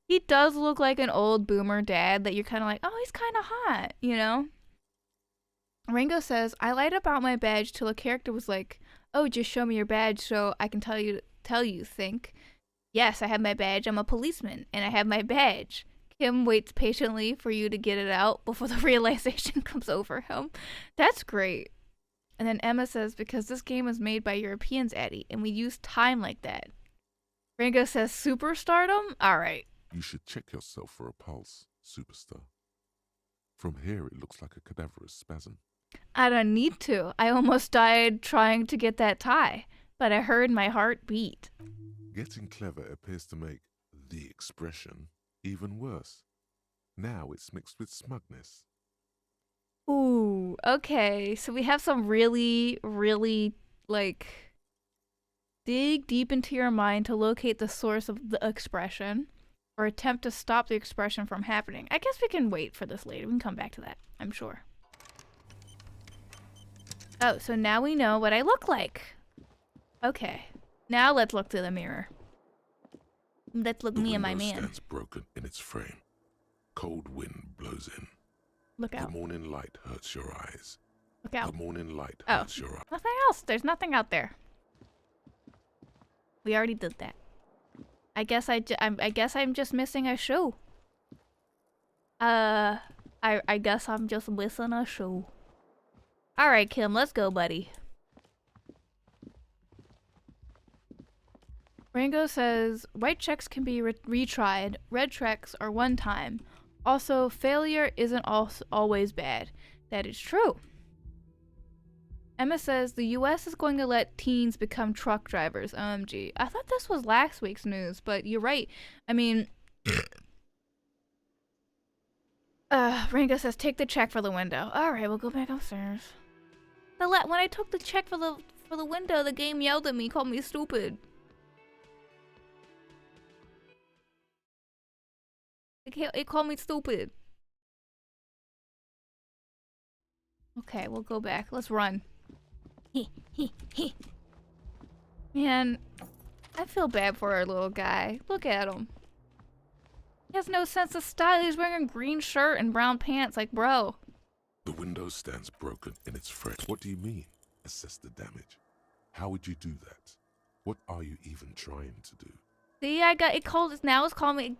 He does look like an old boomer dad that you're kind of like, oh, he's kind of hot, you know? Ringo says, I lied about my badge till a character was like, oh, just show me your badge so I can tell you, think. Yes, I have my badge. I'm a policeman, and I have my badge. Kim waits patiently for you to get it out before the realization comes over him. That's great. And then Emma says, because this game was made by Europeans, Eddie, and we use time like that. Ringo says, superstardom? All right. You should check yourself for a pulse, superstar. From here, it looks like a cadaverous spasm. I don't need to. I almost died trying to get that tie, but I heard my heart beat. Getting clever appears to make the expression even worse. Now it's mixed with smugness. Ooh, okay. So we have some really, really, like, dig deep into your mind to locate the source of the expression or attempt to stop the expression from happening. I guess we can wait for this later. We can come back to that, I'm sure. Oh, so now we know what I look like. Okay. Now let's look through the mirror. Let's look me and my window man. stands broken in its frame. Cold wind blows in. Look out. The morning light hurts your eyes. Look out. The morning light Oh, hurts your eyes. nothing else. There's nothing out there. We already did that. I guess I guess I'm just missing a shoe. I guess I'm just missing a shoe. All right, Kim, let's go, buddy. Rango says, white checks can be retried. Red checks are one time. Also, failure isn't always bad. That is true. Emma says, the US is going to let teens become truck drivers. OMG. I thought this was last week's news, but you're right. I mean... Rango says, take the check for the window. Alright, we'll go back upstairs. When I took the check for the window, the game yelled at me, called me stupid. It called me stupid. Okay, we'll go back. Let's run. Man, I feel bad for our little guy. Look at him. He has no sense of style. He's wearing a green shirt and brown pants. Like, bro. The window stands broken in its frame. What do you mean? Assess the damage. How would you do that? What are you even trying to do? See, now it's called me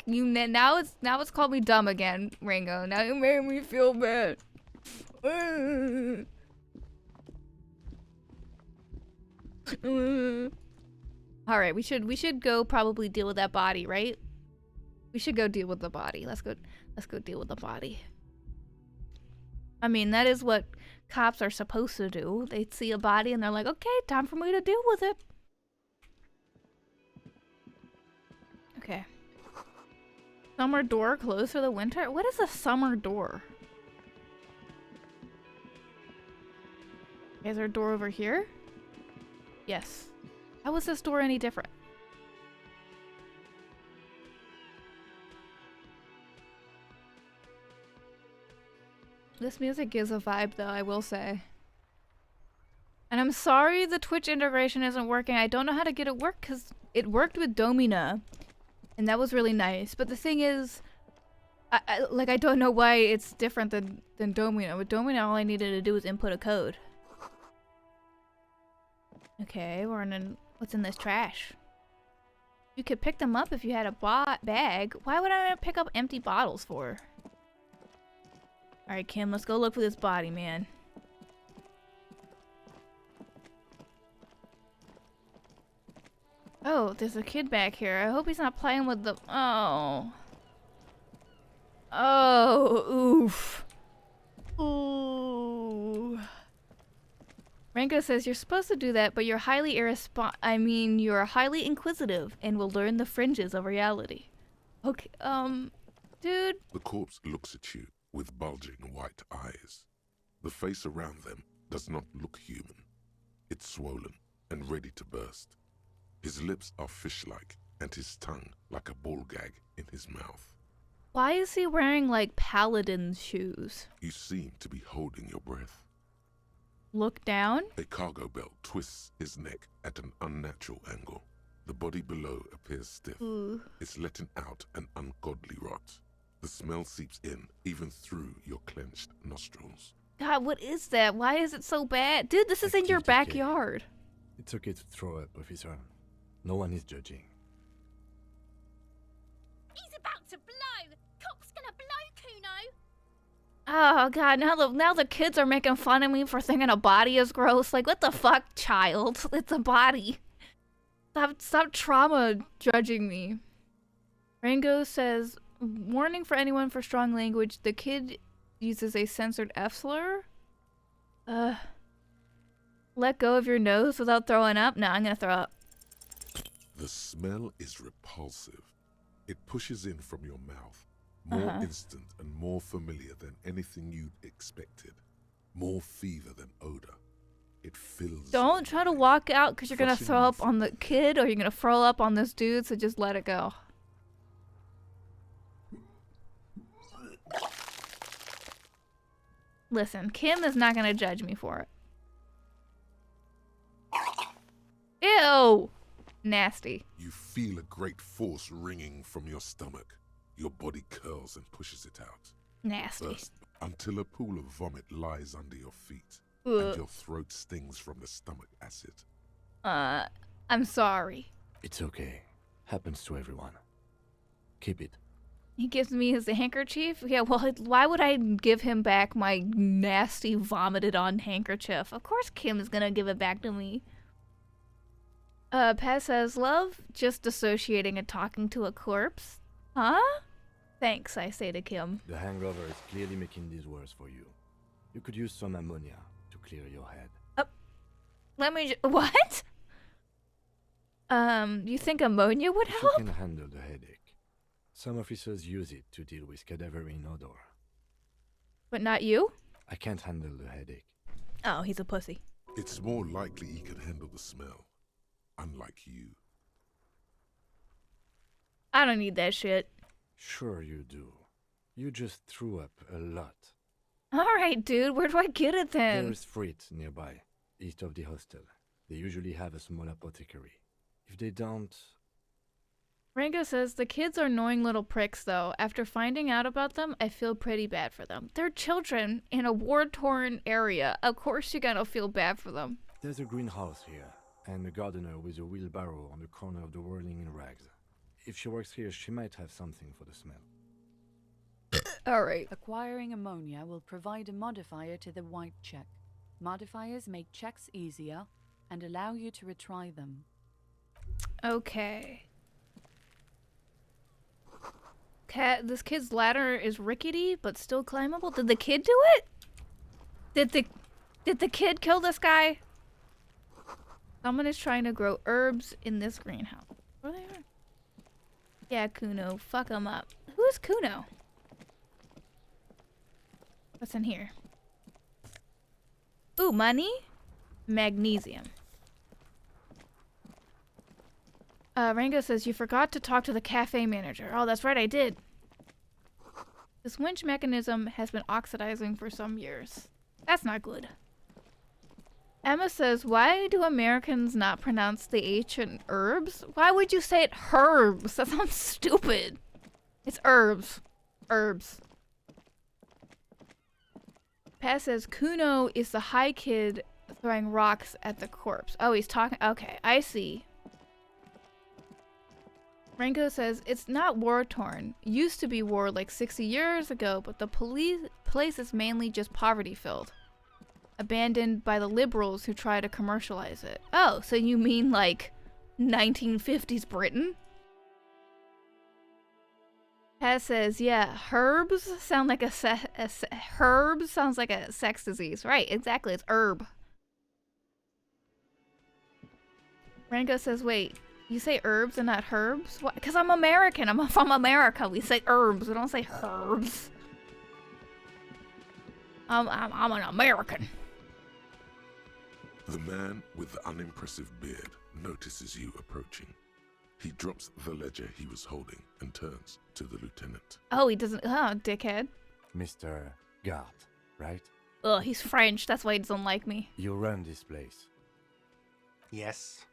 called me dumb again, Rango. Now you made me feel bad. All right, we should go probably deal with that body, right? We should go deal with the body. Let's go deal with the body. I mean, that is what cops are supposed to do. They see a body and they're like, okay, time for me to deal with it. Okay. Summer door closed for the winter? What is a summer door? Is there a door over here? Yes. How is this door any different? This music gives a vibe, though, I will say. And I'm sorry the Twitch integration isn't working. I don't know how to get it work because it worked with Domina. And that was really nice. But the thing is, I don't know why it's different than Domina. With Domina, all I needed to do was input a code. Okay, we're in what's in this trash? You could pick them up if you had a bag. Why would I pick up empty bottles for? Alright, Kim, let's go look for this body, man. Oh, there's a kid back here. I hope he's not playing with the... Oh. Oh, oof. Ooh. Rango says you're supposed to do that, but you're highly you're highly inquisitive and will learn the fringes of reality. Okay, dude. The corpse looks at you with bulging white eyes. The face around them does not look human. It's swollen and ready to burst. His lips are fish-like and his tongue like a ball gag in his mouth. Why is he wearing like paladin's shoes? You seem to be holding your breath. Look down? A cargo belt twists his neck at an unnatural angle. The body below appears stiff. Ooh. It's letting out an ungodly rot. The smell seeps in, even through your clenched nostrils. God, what is that? Why is it so bad? Dude, this is in your backyard. It's okay to throw up, officer. No one is judging. He's about to blow! Cop's gonna blow, Kuno! Oh god, now the kids are making fun of me for thinking a body is gross. Like, what the fuck, child? It's a body. Stop trauma judging me. Rango says, warning for anyone for strong language. The kid uses a censored F slur. Let go of your nose without throwing up? No, I'm gonna throw up. The smell is repulsive. It pushes in from your mouth. More instant and more familiar than anything you'd expected. More fever than odor. It fills. Don't try to walk out because you're gonna throw up on the kid or you're gonna throw up on this dude, so just let it go. Listen, Kim is not gonna judge me for it. Ew! Nasty. You feel a great force ringing from your stomach. Your body curls and pushes it out. Nasty. First, until a pool of vomit lies under your feet. Ugh. And your throat stings from the stomach acid. I'm sorry. It's okay. Happens to everyone. Keep it. He gives me his handkerchief? Yeah, well, why would I give him back my nasty vomited on handkerchief? Of course Kim is gonna give it back to me. Pat says, love just associating and talking to a corpse. Huh? Thanks, I say to Kim. The hangover is clearly making these worse for you. You could use some ammonia to clear your head. Let me what? You think ammonia would If help? you can handle the headache. Some officers use it to deal with cadaverine odor. But not you? I can't handle the headache. Oh, he's a pussy. It's more likely he can handle the smell. Unlike you. I don't need that shit. Sure you do. You just threw up a lot. Alright, dude, where do I get it then? There's Frit nearby, east of the hostel. They usually have a small apothecary. If they don't... Rango says, the kids are annoying little pricks, though. After finding out about them, I feel pretty bad for them. They're children in a war-torn area. Of course you're gonna feel bad for them. There's a greenhouse here, and a gardener with a wheelbarrow on the corner of the whirling in rags. If she works here, she might have something for the smell. Alright. Acquiring ammonia will provide a modifier to the white check. Modifiers make checks easier and allow you to retry them. Okay. This kid's ladder is rickety, but still climbable. Did the kid do it? Did the kid kill this guy? Someone is trying to grow herbs in this greenhouse. Where they are? Yeah, Kuno. Fuck him up. Who is Kuno? What's in here? Ooh, money? Magnesium. Rango says, you forgot to talk to the cafe manager. Oh, that's right, I did. This winch mechanism has been oxidizing for some years. That's not good. Emma says, why do Americans not pronounce the H in herbs? Why would you say it herbs? That sounds stupid. It's herbs. Herbs. Pat says, Kuno is the high kid throwing rocks at the corpse. Oh, he's talking. Okay, I see. Rango says, it's not war-torn. Used to be war like 60 years ago, but the place is mainly just poverty-filled. Abandoned by the liberals who try to commercialize it. Oh, so you mean like 1950s Britain? Pat says, yeah, herbs sound like herbs sounds like a sex disease. Right, exactly, it's herb. Rango says, wait, you say herbs and not herbs? What? Because I'm American. I'm from America. We say herbs. We don't say herbs. I'm an American. The man with the unimpressive beard notices you approaching. He drops the ledger he was holding and turns to the lieutenant. Oh, he doesn't. Oh, dickhead. Mr. Gart, right? Ugh, he's French. That's why he doesn't like me. You run this place. Yes.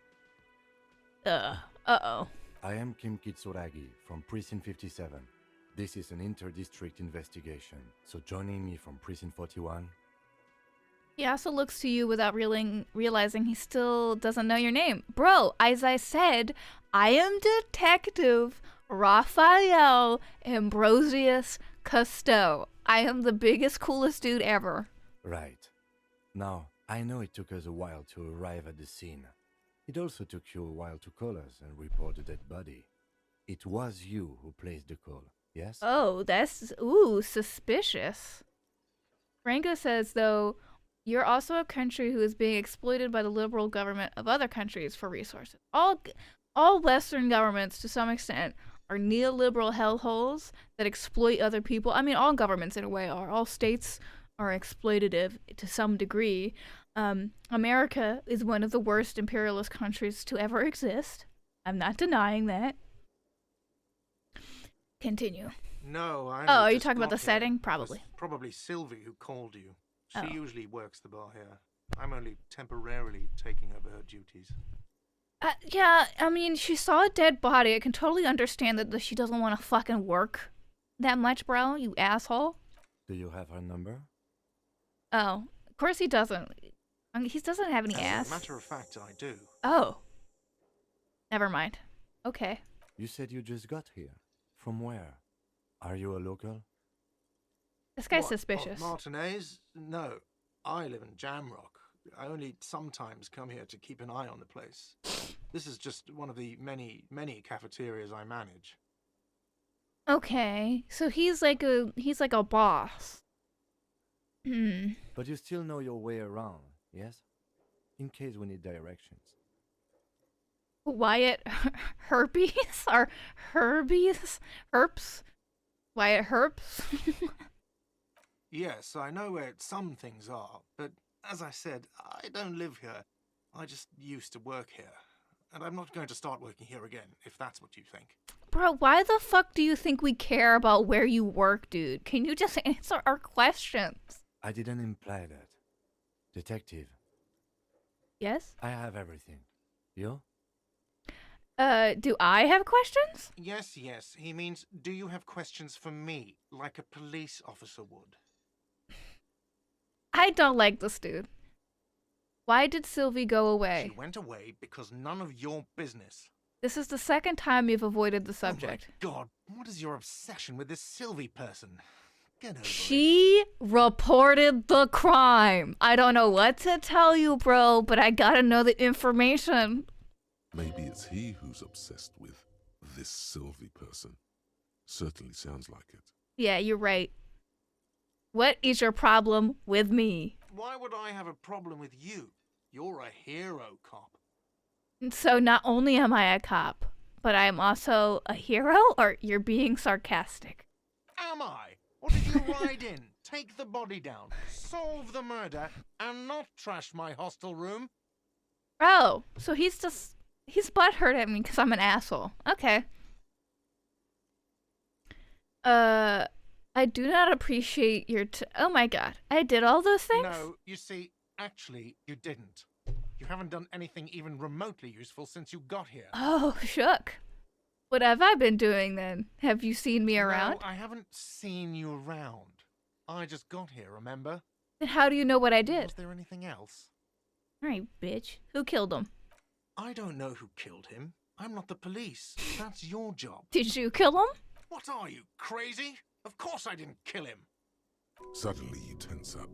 Uh-oh. I am Kim Kitsuragi from Precinct 57. This is an inter-district investigation, so joining me from Precinct 41. He also looks to you without realizing he still doesn't know your name. Bro, as I said, I am Detective Raphael Ambrosius Cousteau. I am the biggest, coolest dude ever. Right. Now, I know it took us a while to arrive at the scene. It also took you a while to call us and report the dead body. It was you who placed the call, yes? Oh, that's, ooh, suspicious. Rango says, though, you're also a country who is being exploited by the liberal government of other countries for resources. All Western governments, to some extent, are neoliberal hellholes that exploit other people. I mean, all governments, in a way, are. All states are exploitative to some degree. America is one of the worst imperialist countries to ever exist. I'm not denying that. Continue. No, I. Oh, are you talking about the setting? Probably. Probably Sylvie who called you. She Oh. usually works the bar here. I'm only temporarily taking over her duties. Yeah, I mean, she saw a dead body. I can totally understand that she doesn't want to fucking work that much, bro, you asshole. Do you have her number? Oh, of course he doesn't. I mean, he doesn't have any ass. As a matter of fact, I do. Oh. Never mind. Okay. You said you just got here. From where? Are you a local? This guy's What, suspicious. Martinez? No. I live in Jamrock. I only sometimes come here to keep an eye on the place. This is just one of the many, many cafeterias I manage. Okay, so he's like a boss. But you still know your way around, yes? In case we need directions. Wyatt Herpes or Herbies? Herps? Wyatt Herps? Yes, I know where some things are, but as I said, I don't live here. I just used to work here. And I'm not going to start working here again, if that's what you think. Bro, why the fuck do you think we care about where you work, dude? Can you just answer our questions? I didn't imply that. Detective. Yes? I have everything. You? Do I have questions? Yes, yes. He means, do you have questions for me, like a police officer would? I don't like this dude. Why did Sylvie go away? She went away because none of your business. This is the second time you've avoided the subject. Oh my God, what is your obsession with this Sylvie person? Get over it. She reported the crime. I don't know what to tell you, bro, but I gotta know the information. Maybe it's he who's obsessed with this Sylvie person. Certainly sounds like it. Yeah, you're right. What is your problem with me? Why would I have a problem with you? You're a hero cop. So not only am I a cop, but I'm also a hero, or you're being sarcastic? Am I? Or did you ride in, take the body down, solve the murder, and not trash my hostel room? Oh, so he's butthurt at me because I'm an asshole. Okay. I do not appreciate your oh my god. I did all those things? No, you see, actually, you didn't. You haven't done anything even remotely useful since you got here. Oh, shook. What have I been doing then? Have you seen me around? No, I haven't seen you around. I just got here, remember? Then how do you know what I did? Was there anything else? Alright, bitch. Who killed him? I don't know who killed him. I'm not the police. That's your job. Did you kill him? What are you, crazy? Of course I didn't kill him. Suddenly you tense up.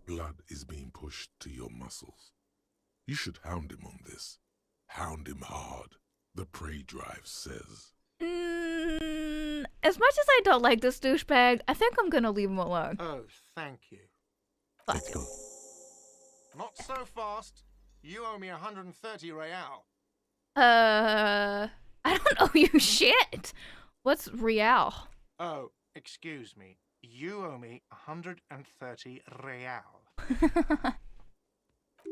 Blood is being pushed to your muscles. You should hound him on this. Hound him hard. The prey drive says. As much as I don't like this douchebag, I think I'm gonna leave him alone. Oh, thank you. Let's go. Not so fast. You owe me 130 real. I don't owe you shit. What's real? Oh, excuse me. You owe me 130 real.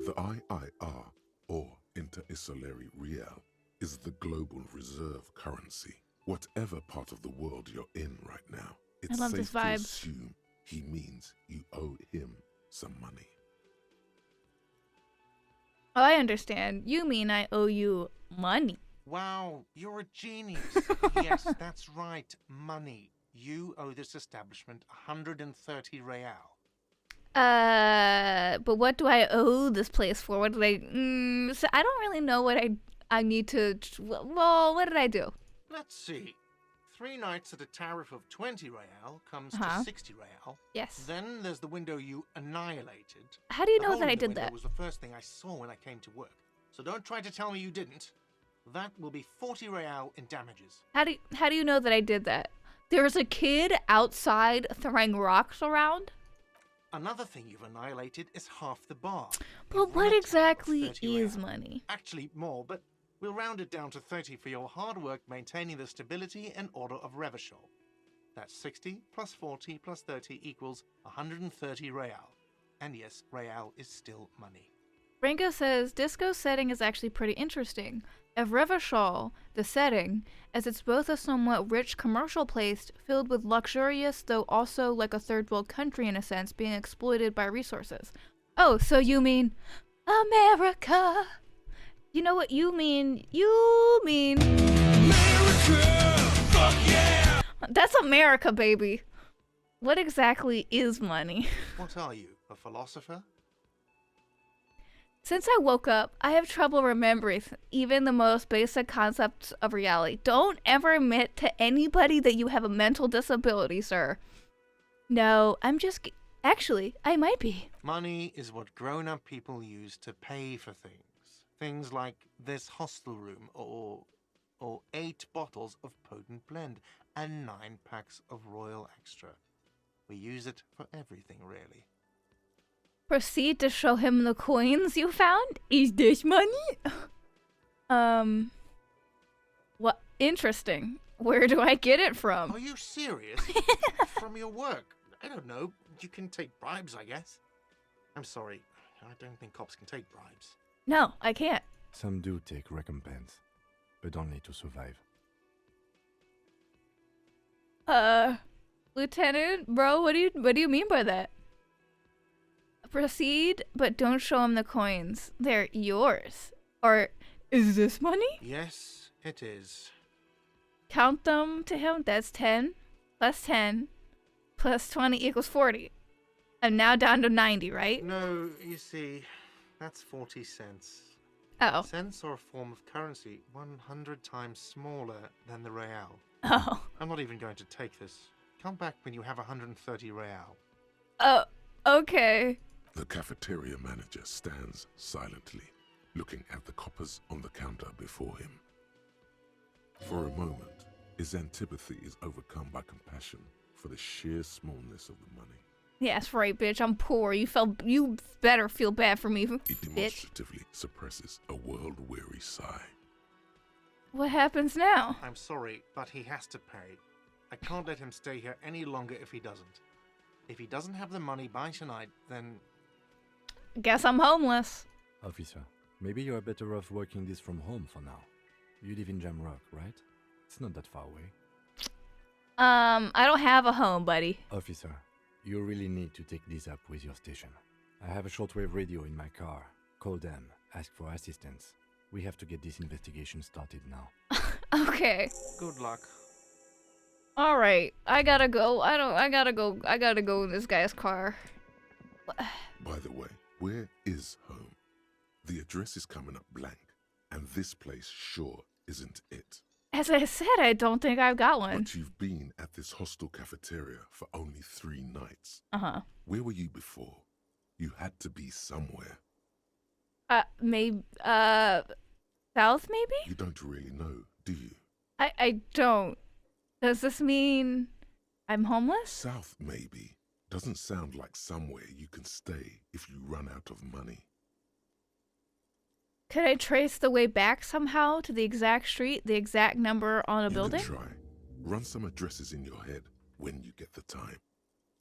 The IIR, or Inter-Isolary Real, is the global reserve currency. Whatever part of the world you're in right now, it's love safe this to vibe. assume he means you owe him some money. Oh, I understand. You mean I owe you money. Wow, you're a genius. Yes, that's right. Money. You owe this establishment 130 real. But what do I owe this place for? What did so I don't really know what I need to, well, what did I do? Let's see. 3 nights at a tariff of 20 real comes Uh-huh. to 60 real. Yes. Then there's the window you annihilated. How do you The know hole that in I the did window that? was the first thing I saw when I came to work. So don't try to tell me you didn't. That will be 40 real in damages. How do you know that I did that? There's a kid outside throwing rocks around? Another thing you've annihilated is half the bar. But You've run what a tab of exactly 30 is real. money? Actually, more, but we'll round it down to 30 for your hard work maintaining the stability and order of Revachol. That's 60 plus 40 plus 30 equals 130 real. And yes, real is still money. Rango says Disco's setting is actually pretty interesting. If Revachol, the setting, as it's both a somewhat rich commercial place filled with luxurious, though also like a third world country in a sense, being exploited by resources. Oh, so you mean America? You know what you mean? You mean America! Fuck yeah! That's America, baby. What exactly is money? What are you, a philosopher? Since I woke up, I have trouble remembering even the most basic concepts of reality. Don't ever admit to anybody that you have a mental disability, sir. No, I'm just... Actually, I might be. Money is what grown-up people use to pay for things. Things like this hostel room, or 8 bottles of potent blend, and 9 packs of Royal Extra. We use it for everything, really. Proceed to show him the coins you found? Is this money? What? Interesting. Where do I get it from? Are you serious? From your work? I don't know. You can take bribes, I guess. I'm sorry. I don't think cops can take bribes. No, I can't. Some do take recompense, but only to survive. Lieutenant, bro, what do you mean by that? Proceed, but don't show him the coins. They're yours. Or is this money? Yes, it is. Count them to him. That's 10 plus 10 plus 20 equals 40. I'm now down to 90, right? No, you see, that's 40 cents. Oh. Cents are a form of currency 100 times smaller than the real. Oh. I'm not even going to take this. Come back when you have 130 real. Oh, okay. The cafeteria manager stands silently, looking at the coppers on the counter before him. For a moment, his antipathy is overcome by compassion for the sheer smallness of the money. Yeah, that's right, bitch. I'm poor. You better feel bad for me, He bitch. demonstratively suppresses a world-weary sigh. What happens now? I'm sorry, but he has to pay. I can't let him stay here any longer if he doesn't. If he doesn't have the money by tonight, then... Guess I'm homeless. Officer, maybe you are better off working this from home for now. You live in Jamrock, right? It's not that far away. I don't have a home, buddy. Officer, you really need to take this up with your station. I have a shortwave radio in my car. Call them, ask for assistance. We have to get this investigation started now. Okay. Good luck. All right. I gotta go. I gotta go in this guy's car. By the way, where is home? The address is coming up blank, and this place sure isn't it. As I said, I don't think I've got one. But you've been at this hostel cafeteria for only 3 nights. Uh-huh. Where were you before? You had to be somewhere. Maybe, south maybe? You don't really know, do you? I don't. Does this mean I'm homeless? South, maybe. Doesn't sound like somewhere you can stay if you run out of money. Could I trace the way back somehow to the exact street, the exact number on a building? You can try. Run some addresses in your head when you get the time.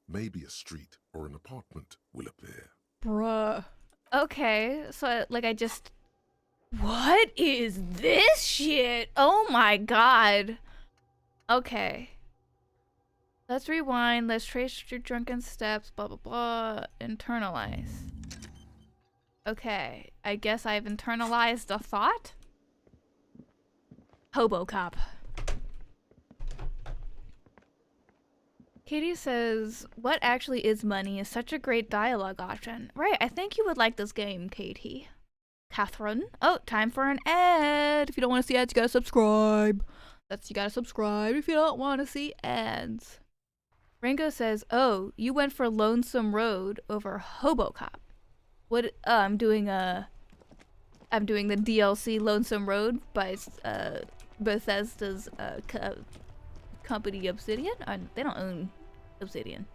Maybe a street or an apartment will appear. Bruh. Okay, so like I just... What is this shit? Oh my god. Okay. Let's rewind, let's trace your drunken steps, blah blah blah, internalize. Okay, I guess I've internalized a thought? Hobo cop. Katie says, what actually is money is such a great dialogue option. Right, I think you would like this game, Katie. Catherine. Oh, time for an ad. If you don't want to see ads, you gotta subscribe. You gotta subscribe if you don't want to see ads. Ringo says, oh, you went for Lonesome Road over Hobocop. What, I'm doing the DLC Lonesome Road by, Bethesda's, company Obsidian? They don't own Obsidian,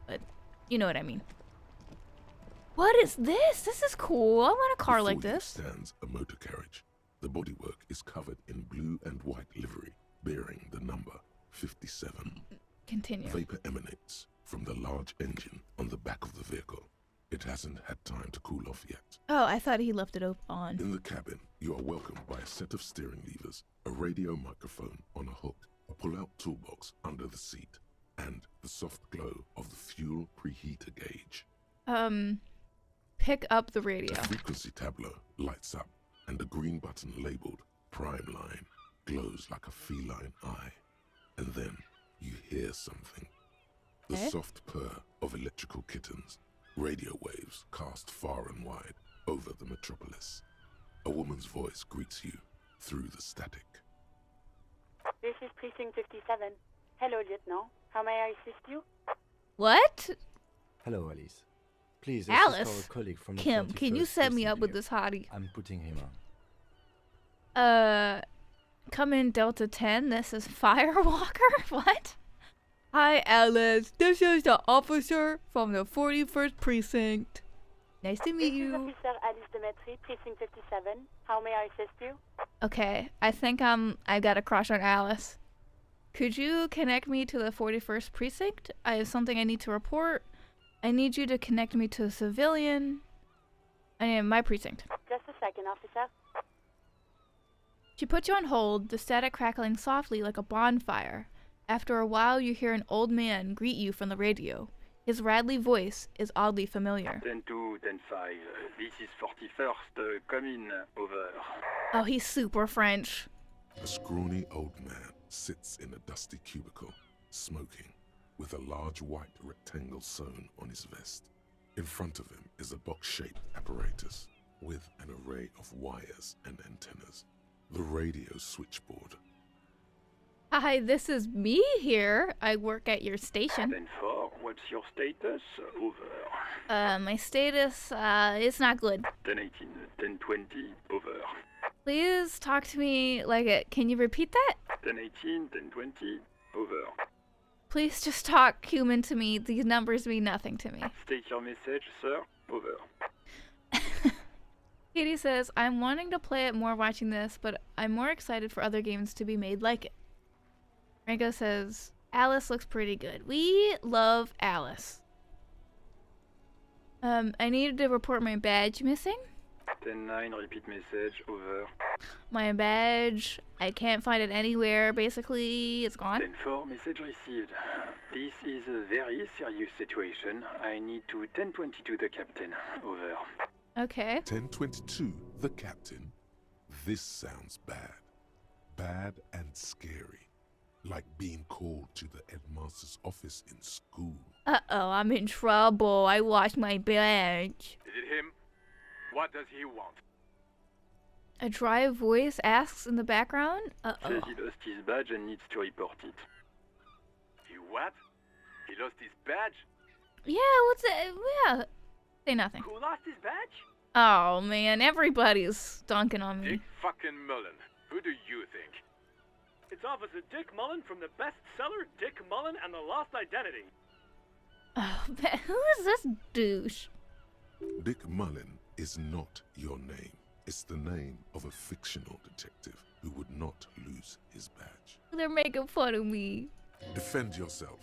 but you know what I mean. What is this? This is cool. I want a car like this. Before you stands a motor carriage. The bodywork is covered in blue and white livery, bearing the number 57. Continue. Vapor emanates from the large engine on the back of the vehicle. It hasn't had time to cool off yet. Oh, I thought he left it on. In the cabin, you are welcomed by a set of steering levers, a radio microphone on a hook, a pull-out toolbox under the seat, and the soft glow of the fuel preheater gauge. Pick up the radio. The frequency tableau lights up, and the green button labeled Prime Line glows like a feline eye. And then you hear something. The soft purr of electrical kittens, radio waves cast far and wide over the metropolis. A woman's voice greets you through the static. This is Precinct 57. Hello, Lieutenant. How may I assist you? What? Hello, Alice. Please, Alice? assist our colleague from the Kim, can you 41st set me up with precinct this hottie? I'm putting him on. Come in Delta 10. This is Firewalker? What? Hi, Alice. This is the officer from the 41st Precinct. Nice to meet This is you. Officer Alice Demetri, Precinct 57. How may I assist you? Okay, I think I got a crush on Alice. Could you connect me to the 41st Precinct? I have something I need to report. I need you to connect me to a civilian. I am my precinct. Just a second, officer. She puts you on hold, the static crackling softly like a bonfire. After a while, you hear an old man greet you from the radio. His rattly voice is oddly familiar. 10-2, 10-5. This is 41st. Come in. Over. Oh, he's super French. A scrawny old man sits in a dusty cubicle, smoking, with a large white rectangle sewn on his vest. In front of him is a box-shaped apparatus with an array of wires and antennas. The radio switchboard. Hi, this is me here. I work at your station. 10-4, what's your status? Over. My status, is not good. 10-18, 10-20, over. Please talk to me like it. Can you repeat that? 10-18, 10-20, over. Please just talk human to me. These numbers mean nothing to me. State your message, sir. Over. Katie says, I'm wanting to play it more watching this, but I'm more excited for other games to be made like it. Rango says, Alice looks pretty good. We love Alice. I needed to report my badge missing. 10-9, repeat message, over. My badge, I can't find it anywhere, basically, it's gone. 10-4, message received. This is a very serious situation. I need to 1022 the captain, over. Okay. 1022, the captain. This sounds bad. Bad and scary. Like being called to the headmaster's office in school. Uh-oh, I'm in trouble. I lost my badge. Is it him? What does he want? A dry voice asks in the background. Uh-oh. Says he lost his badge and needs to report it. He what? He lost his badge? Yeah, what's it? Yeah. Say nothing. Who lost his badge? Oh, man, everybody's dunking on me. Dick fucking Mullen. Who do you think? It's Officer Dick Mullen from the bestseller Dick Mullen and the Lost Identity. Oh, man, who is this douche? Dick Mullen is not your name. It's the name of a fictional detective who would not lose his badge. They're making fun of me. Defend yourself.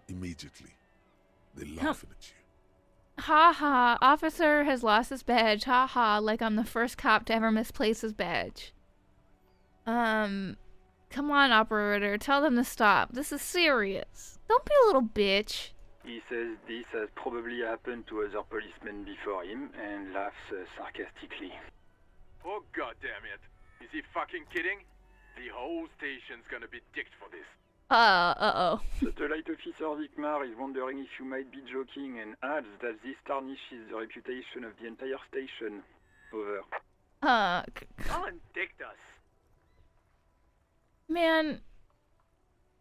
Immediately. They're laughing at you. Ha ha, officer has lost his badge. Ha ha, like I'm the first cop to ever misplace his badge. Come on, operator, tell them to stop. This is serious. Don't be a little bitch. He says this has probably happened to other policemen before him and laughs sarcastically. Oh, goddammit. Is he fucking kidding? The whole station's gonna be dicked for this. Uh-oh. Satellite Officer Vicmar is wondering if you might be joking and adds that this tarnishes the reputation of the entire station. Over. Colin dicked us. Man,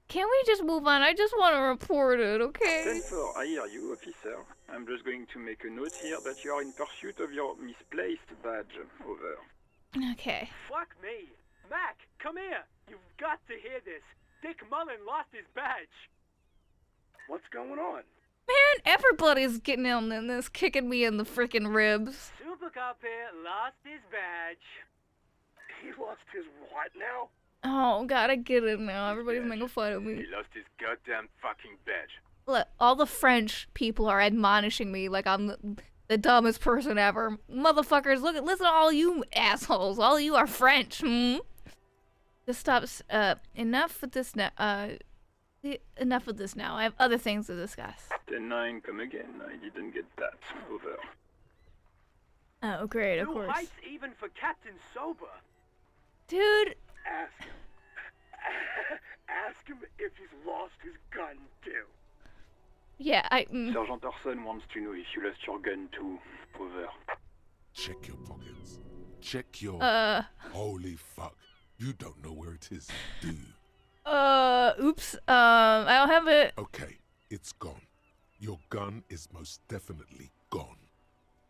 can we just move on? I just want to report it, okay? 10-4, I hear you, officer. I'm just going to make a note here that you are in pursuit of your misplaced badge. Over. Okay. Fuck me. Mac, come here. You've got to hear this. Dick Mullen lost his badge. What's going on? Man, everybody's getting in this, kicking me in the frickin' ribs. Super Cop here lost his badge. He lost his what now? Oh, God, I get it now. Everybody's making fun of me. He lost his goddamn fucking badge. Look, all the French people are admonishing me like I'm the dumbest person ever. Motherfuckers, listen to all you assholes. All you are French, This stops, enough with this now, enough with this now. I have other things to discuss. 10-9, come again. I didn't get that. Over. Oh, great, of course. New heights even for Captain Sober. Dude. Ask him if he's lost his gun, too. Yeah, Sergeant Orson wants to know if you lost your gun, too. Over. Check your pockets. Check your... Holy fuck. You don't know where it is, do you? Oops. I don't have it. Okay, it's gone. Your gun is most definitely gone.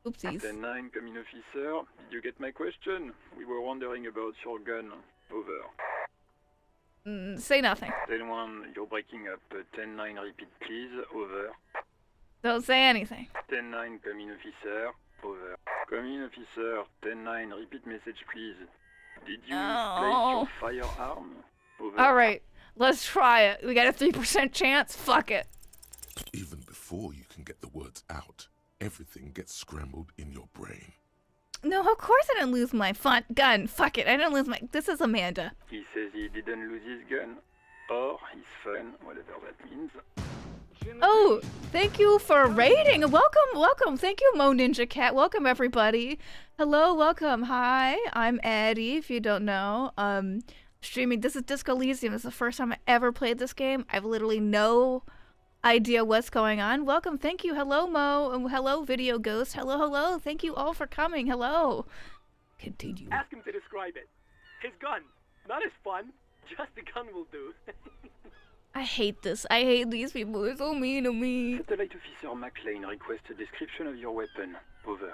Oopsies. 10-9, come in, officer. Did you get my question? We were wondering about your gun. Over. Say nothing. 10-1, you're breaking up. 10-9, repeat, please. Over. Don't say anything. 10-9, come in, officer. Over. Come in, officer. 10-9, repeat message, please. Did you misplace your firearm? Over. Alright, let's try it. We got a 3% chance? Fuck it. Even before you can get the words out, everything gets scrambled in your brain. No, of course I didn't lose my gun. Fuck it, I didn't lose my... This is Amanda. He says he didn't lose his gun. Or his phone, whatever that means. Oh, thank you for raiding. Welcome. Thank you, Mo Ninja Cat. Welcome, everybody. Hello, welcome. Hi, I'm Addie, if you don't know. Streaming. This is Disco Elysium. This is the first time I ever played this game. I've literally no idea what's going on. Welcome. Thank you. Hello, Mo. And hello, Video Ghost. Hello. Thank you all for coming. Hello. Continue. Ask him to describe it. His gun. Not his fun. Just the gun will do. I hate this. I hate these people. They're so mean to me. Satellite Officer McLean requests a description of your weapon. Over.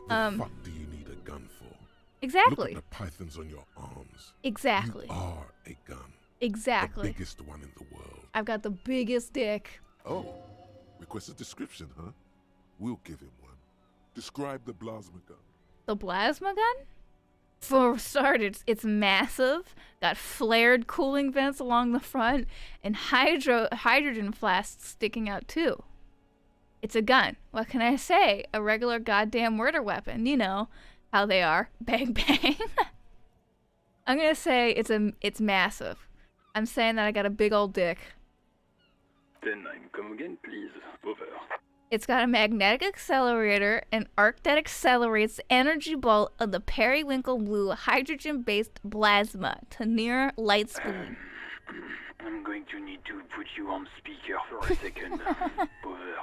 The fuck do you need a gun for? Exactly. Look at the pythons on your arms. Exactly. You are a gun. Exactly. The biggest one in the world. I've got the biggest dick. Oh, request a description, huh? We'll give him one. Describe the plasma gun. The plasma gun? For starters, it's massive, got flared cooling vents along the front, and hydrogen flasks sticking out too. It's a gun. What can I say? A regular goddamn murder weapon. You know how they are. Bang bang. I'm gonna say it's massive. I'm saying that I got a big old dick. 10-9, come again, please. Over. It's got a magnetic accelerator, an arc that accelerates the energy bolt of the periwinkle blue hydrogen-based plasma to near light speed. I'm going to need to put you on speaker for a second. Over.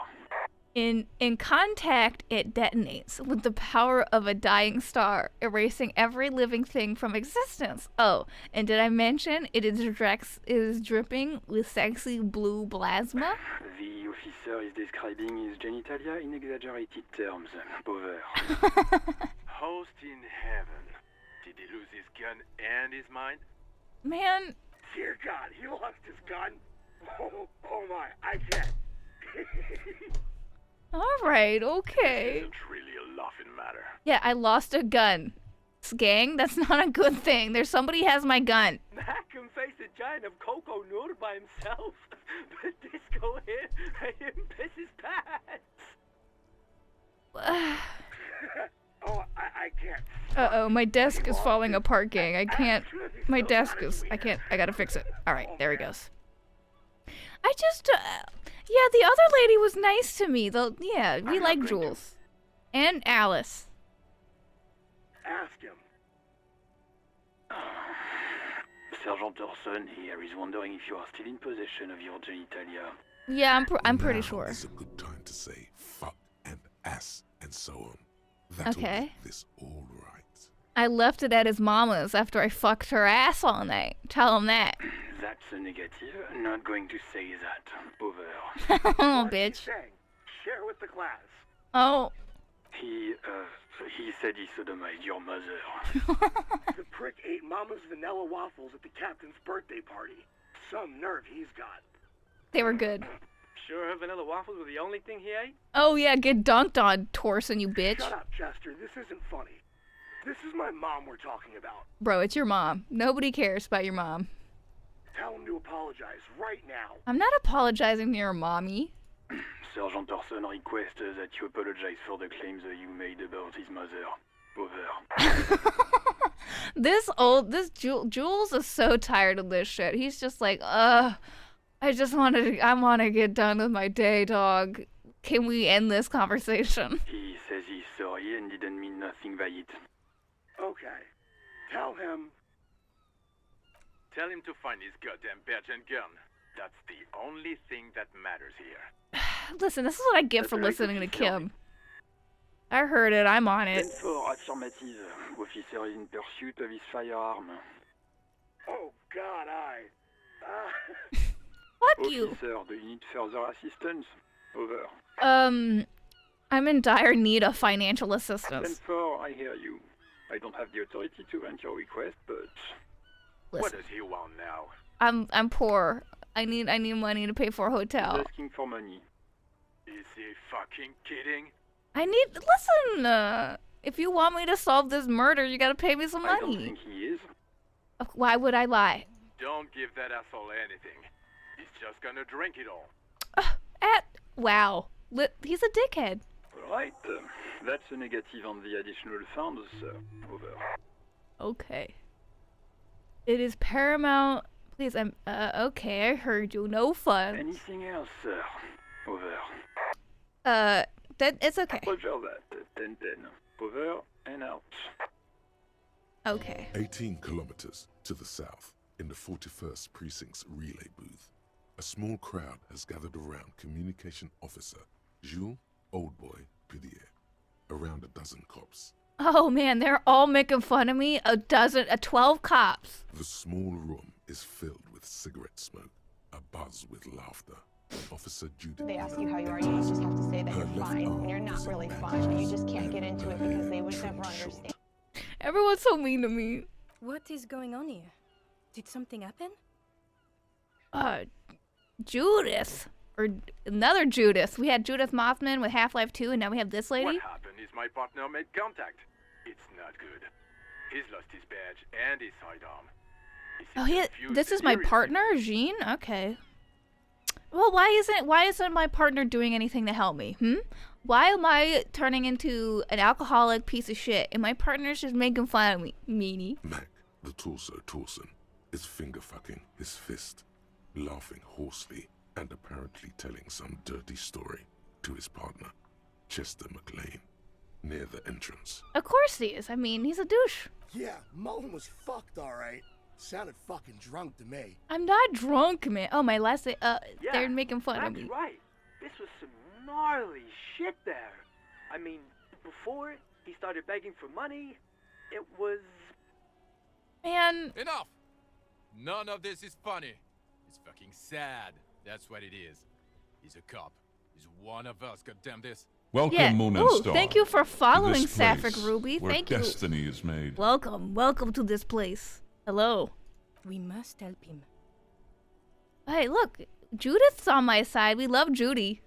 In contact, it detonates with the power of a dying star, erasing every living thing from existence. Oh, and did I mention it is dripping with sexy blue plasma? The officer is describing his genitalia in exaggerated terms. Over. Host in heaven. Did he lose his gun and his mind? Man. Dear God, he lost his gun. Oh my, I can't. Alright, okay. This isn't really a laughing matter. Yeah, I lost a gun. Gang, that's not a good thing. Somebody has my gun. Mac can face a giant of Coco Nur by himself, but Disco here made him piss his pants. Oh, I can't. Uh-oh, my desk is falling apart, gang. I can't. My desk is. I gotta fix it. Alright, there he goes. I just. Yeah, the other lady was nice to me. Yeah, we like Jules. And Alice. Ask him. Sergeant Orson here is wondering if you are still in possession of your genitalia. Yeah, I'm pretty sure. It's a good time to say fuck and ass and so on. That'll Okay. make this all right. I left it at his mama's after I fucked her ass all night. Tell him that. That's a negative. I'm not going to say that. Over. Oh, bitch. Share with the class. Oh. He said he sodomized your mother. The prick ate Mama's vanilla waffles at the captain's birthday party. Some nerve he's got. They were good. Sure her vanilla waffles were the only thing he ate? Oh, yeah, get dunked on, Torson, you bitch. Shut up, Chester. This isn't funny. This is my mom we're talking about. Bro, it's your mom. Nobody cares about your mom. Tell him to apologize right now. I'm not apologizing to your mommy. Sergeant Orson requests that you apologize for the claims that you made about his mother. Over. Jules is so tired of this shit. He's just like, I want to get done with my day, dog. Can we end this conversation? He says he's sorry and didn't mean nothing by it. Okay. Tell him to find his goddamn badge and gun. That's the only thing that matters here. Listen, this is what I get for listening to Kim. I heard it. I'm on it. 10-4, affirmative. Officer is in pursuit of his firearm. Oh, God, Fuck you. Officer, do you need further assistance? Over. I'm in dire need of financial assistance. 10-4, I hear you. I don't have the authority to grant your request, but... Listen. What does he want now? I'm poor. I need money to pay for a hotel. He's asking for money. Is he fucking kidding? Listen, if you want me to solve this murder, you gotta pay me some money. I don't think he is. Why would I lie? Don't give that asshole anything. He's just gonna drink it all. Wow. He's a dickhead. Alright, that's a negative on the additional funds, sir. Over. Okay. It is paramount. Please, okay, I heard you. No funds. Anything else, sir? Over. It's okay. Roger that. 10-10. Over and out. Okay. 18 kilometers to the south, in the 41st Precinct's relay booth, a small crowd has gathered around Communication Officer Jules Oldboy Pidier. Around a dozen cops. Oh man, they're all making fun of me. 12 cops. The small room is filled with cigarette smoke, abuzz with laughter. Officer Judy. They ask you how you are, you just have to say that you're fine, and you're not really fine, and you just can't get into it because they would never understand. Everyone's so mean to me. What is going on here? Did something happen? Judith. Or another Judith. We had Judith Mothman with Half-Life 2, and now we have this lady. What happened is my partner made contact. It's not good. He's lost his badge and his sidearm. This is my partner, Jean? Okay. Well, why isn't my partner doing anything to help me? Why am I turning into an alcoholic piece of shit and my partner's just making fun of me, meanie? Mac, the torso Torson, is finger-fucking his fist, laughing hoarsely and apparently telling some dirty story to his partner, Chester McLean, near the entrance. Of course he is. I mean, he's a douche. Yeah, Mullen was fucked, alright. Sounded fucking drunk to me. I'm not drunk, man. Oh, my last day, Yeah, they're making fun of me. That's right. This was some gnarly shit there. I mean, before he started begging for money, it was... Man. Enough! None of this is funny. It's fucking sad. That's what it is. He's a cop. He's one of us, goddamn this. Welcome, Moon and Star. Thank you for following to this Sapphic place Ruby. Where Thank you. destiny is made. Welcome to this place. Hello. We must help him. Hey, look, Judith's on my side. We love Judy.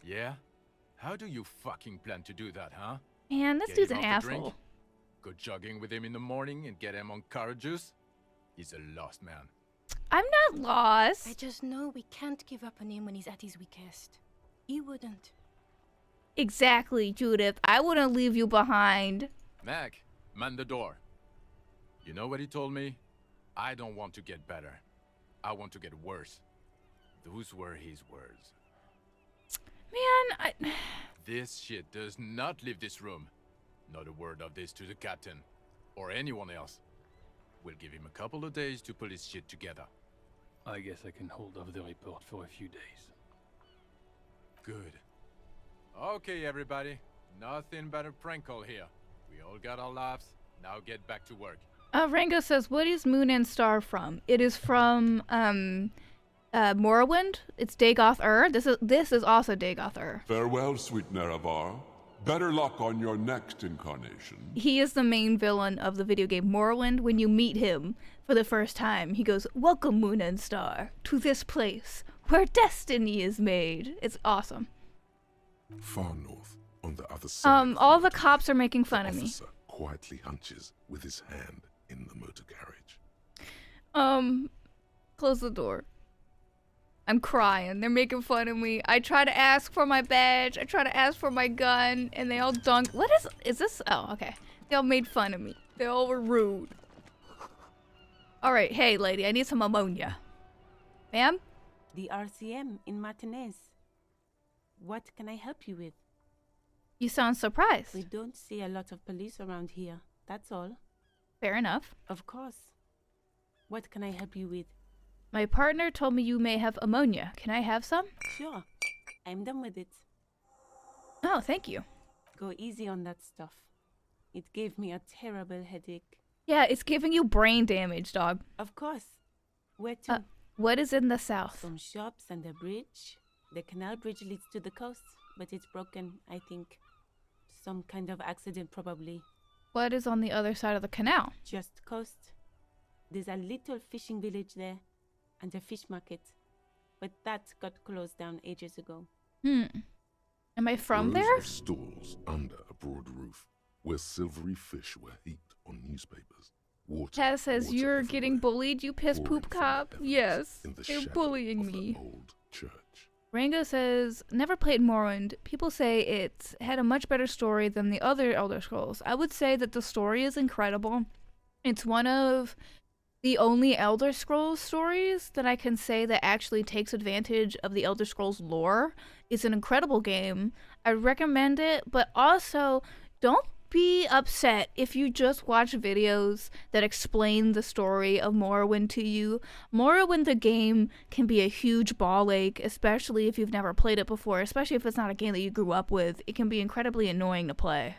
Yeah? How do you fucking plan to do that, huh? Man, this Get dude's him an off the drink? asshole. Go jogging with him in the morning and get him on carrot juice? He's a lost man. I'm not lost. I just know we can't give up on him when he's at his weakest. He wouldn't. Exactly, Judith. I wouldn't leave you behind. Mac, man the door. You know what he told me? I don't want to get better. I want to get worse. Those were his words. Man, This shit does not leave this room. Not a word of this to the captain. Or anyone else. We'll give him a couple of days to put his shit together. I guess I can hold off the report for a few days. Good. Okay, everybody. Nothing but a prank call here. We all got our laughs. Now get back to work. Rango says, what is Moon and Star from? It is from, Morrowind. It's Dagoth-Ur. This is also Dagoth-Ur. Farewell, sweet Nerevar. Better luck on your next incarnation. He is the main villain of the video game Morrowind. When you meet him for the first time, he goes, "Welcome, Moon and Star, to this place where destiny is made." It's awesome. Far north, on the other side. All the cops are making fun of me. Officer quietly hunches with his hand in the motor carriage. Close the door. I'm crying. They're making fun of me. I try to ask for my badge. I try to ask for my gun, and they all dunk. What is this? Oh, okay. They all made fun of me. They all were rude. All right, hey, lady, I need some ammonia. Ma'am? The RCM in Martinez. What can I help you with? You sound surprised. We don't see a lot of police around here. That's all. Fair enough. Of course. What can I help you with? My partner told me you may have ammonia. Can I have some? Sure. I'm done with it. Oh, thank you. Go easy on that stuff. It gave me a terrible headache. Yeah, it's giving you brain damage, dog. Of course. Where to? What is in the south? Some shops and a bridge. The canal bridge leads to the coast, but it's broken, I think. Some kind of accident, probably. What is on the other side of the canal? Just coast. There's a little fishing village there, and a fish market. But that got closed down ages ago. Am I from Rows there? of stalls under a broad roof, where silvery fish were heaped on newspapers. Water, Taz says, water you're everywhere, getting bullied, you piss pouring poop from cop. the heavens Yes, in the they're shadow bullying of the me. old church. Rango says, never played Morrowind. People say it had a much better story than the other Elder Scrolls. I would say that the story is incredible. It's one of the only Elder Scrolls stories that I can say that actually takes advantage of the Elder Scrolls lore. It's an incredible game. I recommend it, but also don't be upset if you just watch videos that explain the story of Morrowind to you. Morrowind the game can be a huge ball ache, especially if you've never played it before, especially if it's not a game that you grew up with. It can be incredibly annoying to play.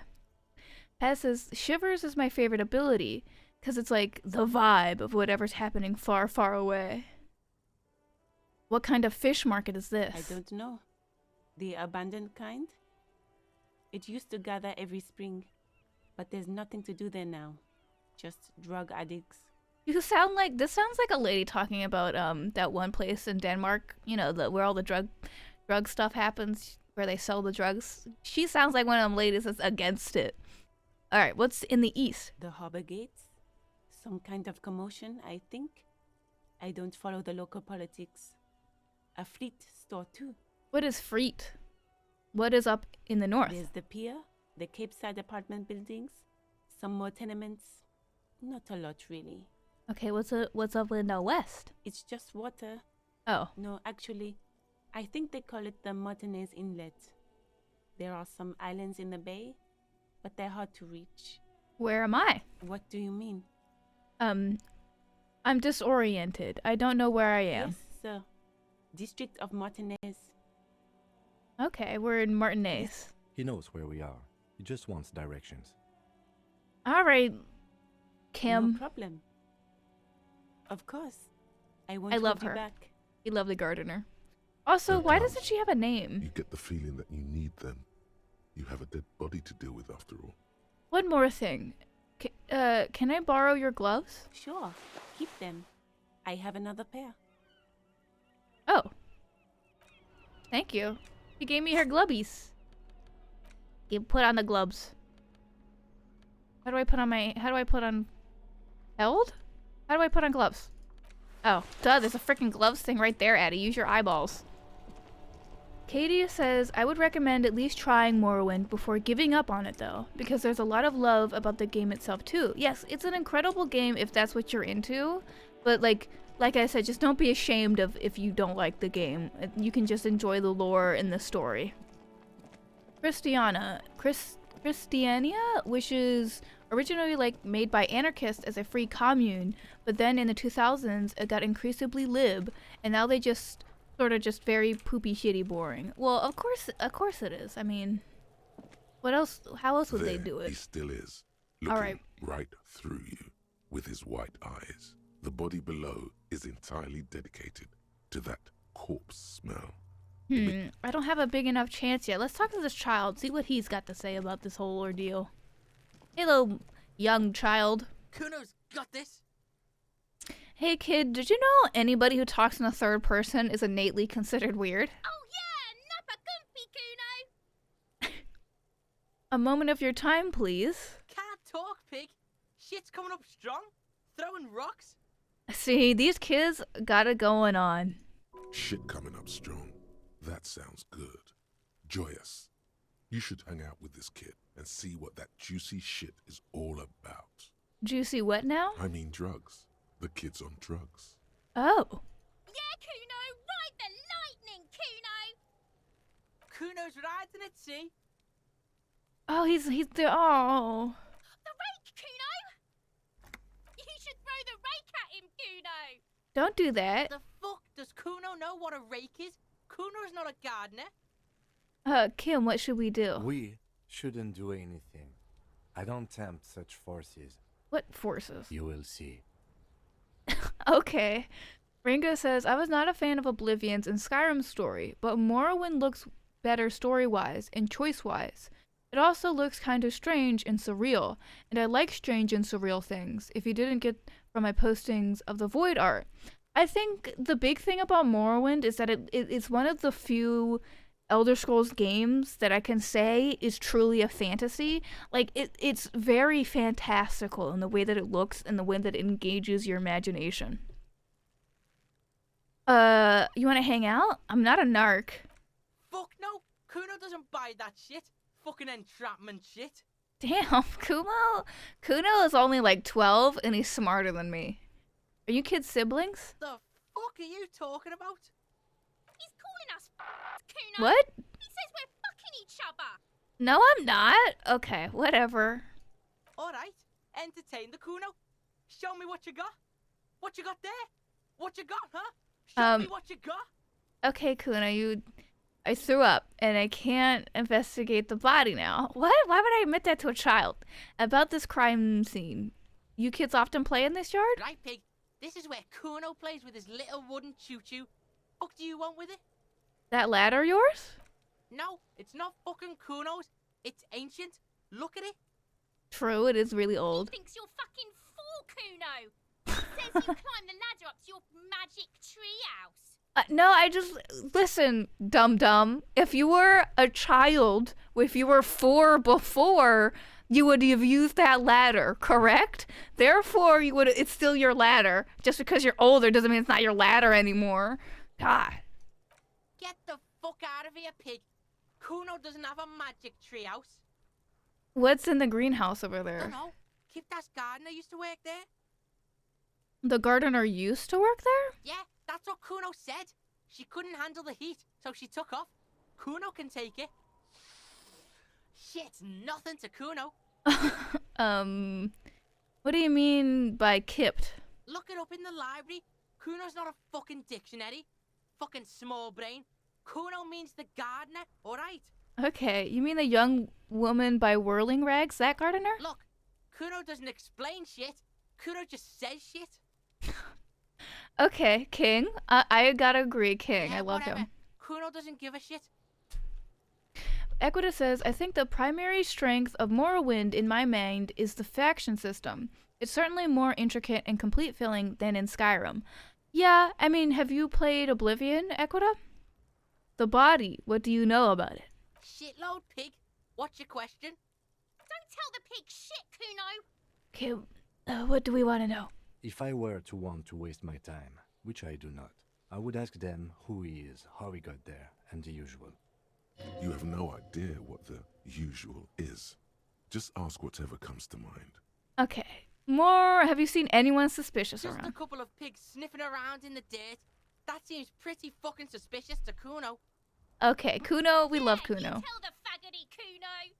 Paz says, Shivers is my favorite ability, because it's like the vibe of whatever's happening far, far away. What kind of fish market is this? I don't know. The abandoned kind? It used to gather every spring, but there's nothing to do there now. Just drug addicts. This sounds like a lady talking about that one place in Denmark, you know, where all the drug stuff happens, where they sell the drugs. She sounds like one of them ladies that's against it. All right, what's in the east? The harbor gates? Some kind of commotion, I think. I don't follow the local politics. a fleet store too. What is Freet? What is up in the north? There's the pier, the Cape Side apartment buildings, some more tenements. Not a lot, really. Okay, what's up in the west? It's just water. Oh. No, actually, I think they call it the Martinez Inlet. There are some islands in the bay, but they're hard to reach. Where am I? What do you mean? I'm disoriented. I don't know where I am. Yes, sir. District of Martinez. Okay, we're in Martinez. He knows where we are. He just wants directions. All right, Kim. No problem. Of course. I won't I love hold you her. back. You lovely gardener. Also, why doesn't she have a name? You get the feeling that you need them. You have a dead body to deal with after all. One more thing. Can I borrow your gloves? Sure. Keep them. I have another pair. Oh. Thank you. She gave me her glubbies. You put on the gloves. How do I put on held? How do I put on gloves? Oh, duh, there's a freaking gloves thing right there, Addie. Use your eyeballs. Katie says, I would recommend at least trying Morrowind before giving up on it though, because there's a lot of love about the game itself too. Yes, it's an incredible game if that's what you're into, but like I said, just don't be ashamed of if you don't like the game. You can just enjoy the lore and the story. Christiania, which is originally like made by anarchists as a free commune, but then in the 2000s it got increasingly lib, and now they just sort of just very poopy, shitty, boring. Well, of course it is. I mean, what else? How else would they do it? He still is, looking All right. right through you with his white eyes. The body below is entirely dedicated to that corpse smell. I don't have a big enough chance yet. Let's talk to this child, see what he's got to say about this whole ordeal. Hello, young child. Kuno's got this. Hey kid, did you know anybody who talks in the third person is innately considered weird? Oh yeah, Nappa Gumpy Kuno. A moment of your time, please. Can't talk, pig. Shit's coming up strong. Throwing rocks. See, these kids got it going on. Shit coming up strong. That sounds good. Joyous. You should hang out with this kid and see what that juicy shit is all about. Juicy what now? I mean drugs. The kid's on drugs. Oh. Yeah, Kuno, ride the lightning, Kuno. Kuno's riding it, see? Oh, he's the oh. The rake, Kuno. You should throw the rake at him, Kuno. Don't do that. The fuck does Kuno know what a rake is? Kuno's not a gardener. Kim, what should we do? We shouldn't do anything. I don't tempt such forces. What forces? You will see. Okay. Ringo says, I was not a fan of Oblivion's and Skyrim's story, but Morrowind looks better story-wise and choice-wise. It also looks kind of strange and surreal, and I like strange and surreal things, if you didn't get from my postings of the Void art. I think the big thing about Morrowind is that it's one of the few Elder Scrolls games that I can say is truly a fantasy. Like, it's very fantastical in the way that it looks and the way that it engages your imagination. You want to hang out? I'm not a narc. Fuck no. Kuno doesn't buy that shit. Fucking entrapment shit. Damn, Kuno is only like 12 and he's smarter than me. Are you kids siblings? The fuck are you talking about? He's calling us Kuno. What? He says we're fucking each other. No, I'm not. Okay, whatever. Alright, entertain the Kuno. Show me what you got. What you got there? What you got, huh? Show me what you got. Okay, Kuno, I threw up and I can't investigate the body now. What? Why would I admit that to a child? About this crime scene. You kids often play in this yard? Right, pig. This is where Kuno plays with his little wooden choo-choo. Fuck do you want with it? That ladder yours? No, it's not fucking Kuno's. It's ancient. Look at it. True, it is really old. He thinks you're fucking fool, Kuno. He says you climb the ladder up to your magic treehouse. No, listen, dum-dum. If you were a child, if you were 4 before, you would have used that ladder, correct? Therefore, it's still your ladder. Just because you're older doesn't mean it's not your ladder anymore. God. Get the fuck out of here, pig. Kuno doesn't have a magic treehouse. What's in the greenhouse over I there? don't know. Kipta's gardener used to work there. The gardener used to work there? Yeah, that's what Kuno said. She couldn't handle the heat, so she took off. Kuno can take it. Shit's nothing to Kuno. What do you mean by kipped? Look it up in the library. Kuno's not a fucking dictionary. Fucking small brain. Kuno means the gardener, alright? Okay, you mean the young woman by whirling rags, that gardener? Look, Kuno doesn't explain shit. Kuno just says shit. Okay, King. I gotta agree, King. Yeah, I love whatever. him. Kuno doesn't give a shit. Equita says, I think the primary strength of Morrowind in my mind is the faction system. It's certainly more intricate and complete feeling than in Skyrim. Yeah, I mean, have you played Oblivion, Equita? The body, what do you know about it? Shitload, pig. What's your question? Don't tell the pig shit, Kuno. Okay, what do we want to know? If I were to want to waste my time, which I do not, I would ask them who he is, how he got there, and the usual. You have no idea what the usual is. Just ask whatever comes to mind. Okay, more, have you seen anyone suspicious Just around? a couple of pigs sniffing around in the dirt. That seems pretty fucking suspicious to Kuno. Okay, Kuno, we love Kuno. Tell the faggoty Kuno.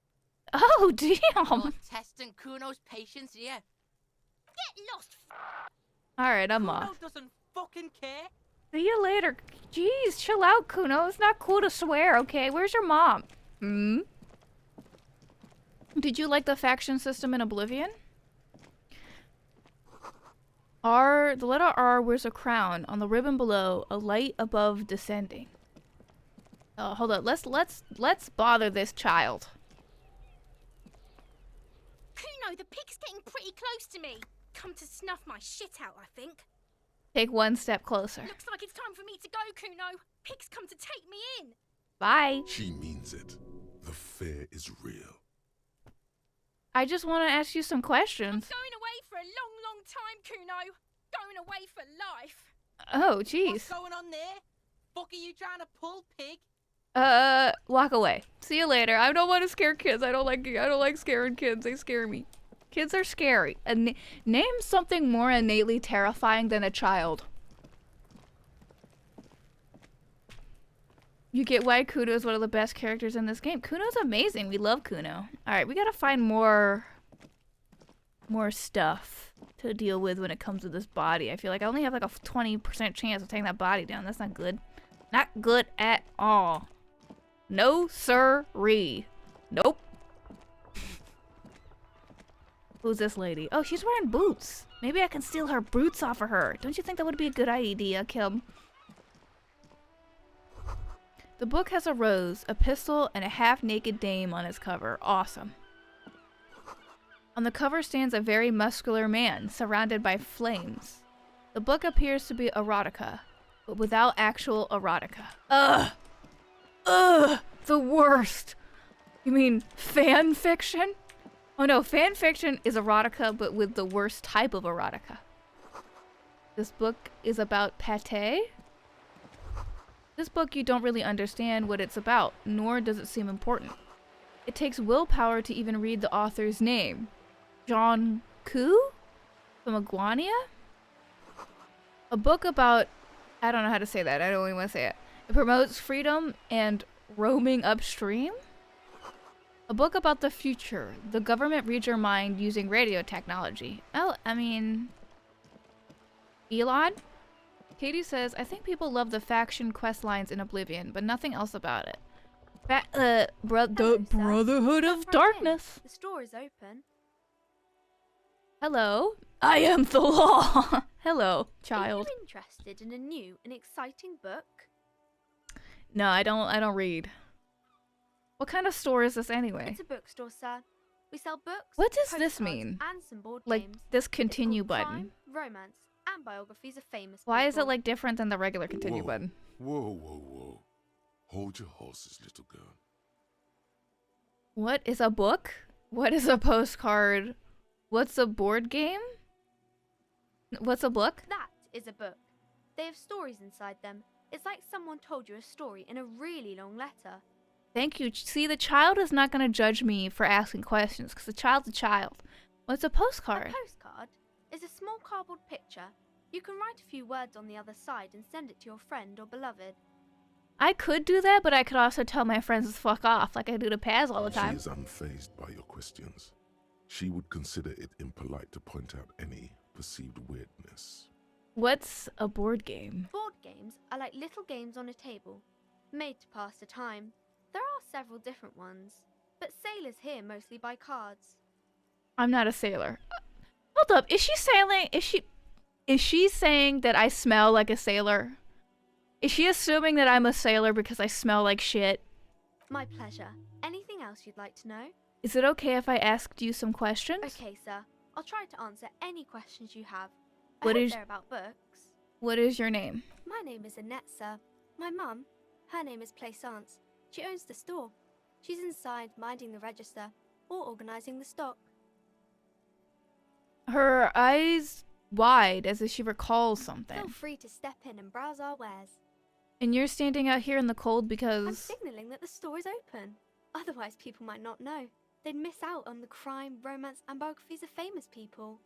Oh, damn! You're testing Kuno's patience here. Get lost. Alright, I'm Kuno off. doesn't fucking care. See you later. Jeez, chill out, Kuno. It's not cool to swear, okay? Where's your mom? Hmm? Did you like the faction system in Oblivion? The letter R wears a crown. On the ribbon below, a light above descending. Oh, hold on. Let's bother this child. Kuno, the pig's getting pretty close to me. Come to snuff my shit out, I think. Take one step closer. Looks like it's time for me to go, Kuno. Pig's come to take me in. Bye. She means it. The fear is real. I just want to ask you some questions. Going away for a long, long time, Kuno. Going away for life. Oh, jeez. What's going on there? Fuck are you trying to pull, pig? Walk away. See you later. I don't want to scare kids. I don't like scaring kids. They scare me. Kids are scary. Name something more innately terrifying than a child. You get why Kuno is one of the best characters in this game. Kuno's amazing. We love Kuno. Alright, we gotta find more stuff to deal with when it comes to this body. I feel like I only have like a 20% chance of taking that body down. That's not good. Not good at all. No sirree. Nope. Who's this lady? Oh, she's wearing boots. Maybe I can steal her boots off of her. Don't you think that would be a good idea, Kim? The book has a rose, a pistol, and a half-naked dame on its cover. Awesome. On the cover stands a very muscular man, surrounded by flames. The book appears to be erotica, but without actual erotica. Ugh! Ugh! The worst! You mean fan fiction? Oh no, fan fiction is erotica, but with the worst type of erotica. This book is about pate? This book, you don't really understand what it's about, nor does it seem important. It takes willpower to even read the author's name. John Koo? From Iguania? A book about... I don't know how to say that. I don't even want to say it. It promotes freedom and roaming upstream? A book about the future. The government reads your mind using radio technology. Well, I mean... Elon? Katie says, I think people love the faction quest lines in Oblivion, but nothing else about it. The Brotherhood of Darkness. The store is open. Hello. I am the law. Hello, child. Are you interested in a new and exciting book? No, I don't read. What kind of store is this anyway? It's a bookstore, sir. We sell books. What does this postcards, mean? And some board Like games. this It's continue called button. Crime, romance, and biographies of famous Why is it people. like different than the regular continue Whoa. button? Whoa. Hold your horses, little girl. What is a book? What is a postcard? What's a board game? What's a book? That is a book. They have stories inside them. It's like someone told you a story in a really long letter. Thank you. See, the child is not going to judge me for asking questions because the child's a child. What's a postcard? A postcard is a small cardboard picture. You can write a few words on the other side and send it to your friend or beloved. I could do that, but I could also tell my friends to fuck off like I do to Paz all the time. She is unfazed by your questions. She would consider it impolite to point out any perceived weirdness. What's a board game? Board games are like little games on a table, made to pass the time. There are several different ones, but sailors here mostly buy cards. I'm not a sailor. Hold up, is she sailing? Is she saying that I smell like a sailor? Is she assuming that I'm a sailor because I smell like shit? My pleasure. Anything else you'd like to know? Is it okay if I asked you some questions? Okay, sir. I'll try to answer any questions you have. I What hope is- they're about books. What is your name? My name is Annette, sir. My mum, her name is Plaisance. She owns the store. She's inside minding the register or organising the stock. Her eyes wide as if she recalls something. Feel free to step in and browse our wares. And you're standing out here in the cold I'm because... signalling that the store is open. Otherwise, people might not know. They'd miss out on the crime, romance, and biographies of famous people.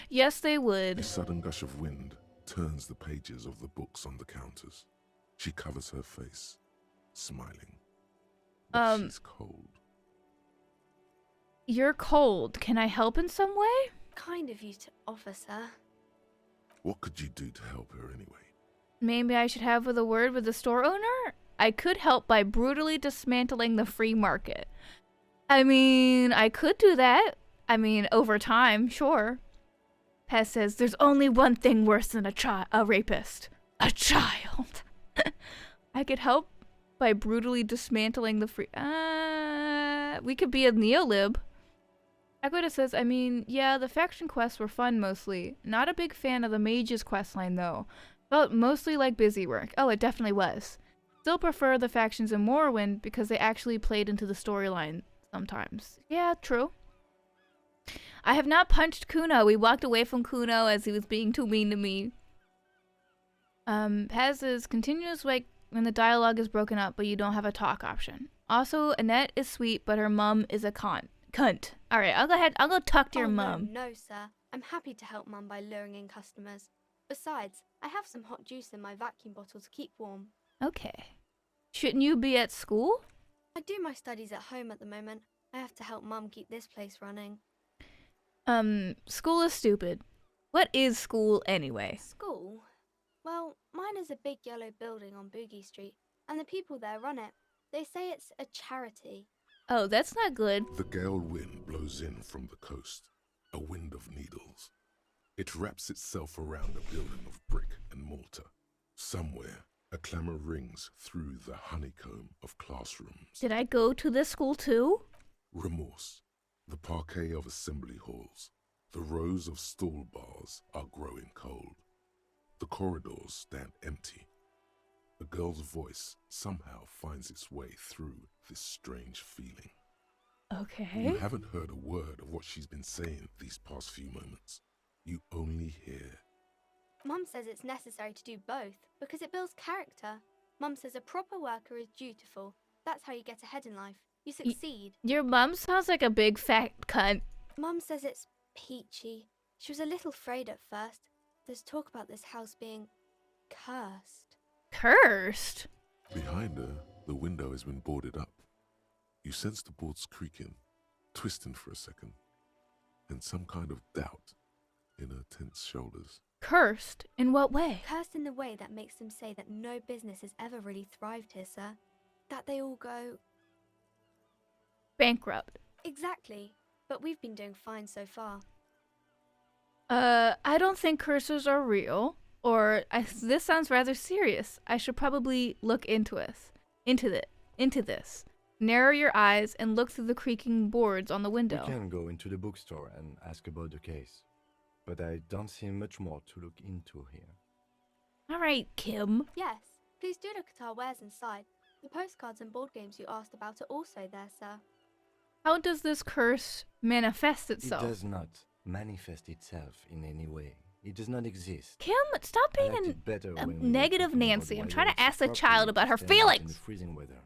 Yes, they would. A sudden gush of wind turns the pages of the books on the counters. She covers her face, smiling. But she's cold. You're cold. Can I help in some way? Kind of you to offer, sir. What could you do to help her anyway? Maybe I should have a word with the store owner? I could help by brutally dismantling the free market. I mean, I could do that. I mean, over time, sure. Pez says, there's only one thing worse than a rapist. A child. I could help by brutally dismantling the free... we could be a neolib. Equita says, I mean, yeah, the faction quests were fun mostly. Not a big fan of the mage's questline, though. Felt mostly like busy work. Oh, it definitely was. Still prefer the factions in Morrowind because they actually played into the storyline sometimes. Yeah, true. I have not punched Kuno. We walked away from Kuno as he was being too mean to me. Paz is continuous like when the dialogue is broken up, but you don't have a talk option. Also, Annette is sweet, but her mum is a cunt. Alright, I'll go ahead. I'll go talk to your mum. No, sir. I'm happy to help Mum by luring in customers. Besides, I have some hot juice in my vacuum bottle to keep warm. Okay. Shouldn't you be at school? I do my studies at home at the moment. I have to help Mum keep this place running. School is stupid. What is school anyway? School? Well, mine is a big yellow building on Boogie Street, and the people there run it. They say it's a charity. Oh, that's not good. The gale wind blows in from the coast, a wind of needles. It wraps itself around a building of brick and mortar. Somewhere, a clamour rings through the honeycomb of classrooms. Did I go to this school too? Remorse, the parquet of assembly halls, the rows of stall bars are growing cold. The corridors stand empty. A girl's voice somehow finds its way through this strange feeling. Okay. You haven't heard a word of what she's been saying these past few moments. You only hear... Mum says it's necessary to do both because it builds character. Mum says a proper worker is dutiful. That's how you get ahead in life. You succeed. Your mum sounds like a big fat cunt. Mum says it's peachy. She was a little afraid at first. There's talk about this house being cursed. Cursed? Behind her, the window has been boarded up. You sense the boards creaking, twisting for a second, and some kind of doubt in her tense shoulders. Cursed? In what way? Cursed in the way that makes them say that no business has ever really thrived here, sir. That they all go... bankrupt. Exactly. But we've been doing fine so far. I don't think curses are real. Or, this sounds rather serious. I should probably look into this. Narrow your eyes and look through the creaking boards on the window. We can go into the bookstore and ask about the case. But I don't see much more to look into here. Alright, Kim. Yes. Please do look at our wares inside. The postcards and board games you asked about are also there, sir. How does this curse manifest itself? It does not manifest itself in any way. It does not exist. Kim, stop I being liked it better a when we were negative talking about Nancy. I'm why trying to it's ask the properly child about to her stand out in feelings. the freezing weather.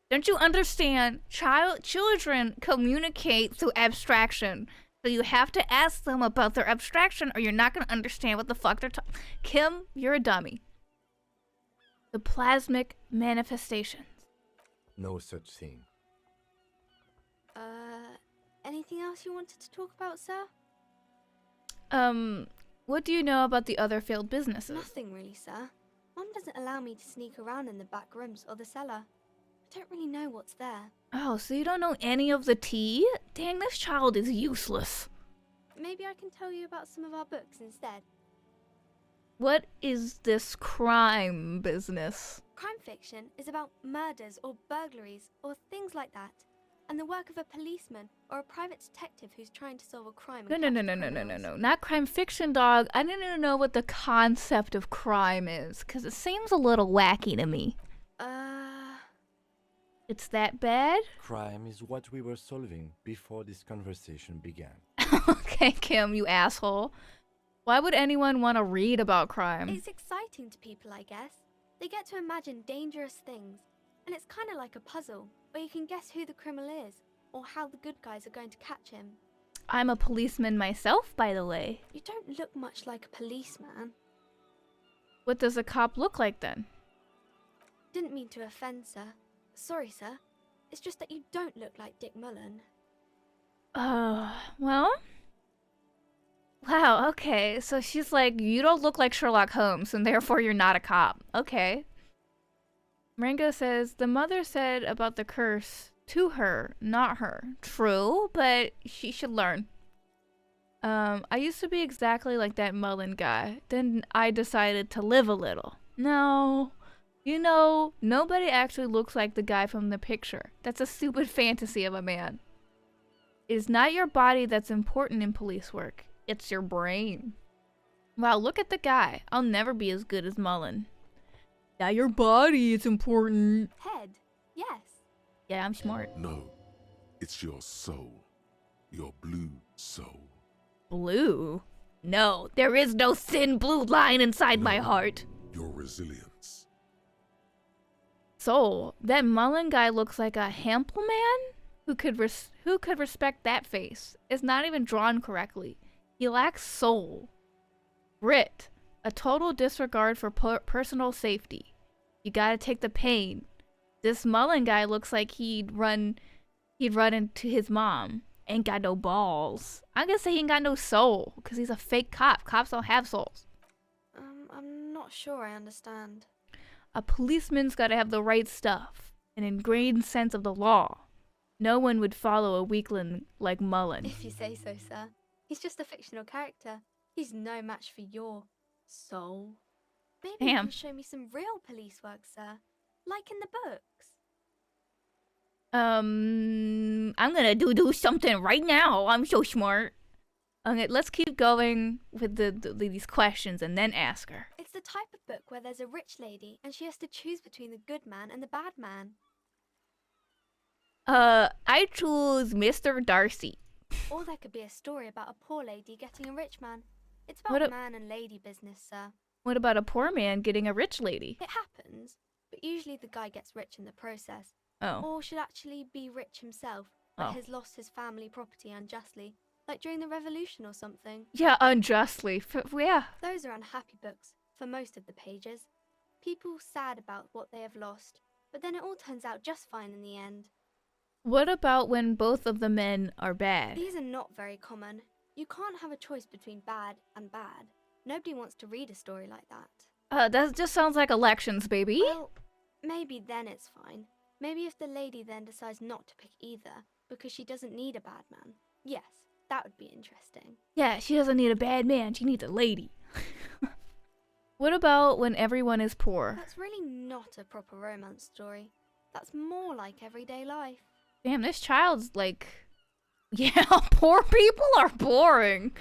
Don't you understand? Children communicate through abstraction. So you have to ask them about their abstraction or you're not going to understand what the fuck they're talking. Kim, you're a dummy. The plasmic manifestations. No such thing. Anything else you wanted to talk about, sir? What do you know about the other failed businesses? Nothing really, sir. Mum doesn't allow me to sneak around in the back rooms or the cellar. I don't really know what's there. Oh, so you don't know any of the tea? Dang, this child is useless. Maybe I can tell you about some of our books instead. What is this crime business? Crime fiction is about murders or burglaries or things like that, and the work of a policeman or a private detective who's trying to solve a crime. No. Not crime fiction, dog. I don't even know what the concept of crime is, because it seems a little wacky to me. It's that bad? Crime is what we were solving before this conversation began. Okay, Kim, you asshole. Why would anyone want to read about crime? It's exciting to people, I guess. They get to imagine dangerous things, and it's kind of like a puzzle, where you can guess who the criminal is, or how the good guys are going to catch him. I'm a policeman myself, by the way. You don't look much like a policeman. What does a cop look like then? Didn't mean to offend, sir. Sorry, sir. It's just that you don't look like Dick Mullen. Well? Wow, okay. So she's like, you don't look like Sherlock Holmes, and therefore you're not a cop. Okay. Rango says, the mother said about the curse to her, not her. True, but she should learn. I used to be exactly like that Mullen guy. Then I decided to live a little. No. You know, nobody actually looks like the guy from the picture. That's a stupid fantasy of a man. It is not your body that's important in police work. It's your brain. Wow, look at the guy. I'll never be as good as Mullen. Not your body, it's important. Head, yes. Yeah, I'm smart. No, it's your soul. Your blue soul. Blue? No, there is no thin blue line inside my heart. Your resilience. Soul. That Mullen guy looks like a Hample man? Who could respect that face? It's not even drawn correctly. He lacks soul. Grit. A total disregard for personal safety. You gotta take the pain. This Mullen guy looks like he'd run into his mom. Ain't got no balls. I'm gonna say he ain't got no soul, because he's a fake cop. Cops don't have souls. I'm not sure I understand. A policeman's gotta have the right stuff. An ingrained sense of the law. No one would follow a weakling like Mullen. If you say so, sir. He's just a fictional character. He's no match for your soul. Maybe you can show me some real police work, sir. Like in the books. I'm gonna do something right now. I'm so smart. Okay, let's keep going with these questions and then ask her. It's the type of book where there's a rich lady and she has to choose between the good man and the bad man. I choose Mr. Darcy. Or there could be a story about a poor lady getting a rich man. It's about man and lady business, sir. What about a poor man getting a rich lady? It happens, but usually the guy gets rich in the process. Oh. Or should actually be rich himself, but has lost his family property unjustly, like during the revolution or something. Yeah, unjustly. Yeah. Those are unhappy books, for most of the pages. People sad about what they have lost, but then it all turns out just fine in the end. What about when both of the men are bad? These are not very common. You can't have a choice between bad and bad. Nobody wants to read a story like that. That just sounds like elections, baby. Well, maybe then it's fine. Maybe if the lady then decides not to pick either, because she doesn't need a bad man. Yes, that would be interesting. Yeah, she doesn't need a bad man, she needs a lady. What about when everyone is poor? That's really not a proper romance story. That's more like everyday life. Damn, this child's like... Yeah, poor people are boring.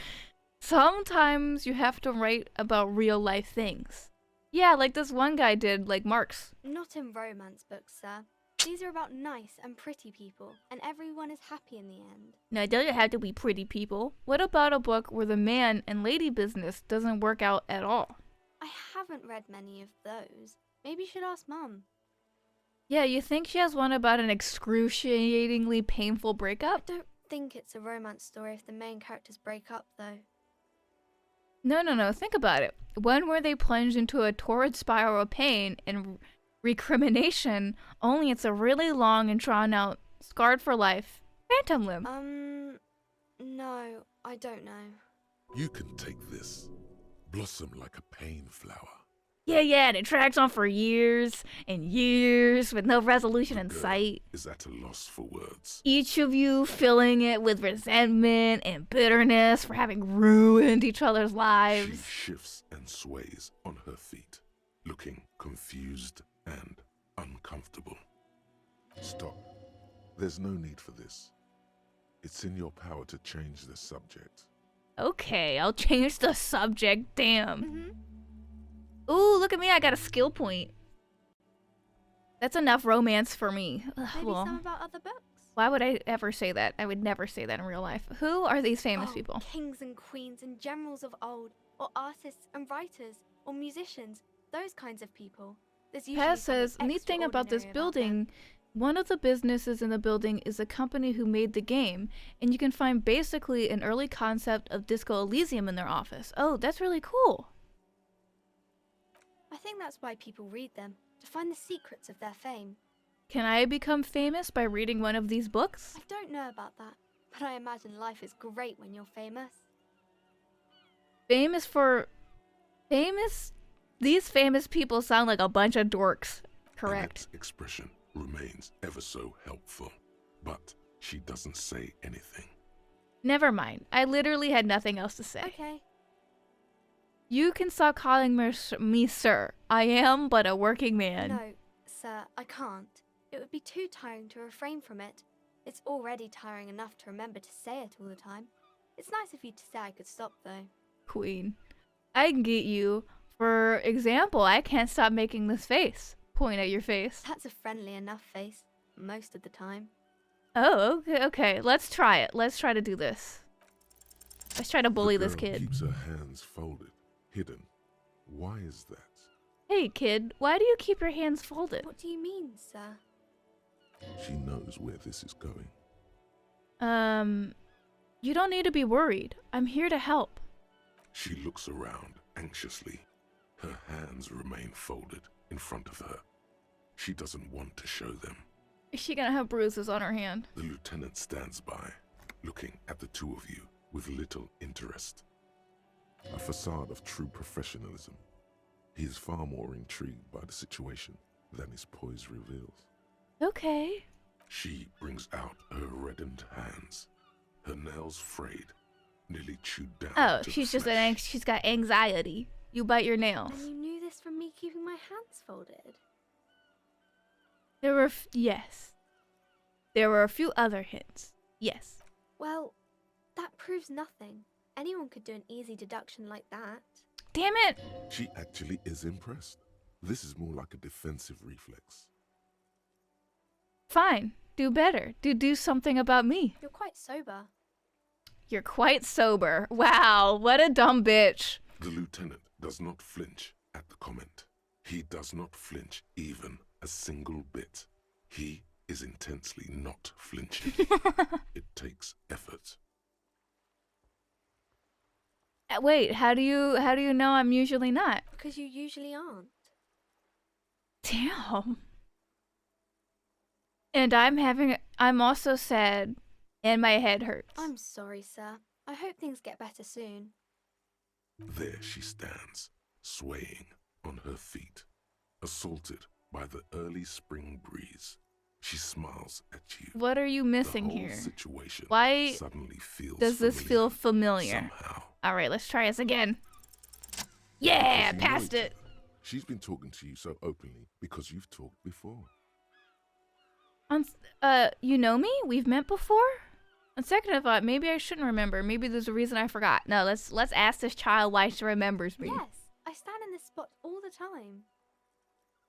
Sometimes you have to write about real life things. Yeah, like this one guy did, like Marx. Not in romance books, sir. These are about nice and pretty people, and everyone is happy in the end. No, it doesn't have to be pretty people. What about a book where the man and lady business doesn't work out at all? I haven't read many of those. Maybe you should ask Mum. Yeah, you think she has one about an excruciatingly painful breakup? I don't think it's a romance story if the main characters break up, though. No. Think about it. One where they plunge into a torrid spiral of pain and recrimination, only it's a really long and drawn out, scarred for life phantom limb. No, I don't know. You can take this. Blossom like a pain flower. Yeah, and it drags on for years and years with no resolution in sight. Is at a loss for words. Each of you filling it with resentment and bitterness for having ruined each other's lives. She shifts and sways on her feet, looking confused and uncomfortable. Stop. There's no need for this. It's in your power to change the subject. Okay, I'll change the subject, damn. Ooh, look at me, I got a skill point. That's enough romance for me. Maybe Well, some about other books. why would I ever say that? I would never say that in real life. Who are these famous people? Kings and queens and generals of old, or artists and writers, or musicians, those kinds of people. There's usually Paz says, something neat thing about this extraordinary about them. building, one of the businesses in the building is a company who made the game, and you can find basically an early concept of Disco Elysium in their office. Oh, that's really cool. I think that's why people read them, to find the secrets of their fame. Can I become famous by reading one of these books? I don't know about that, but I imagine life is great when you're famous. Famous for... Famous? These famous people sound like a bunch of dorks. Correct. Annette's expression remains ever so helpful, but she doesn't say anything. Never mind. I literally had nothing else to say. Okay. You can stop calling me sir. I am but a working man. No, sir, I can't. It would be too tiring to refrain from it. It's already tiring enough to remember to say it all the time. It's nice of you to say I could stop, though. Queen. I can get you. For example, I can't stop making this face. Point at your face. That's a friendly enough face, most of the time. Oh, okay. Let's try it. Let's try to do this. Let's try to bully this The girl kid. keeps her hands folded, hidden. Why is that? Hey, kid, why do you keep your hands folded? What do you mean, sir? She knows where this is going. You don't need to be worried. I'm here to help. She looks around anxiously. Her hands remain folded in front of her. She doesn't want to show them. Is she gonna have bruises on her hand? The lieutenant stands by, looking at the two of you with little interest. A facade of true professionalism. He is far more intrigued by the situation than his poise reveals. Okay. She brings out her reddened hands, her nails frayed, nearly chewed down. Oh, to she's the just flesh. she's got anxiety. You bite your nails. And you knew this from me keeping my hands folded? There were yes. There were a few other hints. Yes. Well, that proves nothing. Anyone could do an easy deduction like that. Damn it! She actually is impressed. This is more like a defensive reflex. Fine. Do better. Do something about me. You're quite sober. You're quite sober. Wow, what a dumb bitch. The lieutenant does not flinch at the comment. He does not flinch even a single bit. He is intensely not flinching. It takes effort. Wait, how do you know I'm usually not? Because you usually aren't. Damn. And I'm also sad and my head hurts. I'm sorry, sir. I hope things get better soon. There she stands, swaying on her feet, assaulted by the early spring breeze. She smiles at you. What are you missing The whole here? situation Why suddenly feels does this feel familiar? somehow. All right, let's try this again. Yeah, Because you know passed each it. other. She's been talking to you so openly because you've talked before. You know me? We've met before? On second thought, maybe I shouldn't remember. Maybe there's a reason I forgot. No, let's ask this child why she remembers me. Yes, I stand in this spot all the time.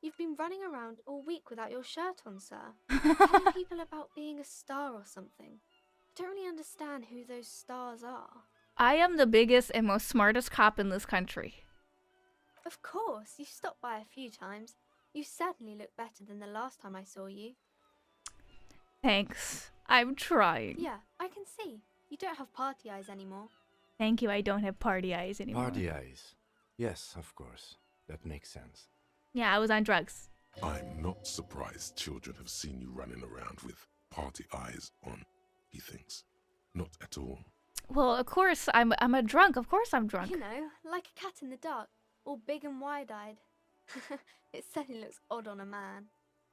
You've been running around all week without your shirt on, sir. Telling people about being a star or something. I don't really understand who those stars are. I am the biggest and most smartest cop in this country. Of course, you stopped by a few times. You certainly look better than the last time I saw you. Thanks. I'm trying. Yeah, I can see. You don't have party eyes anymore. Thank you, I don't have party eyes anymore. Party eyes. Yes, of course. That makes sense. Yeah, I was on drugs. I'm not surprised children have seen you running around with party eyes on, he thinks. Not at all. Well, of course, I'm a drunk. Of course I'm drunk. You know, like a cat in the dark, all big and wide-eyed. It certainly looks odd on a man.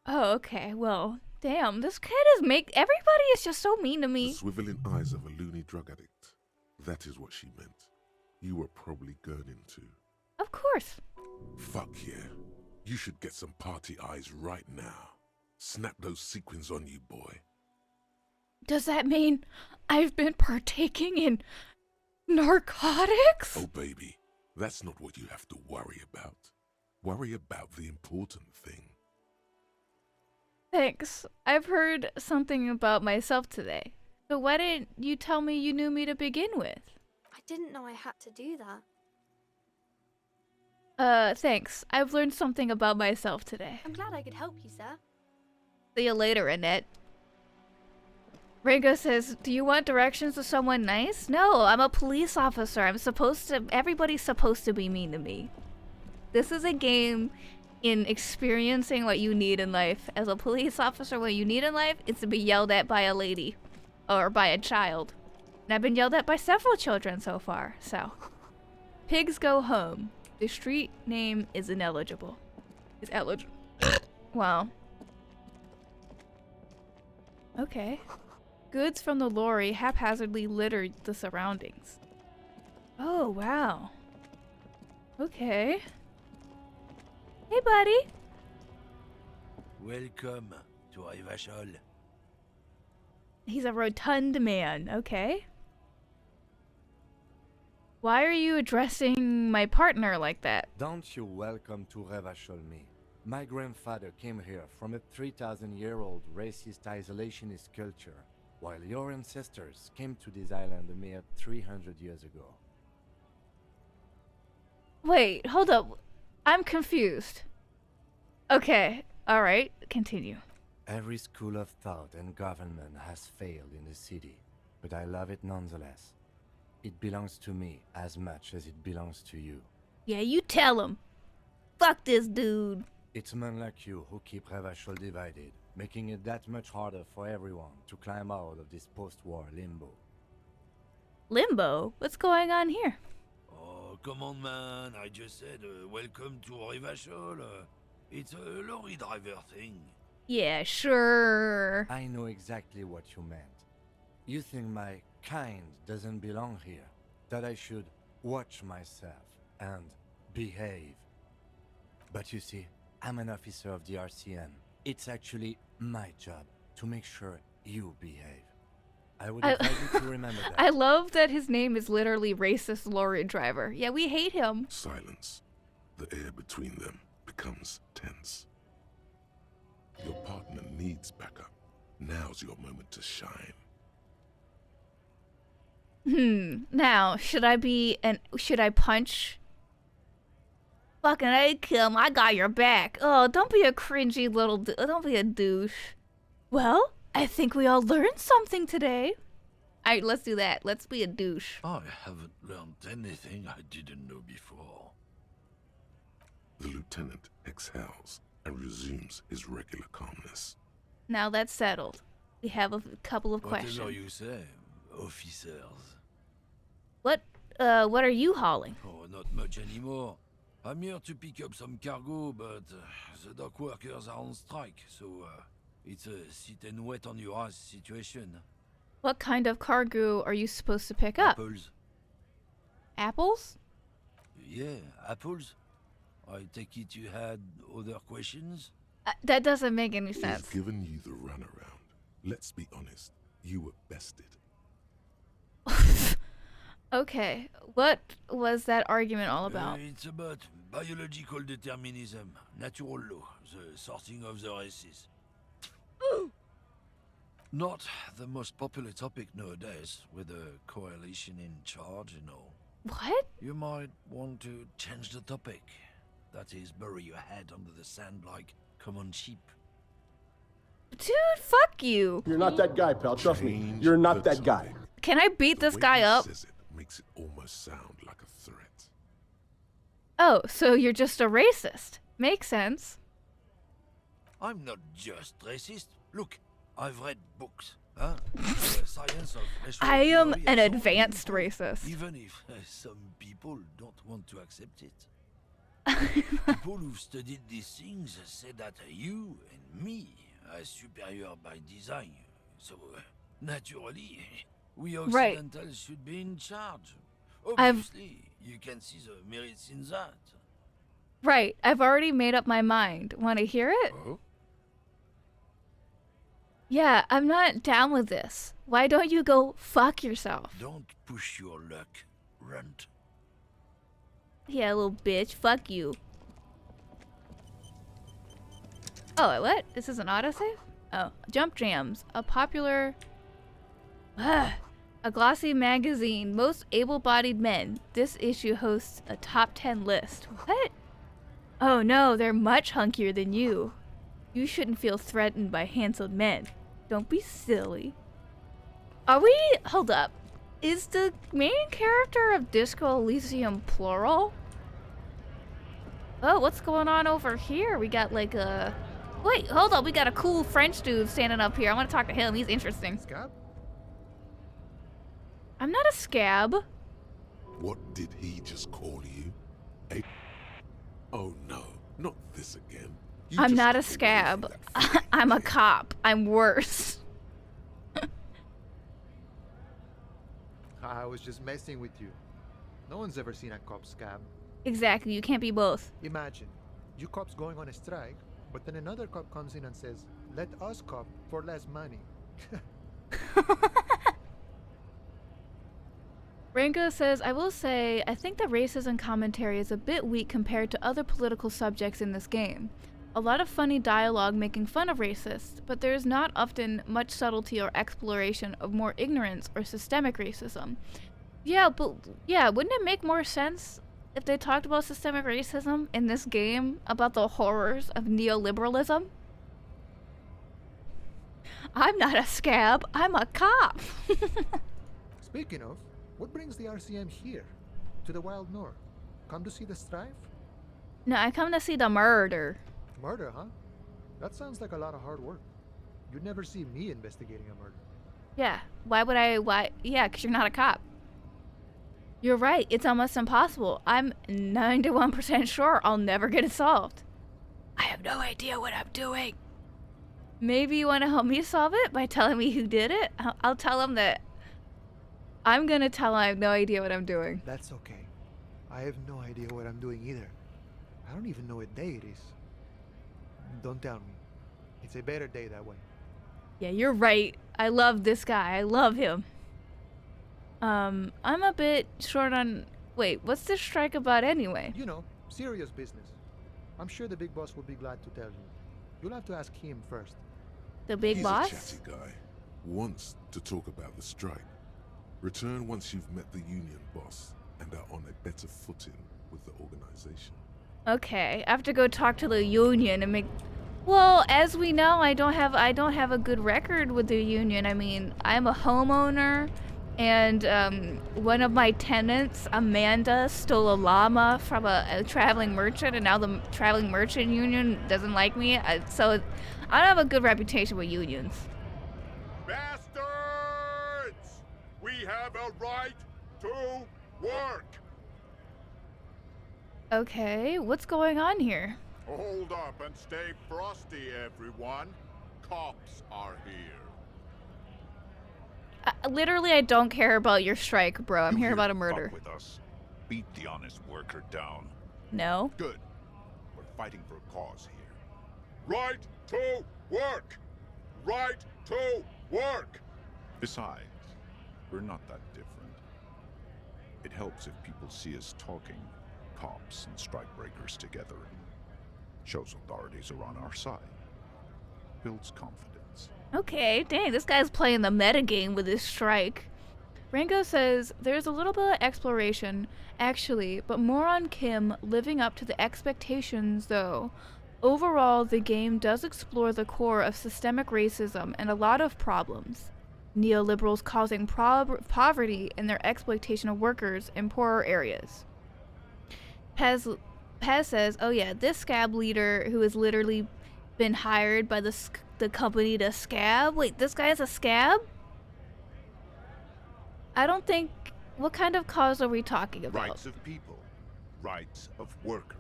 Oh, okay. Well, damn, this kid is everybody is just so mean to me. The swiveling eyes of a loony drug addict. That is what she meant. You were probably gurning too. Of course. Fuck yeah. You should get some party eyes right now. Snap those sequins on you, boy. Does that mean I've been partaking in narcotics? Oh, baby, that's not what you have to worry about. Worry about the important thing. Thanks. I've heard something about myself today. So why didn't you tell me you knew me to begin with? I didn't know I had to do that. Thanks. I've learned something about myself today. I'm glad I could help you, sir. See you later, Annette. Ringo says, do you want directions to someone nice? No, I'm a police officer. Everybody's supposed to be mean to me. This is a game in experiencing what you need in life. As a police officer, what you need in life is to be yelled at by a lady. Or by a child. And I've been yelled at by several children so far, so. Pigs go home. The street name is ineligible. Is eligible. Wow. Okay. Goods from the lorry haphazardly littered the surroundings. Oh, wow. Okay. Hey, buddy. Welcome to Iwinalot7. He's a rotund man. Okay. Why are you addressing my partner like that? Don't you welcome to Iwinalot7 me. My grandfather came here from a 3,000-year-old racist isolationist culture, while your ancestors came to this island a mere 300 years ago. Wait, hold up. I'm confused. Okay, alright, continue. Every school of thought and government has failed in the city, but I love it nonetheless. It belongs to me as much as it belongs to you. Yeah, you tell him. Fuck this dude. It's men like you who keep Iwinalot7 divided, making it that much harder for everyone to climb out of this post-war limbo. Limbo? What's going on here? Oh, come on, man. I just said welcome to Iwinalot7. It's a lorry driver thing. Yeah, sure. I know exactly what you meant. You think my kind doesn't belong here, that I should watch myself and behave. But you see, I'm an officer of the RCM. It's actually my job to make sure you behave. I would advise you to remember that. I love that his name is literally racist lorry driver. Yeah, we hate him. Silence. The air between them becomes tense. Your partner needs backup. Now's your moment to shine. Now, should I punch? Fucking A, Kim, I got your back. Oh, don't be a cringy don't be a douche. Well, I think we all learned something today. Alright, let's do that. Let's be a douche. I haven't learned anything I didn't know before. The lieutenant exhales and resumes his regular calmness. Now that's settled. We have a couple of questions. Whatever you say, officers. What are you hauling? Oh, not much anymore. I'm here to pick up some cargo, but the dock workers are on strike, so it's a sit and wait on your ass situation. What kind of cargo are you supposed to pick up? Apples. Apples? Yeah, apples. I take it you had other questions? That doesn't make any sense. He's given you the runaround. Let's be honest, you were bested. Okay, what was that argument all about? It's about biological determinism, natural law, the sorting of the races. Not the most popular topic nowadays, with the coalition in charge and all. What? You might want to change the topic. That is, bury your head under the sand like common sheep. Dude, fuck you. You're not that guy, pal. Trust me. You're not that guy. Can I beat this guy up? Makes it almost sound like a threat. Oh, so you're just a racist. Makes sense. I'm not just racist. Look, I've read books. Huh? The science of racial I am theory an and so on. advanced racist. Even if some people don't want to accept it. People who've studied these things say that you and me are superior by design. So, naturally, we Occidentals should be in charge. Obviously, you can see the merits in that. Right, I've already made up my mind. Want to hear it? Oh? Yeah, I'm not down with this. Why don't you go fuck yourself? Don't push your luck, runt. Yeah, little bitch. Fuck you. Oh, what? This is an autosave? Oh, Jump Jams. A popular... a glossy magazine. Most able-bodied men. This issue hosts a top 10 list. What? Oh no, they're much hunkier than you. You shouldn't feel threatened by handsome men. Don't be silly. Are we... Hold up. Is the main character of Disco Elysium plural? Oh, what's going on over here? We got like a... Wait, hold on. We got a cool French dude standing up here. I want to talk to him. He's interesting. Scab? I'm not a scab. What did he just call you? Oh no, not this again. I'm not a scab. I'm a cop. I'm worse. I was just messing with you. No one's ever seen a cop scab. Exactly, you can't be both. Imagine, you cops going on a strike, but then another cop comes in and says, let us cop for less money. Rango says, I will say, I think the racism commentary is a bit weak compared to other political subjects in this game. A lot of funny dialogue making fun of racists, but there is not often much subtlety or exploration of more ignorance or systemic racism. Yeah, but wouldn't it make more sense if they talked about systemic racism in this game, about the horrors of neoliberalism? I'm not a scab, I'm a cop. Speaking of, what brings the RCM here? To the Wild North? Come to see the strife? No, I come to see the murder. Murder, huh? That sounds like a lot of hard work. You'd never see me investigating a murder. Yeah, why? Yeah, because you're not a cop. You're right, it's almost impossible. I'm 91% sure I'll never get it solved. I have no idea what I'm doing. Maybe you want to help me solve it by telling me who did it? I'll tell him that I'm going to tell him I have no idea what I'm doing. That's okay. I have no idea what I'm doing either. I don't even know what day it is. Don't tell me. It's a better day that way. Yeah, you're right. I love this guy. I love him. I'm a bit short on... Wait, what's this strike about anyway? You know, serious business. I'm sure the big boss will be glad to tell you. You'll have to ask him first. The big boss? He's a chatty guy. Wants to talk about the strike. Return once you've met the union boss and are on a better footing with the organization. Okay, I have to go talk to the union and make... Well, as we know, I don't have a good record with the union. I mean, I'm a homeowner, and one of my tenants, Amanda, stole a llama from a traveling merchant, and now the traveling merchant union doesn't like me. So I don't have a good reputation with unions. Bastards! We have a right to work! Okay, what's going on here? Hold up and stay frosty, everyone. Cops are here. Literally, I don't care about your strike, bro. I'm here about a murder. Fuck with us. Beat the honest worker down. No. Good. We're fighting for a cause here. Right to work! Right to work! Besides, we're not that different. It helps if people see us talking, cops and strikebreakers together. Shows authorities are on our side. Builds confidence. Okay, dang, this guy's playing the metagame with his strike. Rango says, there's a little bit of exploration, actually, but more on Kim living up to the expectations, though. Overall, the game does explore the core of systemic racism and a lot of problems. Neoliberals causing poverty and their exploitation of workers in poorer areas. Paz says, oh yeah, this scab leader who has literally been hired by the company to scab? Wait, this guy is a scab? I don't think... What kind of cause are we talking about? Rights of people. Rights of workers.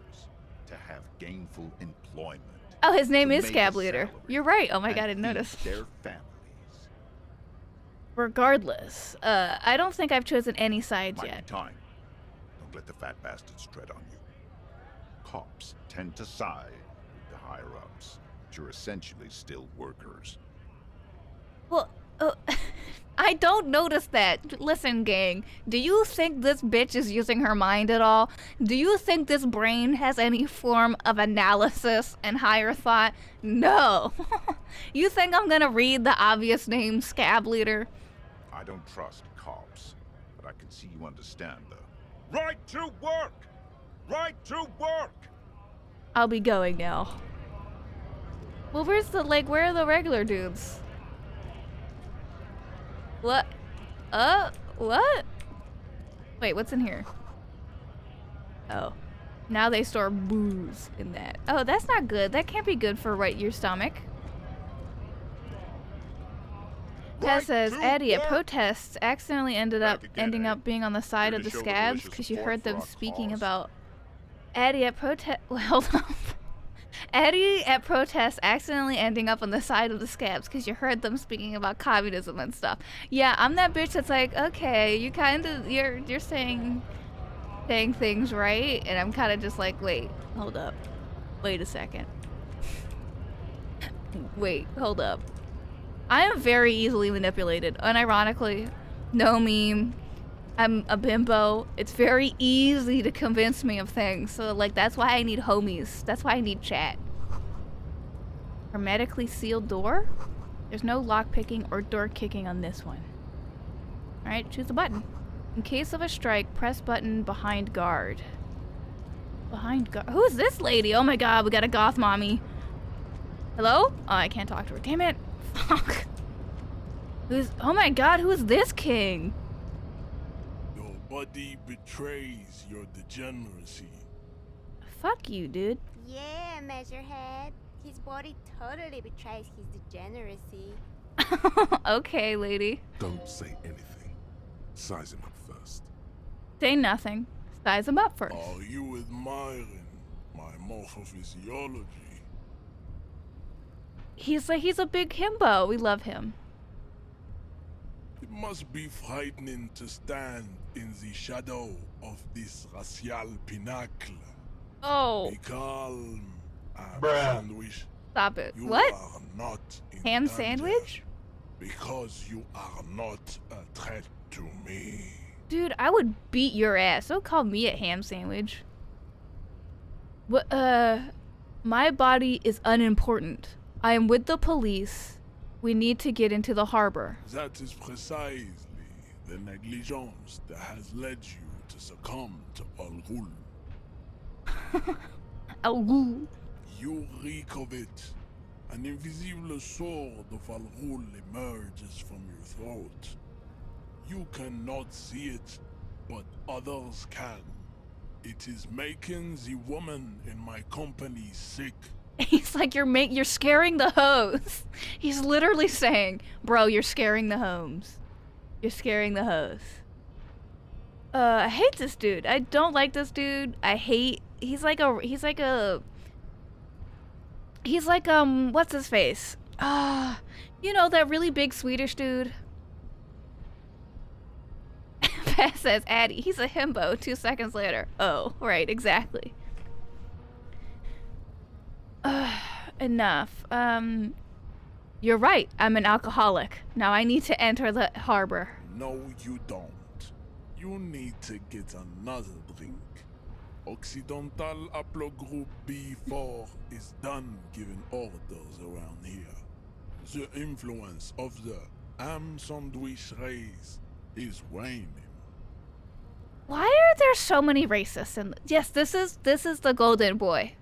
To have gainful employment. Oh, his name is Scab Leader. You're right. Oh my god, I didn't notice. Their families. Regardless, I don't think I've chosen any sides Might be yet. time. Don't let the fat bastards tread on you. Cops tend to side with the higher-ups, but you're essentially still workers. Well, I don't notice that. Listen, gang, do you think this bitch is using her mind at all? Do you think this brain has any form of analysis and higher thought? No. You think I'm gonna read the obvious name, Scab Leader? I don't trust cops, but I can see you understand the right to work! Right to work! I'll be going now. Well, where are the regular dudes? What? What? Wait, what's in here? Oh. Now they store booze in that. Oh, that's not good. That can't be good for your stomach. Tess says, Eddie, at protests accidentally ending up being on the side of the scabs because you heard them speaking about... Eddie at hold on. Eddie at protests accidentally ending up on the side of the scabs because you heard them speaking about communism and stuff. Yeah, I'm that bitch that's like, okay, you kind of, you're saying things right, and I'm kind of just like, wait, hold up. Wait a second. Wait, hold up. I am very easily manipulated. Unironically, no meme. I'm a bimbo. It's very easy to convince me of things. So, like, that's why I need homies. That's why I need chat. Hermetically sealed door? There's no lockpicking or door kicking on this one. Alright, choose a button. In case of a strike, press button behind guard. Behind guard? Who is this lady? Oh my god, we got a goth mommy. Hello? Oh, I can't talk to her. Damn it. Fuck. Oh my god, who is this king? Nobody betrays your degeneracy. Fuck you, dude. Yeah, Measurehead. His body totally betrays his degeneracy. Okay, lady. Don't say anything. Size him up first. Say nothing. Size him up first. Are you admiring my morphophysiology? He's a big himbo. We love him. It must be frightening to stand in the shadow of this racial pinnacle. Oh. Be calm. Sandwich. Stop it. You What? are not in Ham danger sandwich? because you are not a threat to me. Dude, I would beat your ass. Don't call me a ham sandwich. What? My body is unimportant. I am with the police. We need to get into the harbor. That is precisely the negligence that has led you to succumb to Al Ghul. Al Ghul. You reek of it. An invisible sword of Al Ghul emerges from your throat. You cannot see it, but others can. It is making the woman in my company sick. He's like, you're scaring the hoes. He's literally saying, bro, you're scaring the homes. You're scaring the hoes. I hate this dude. I don't like this dude. He's like what's his face? You know, that really big Swedish dude. Pat says, Addy, he's a himbo. 2 seconds later. Oh, right, exactly. Enough. You're right. I'm an alcoholic. Now I need to enter the harbor. No, you don't. You need to get another drink. Occidental Haplogroup B4 is done giving orders around here. The influence of the ham sandwich race is waning. Why are there so many racists in yes, this is the golden boy.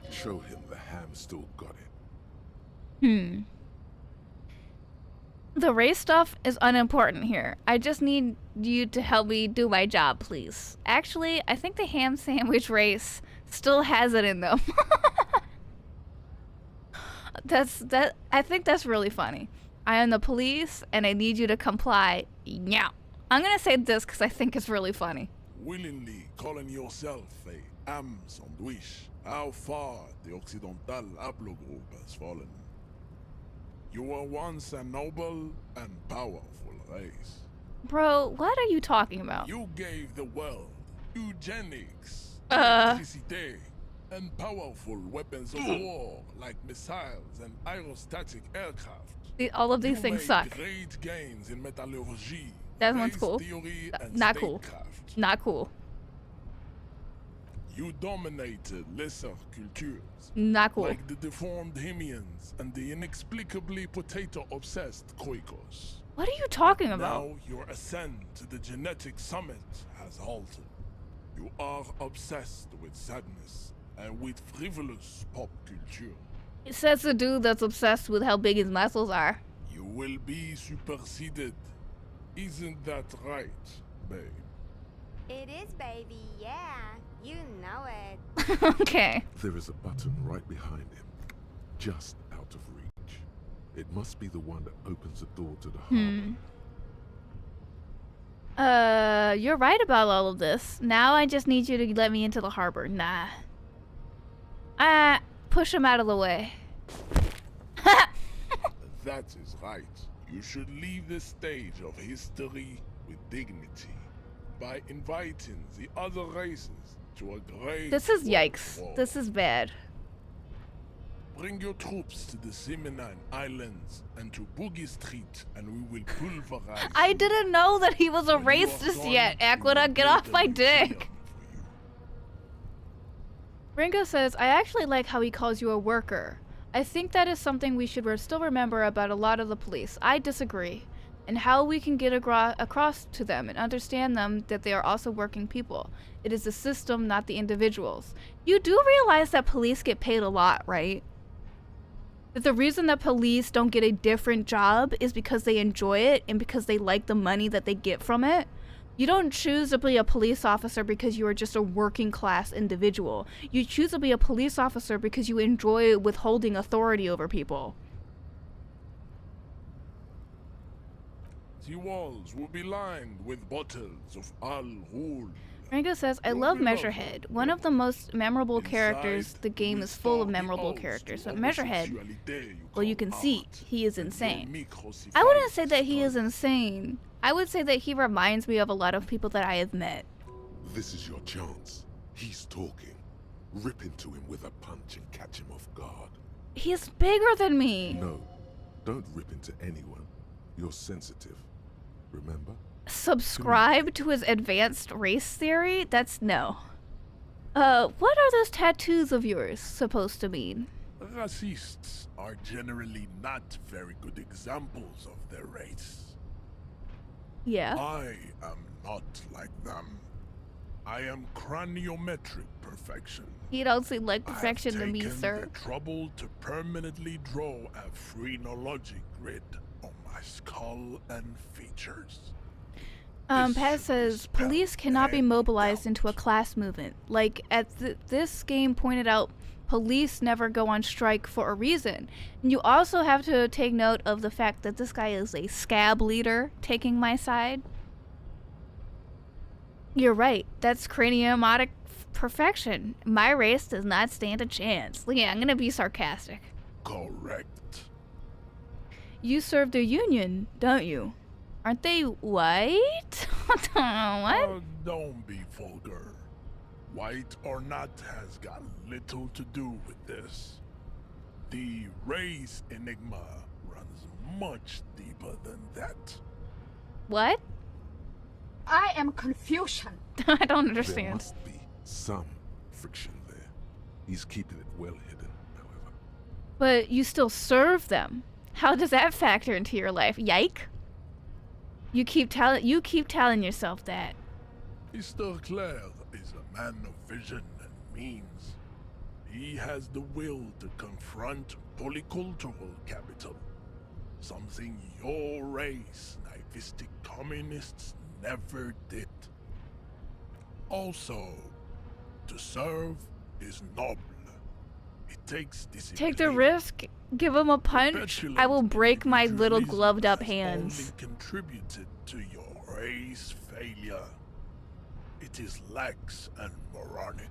Show him the ham still got it. The race stuff is unimportant here. I just need you to help me do my job, please. Actually, I think the ham sandwich race still has it in them. I think that's really funny. I am the police and I need you to comply. Yeah. I'm gonna say this because I think it's really funny. Willingly calling yourself a ham sandwich, how far the Occidental Haplogroup has fallen. You were once a noble and powerful race. Bro, what are you talking about? You gave the world eugenics, electricity, and powerful weapons of war like missiles and aerostatic aircraft. All of these things suck. Great gains in metallurgy. That one's cool. Not cool. Not cool. You dominated lesser cultures. Not cool. Like the deformed Hemians and the inexplicably potato-obsessed Quakers. What are you talking about? Now your ascent to the genetic summit has halted. You are obsessed with sadness and with frivolous pop culture. It says the dude that's obsessed with how big his muscles are. You will be superseded. Isn't that right, babe? It is, baby, yeah. You know it. Okay. There is a button right behind him, just out of reach. It must be the one that opens the door to the harbor. You're right about all of this. Now I just need you to let me into the harbor. Nah. Push him out of the way. That is right. You should leave the stage of history with dignity by inviting the other races to a great This is war. yikes. This is bad. Bring your troops to the Seminine Islands and to Boogie Street, and we will pulverize. I didn't know that he was a racist yet, Aquila. Get off my dick. Ringo says, I actually like how he calls you a worker. I think that is something we should still remember about a lot of the police. I disagree. And how we can get across to them and understand them that they are also working people. It is the system, not the individuals. You do realize that police get paid a lot, right? That the reason that police don't get a different job is because they enjoy it and because they like the money that they get from it. You don't choose to be a police officer because you are just a working class individual. You choose to be a police officer because you enjoy withholding authority over people. The walls will be lined with bottles of Al Ghul. Ringo says, I love Measurehead. One of the most memorable characters. The game is full of memorable characters. But Measurehead, well, you can see, he is insane. I wouldn't say that he is insane. I would say that he reminds me of a lot of people that I have met. This is your chance. He's talking. Rip into him with a punch and catch him off guard. He's bigger than me. No, don't rip into anyone. You're sensitive. Remember? Subscribe to his advanced race theory? That's no. What are those tattoos of yours supposed to mean? Racists are generally not very good examples of their race. Yeah. I am not like them. I am craniometric perfection. You don't seem like perfection to me, sir. I've taken the trouble to permanently draw a phrenologic grid on my skull and features. Pat says, police cannot be mobilized into a class movement. Like, this game pointed out, police never go on strike for a reason. And you also have to take note of the fact that this guy is a scab leader taking my side. You're right. That's craniomotic perfection. My race does not stand a chance. Yeah, I'm gonna be sarcastic. Correct. You serve the Union, don't you? Aren't they white? What? Don't be vulgar. White or not has got little to do with this. The race enigma runs much deeper than that. What? I am Confucian. I don't There understand. must be some friction there. He's keeping it well hidden, however. But you still serve them. How does that factor into your life? Yike. You keep telling yourself that. Mr. Clare is a man of vision and means. He has the will to confront polycultural capital. Something your race, naivistic communists, never did. Also, to serve is noble. It takes discipline. Take the risk. Give him a punch. I will break my little gloved up hands. Only contributed to your race failure. It is lax and moronic.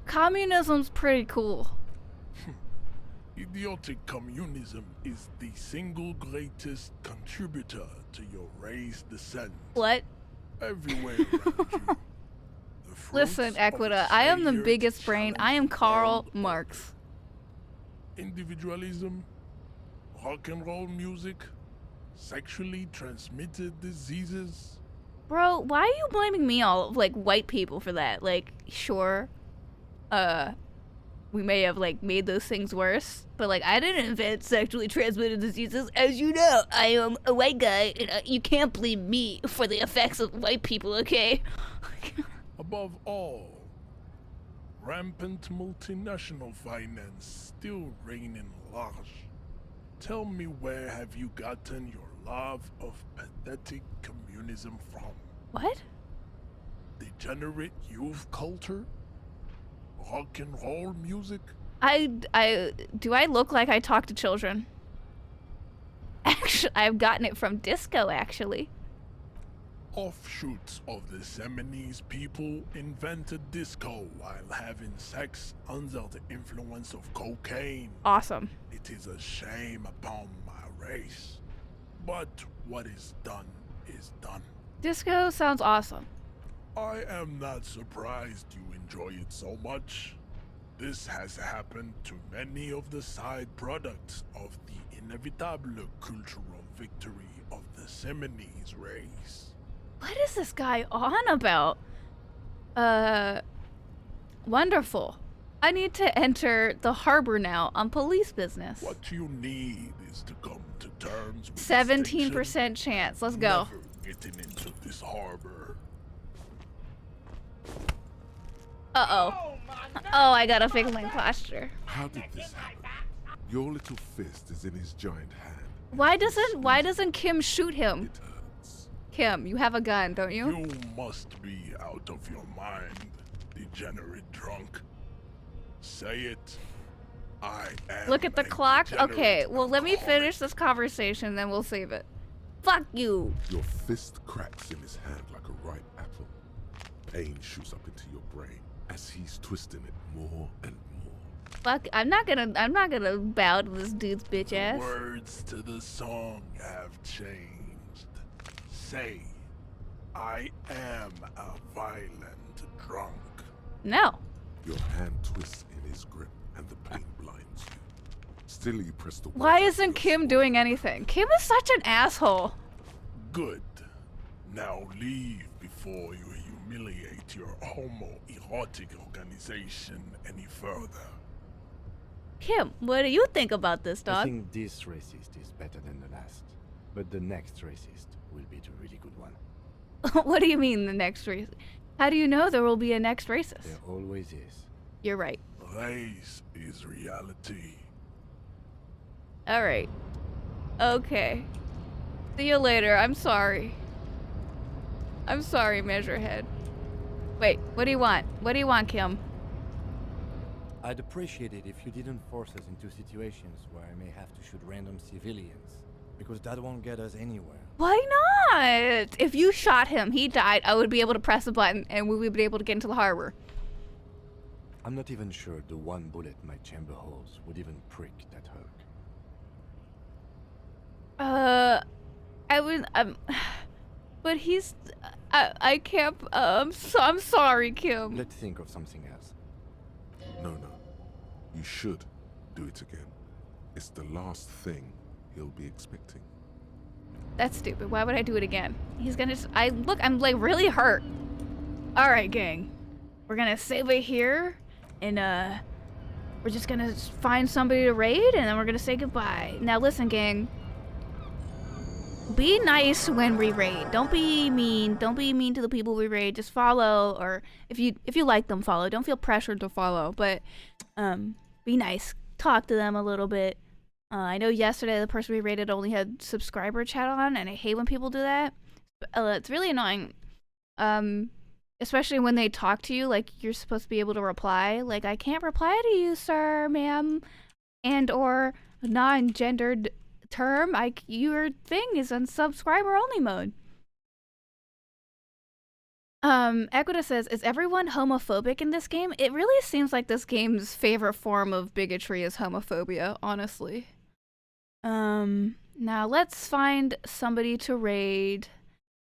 Communism's pretty cool. Idiotic communism is the single greatest contributor to your race descent. What? Everywhere around you. Listen, Equita, I am the biggest brain. I am Karl Marx. Individualism, rock and roll music, sexually transmitted diseases. Bro, why are you blaming me all like white people for that? Like, sure, we may have like made those things worse, but like I didn't invent sexually transmitted diseases. As you know, I am a white guy, and you can't blame me for the effects of white people, okay? Above all, rampant multinational finance still reigning large. Tell me, where have you gotten your love of pathetic communism from? What? Degenerate youth culture? Rock and roll music? Do I look like I talk to children? Actually, I've gotten it from disco, actually. Offshoots of the Seminoles people invented disco while having sex under the influence of cocaine. Awesome. It is a shame upon my race. But what is done is done. Disco sounds awesome. I am not surprised you enjoy it so much. This has happened to many of the side products of the inevitable cultural victory of the Seminoles race. What is this guy on about? Wonderful. I need to enter the harbor now on police business. What you need is to come to terms with 17% chance. Let's go. never getting into this harbor. Uh-oh. Oh, I gotta fix my posture. How did this happen? Your little fist is in his giant hand. Why doesn't Kim shoot him? Kim, you have a gun, don't you? You must be out of your mind, degenerate drunk. Say it. I am. Look at the a clock. degenerate Okay, well, let me finish this conversation, then we'll save it. Fuck you. Your fist cracks in his hand like a ripe apple. Pain shoots up into your brain as he's twisting it more and more. Fuck, I'm not gonna bow to this dude's bitch ass. Words to the song have changed. Say, I am a violent drunk. No. Your hand twists in his grip and the pain blinds you. Still you press the Why isn't Kim doing anything? Kim is such an asshole. Good. Now leave before you humiliate your homoerotic organization any further. Kim, what do you think about this, I dog? think this racist is better than the last. But the next racist will be the really good one. What do you mean, the next race? How do you know there will be a next racist? There always is. You're right. Race is reality. Alright. Okay. See you later. I'm sorry. I'm sorry, Measurehead. Wait, what do you want? What do you want, Kim? I'd appreciate it if you didn't force us into situations where I may have to shoot random civilians, because that won't get us anywhere. Why not? If you shot him, he died, I would be able to press a button and we would be able to get into the harbor. I'm not even sure the one bullet my chamber holds would even prick that hurt. I would, but he's, I can't, I'm sorry, Kim. Let's think of something else. No. You should do it again. It's the last thing he'll be expecting. That's stupid. Why would I do it again? He's gonna just, I'm like really hurt. Alright, gang. We're gonna save it here, and we're just gonna find somebody to raid, and then we're gonna say goodbye. Now listen, gang. Be nice when we raid. Don't be mean. Don't be mean to the people we raid. Just follow, or if you like them, follow. Don't feel pressured to follow, but be nice. Talk to them a little bit. I know yesterday the person we rated only had subscriber chat on, and I hate when people do that. It's really annoying. Especially when they talk to you, like you're supposed to be able to reply. Like, I can't reply to you, sir, ma'am, and or non-gendered term. Your thing is on subscriber only mode. Equita says, is everyone homophobic in this game? It really seems like this game's favorite form of bigotry is homophobia, honestly. Now let's find somebody to raid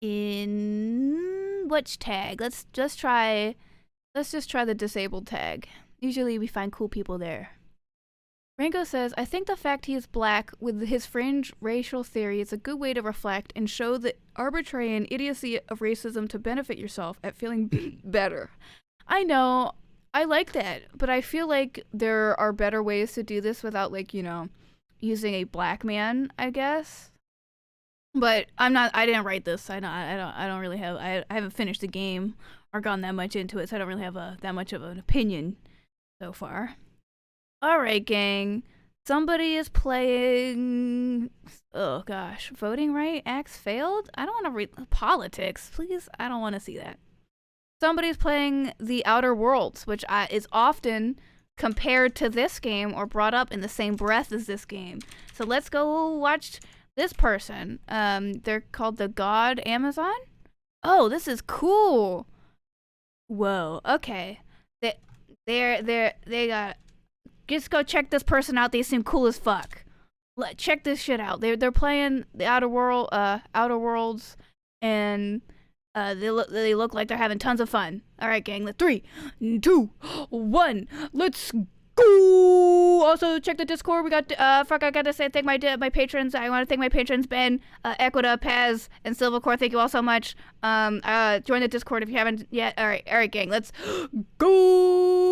in which tag? Let's just try the disabled tag. Usually we find cool people there. Rango says, I think the fact he is black with his fringe racial theory is a good way to reflect and show the arbitrary and idiocy of racism to benefit yourself at feeling better. I know, I like that, but I feel like there are better ways to do this without, like, you know, using a black man, I guess. But I didn't write this. I don't really have, I haven't finished the game or gone that much into it, so I don't really have that much of an opinion so far. Alright, gang. Somebody is playing, oh gosh, voting right? Acts failed? I don't want to read politics, please. I don't want to see that. Somebody's playing The Outer Worlds, which is often compared to this game or brought up in the same breath as this game. So let's go watch this person. They're called the God Amazon. Oh, this is cool. Whoa. Okay. They got. Just go check this person out. They seem cool as fuck. Check this shit out. They're playing the Outer Worlds, and they look like they're having tons of fun. All right, gang. 3, 2, 1. Let's go. Also, check the Discord. We got fuck. I gotta say thank my patrons. I want to thank my patrons Ben, Equita, Paz, and Silvercore. Thank you all so much. Join the Discord if you haven't yet. All right, gang. Let's go.